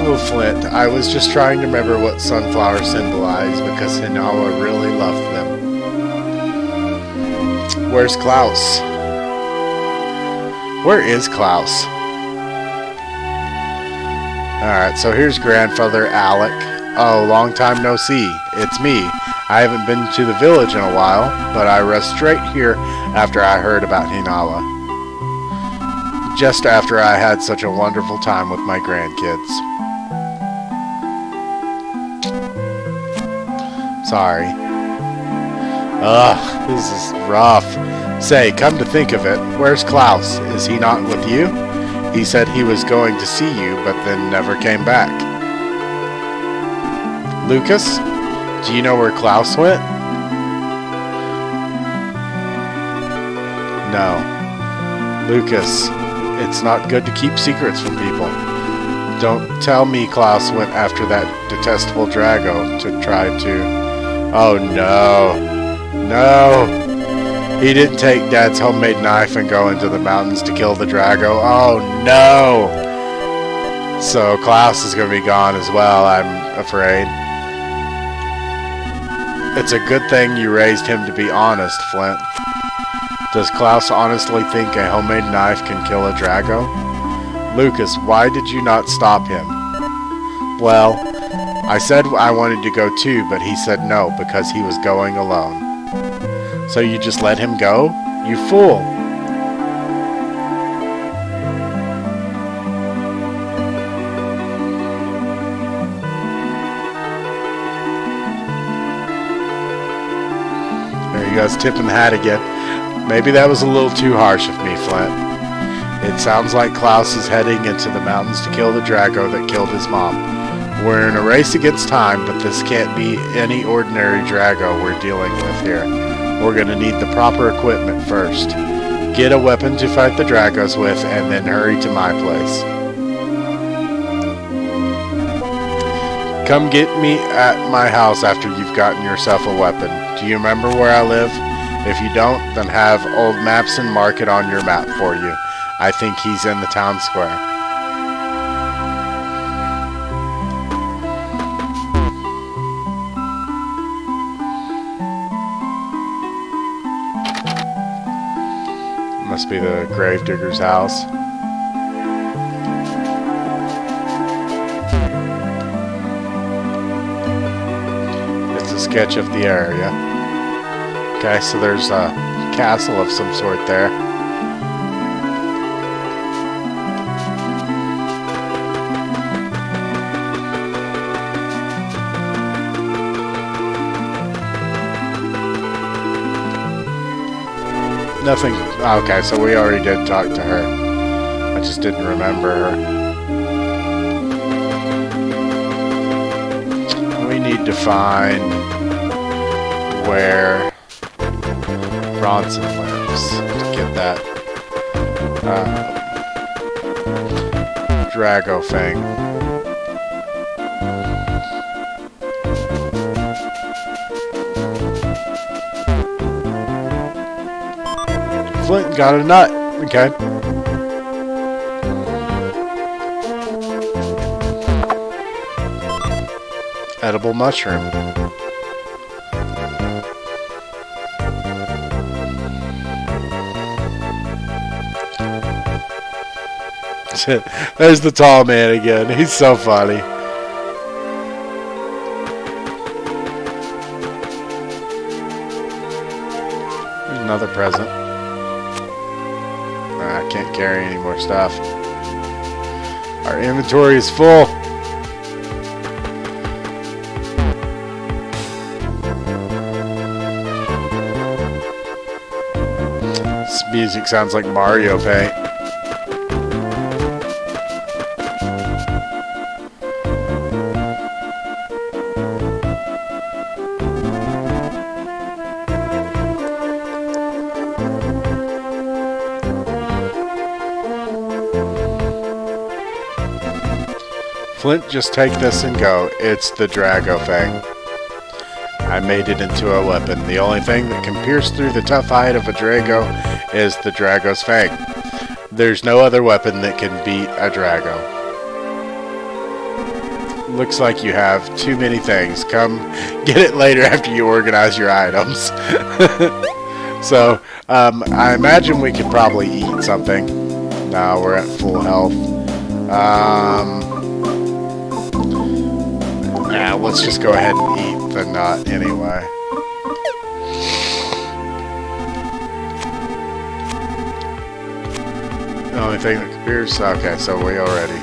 Oh, Flint, I was just trying to remember what sunflower symbolized because Hinawa really loved them. Where's Klaus? Where is Klaus? Alright, so here's Grandfather Alec. Oh, long time no see. It's me. I haven't been to the village in a while, but I rest straight here after I heard about Hinawa. Just after I had such a wonderful time with my grandkids. Sorry. Ugh, this is rough. Say, come to think of it, where's Klaus? Is he not with you? He said he was going to see you, but then never came back. Lucas? Do you know where Klaus went? No. Lucas, it's not good to keep secrets from people. Don't tell me Klaus went after that detestable Drago to try to... Oh no. No. He didn't take Dad's homemade knife and go into the mountains to kill the Drago. Oh no. So Klaus is going to be gone as well, I'm afraid. It's a good thing you raised him to be honest, Flint. Does Klaus honestly think a homemade knife can kill a Drago? Lucas, why did you not stop him? Well, I said I wanted to go too, but he said no because he was going alone. So you just let him go? You fool! There he goes, tipping the hat again. Maybe that was a little too harsh of me, Flint. It sounds like Klaus is heading into the mountains to kill the Drago that killed his mom. We're in a race against time, but this can't be any ordinary Drago we're dealing with here. We're going to need the proper equipment first. Get a weapon to fight the Dragos with, and then hurry to my place. Come get me at my house after you've gotten yourself a weapon. Do you remember where I live? If you don't, then have old Mapson mark it on your map for you. I think he's in the town square. Must be the gravedigger's house. It's a sketch of the area. Okay, so there's a castle of some sort there. Nothing. Okay, so we already did talk to her. I just didn't remember her. We need to find where Bronson lives to get that Drago Fang. Flint got a nut. Okay. Edible mushroom. There's the tall man again. He's so funny. Here's another present. I can't carry any more stuff. Our inventory is full. This music sounds like Mario Paint. Flint, just take this and go. It's the Drago Fang. I made it into a weapon. The only thing that can pierce through the tough hide of a Drago is the Drago's Fang. There's no other weapon that can beat a Drago. Looks like you have too many things. Come get it later after you organize your items. So, I imagine we could probably eat something. No, we're at full health. Let's just go ahead and eat the nut anyway. The only thing that appears... Okay, so we already...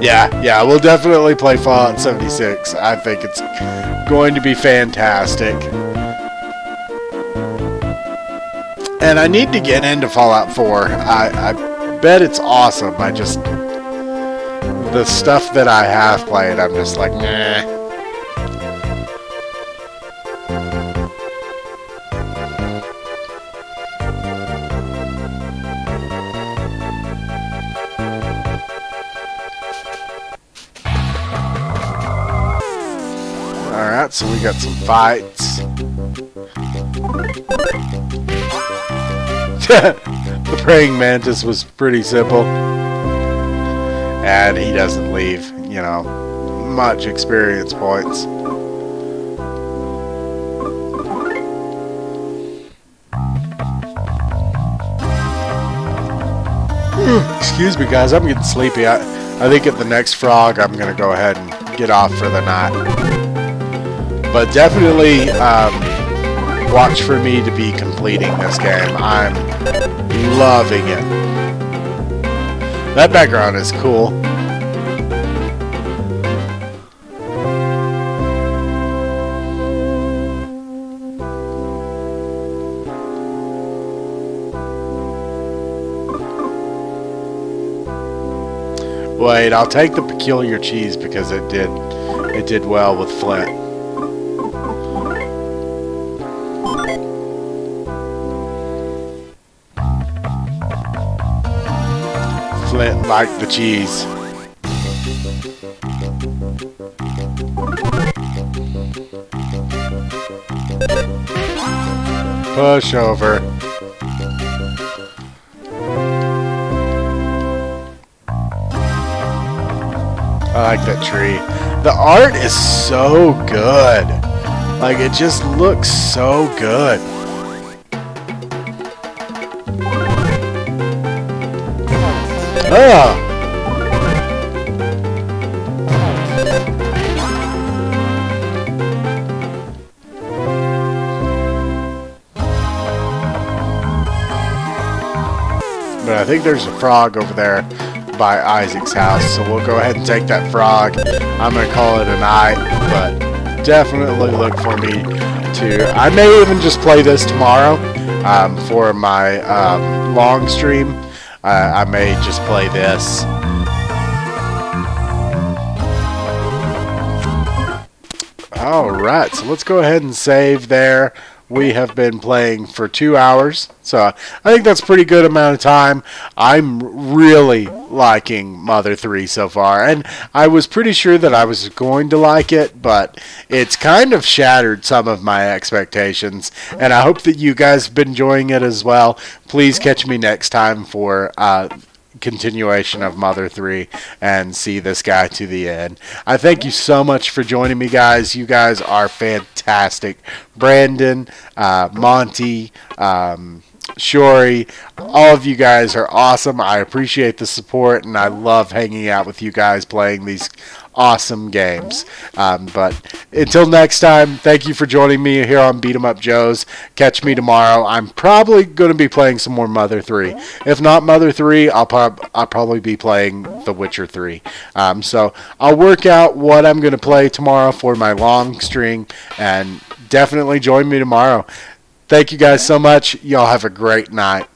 Yeah, we'll definitely play Fallout 76. I think it's going to be fantastic. And I need to get into Fallout 4. I bet it's awesome. The stuff that I have played, I'm just like, meh. Alright, so we got some fights. The praying mantis was pretty simple. And he doesn't leave, you know, much experience points. Excuse me, guys, I'm getting sleepy. I think at the next frog, I'm going to go ahead and get off for the night. But definitely watch for me to be completing this game. I'm loving it. That background is cool. Wait, I'll take the peculiar cheese because it did well with Flint. Flint liked the cheese. Push over. I like that tree. The art is so good. Like, it just looks so good. Ah! But I think there's a frog over there by Isaac's house, so we'll go ahead and take that frog. I'm gonna call it a night, but definitely look for me to... I may even just play this tomorrow for my long stream. I may just play this. Alright, so let's go ahead and save there. We have been playing for 2 hours, so I think that's a pretty good amount of time. I'm really liking Mother 3 so far, and I was pretty sure that I was going to like it, but it's kind of shattered some of my expectations, and I hope that you guys have been enjoying it as well. Please catch me next time for continuation of Mother 3 and see this guy to the end. I thank you so much for joining me, guys. You guys are fantastic. Brandon, Monty, Shori, all of you guys are awesome. I appreciate the support, and I love hanging out with you guys playing these awesome games. But until next time, thank you for joining me here on Beat 'em Up Joe's. Catch me tomorrow. I'm probably going to be playing some more Mother 3. If not Mother 3, I'll probably be playing The Witcher 3. So I'll work out what I'm going to play tomorrow for my long stream, and definitely join me tomorrow. Thank you guys so much. Y'all have a great night.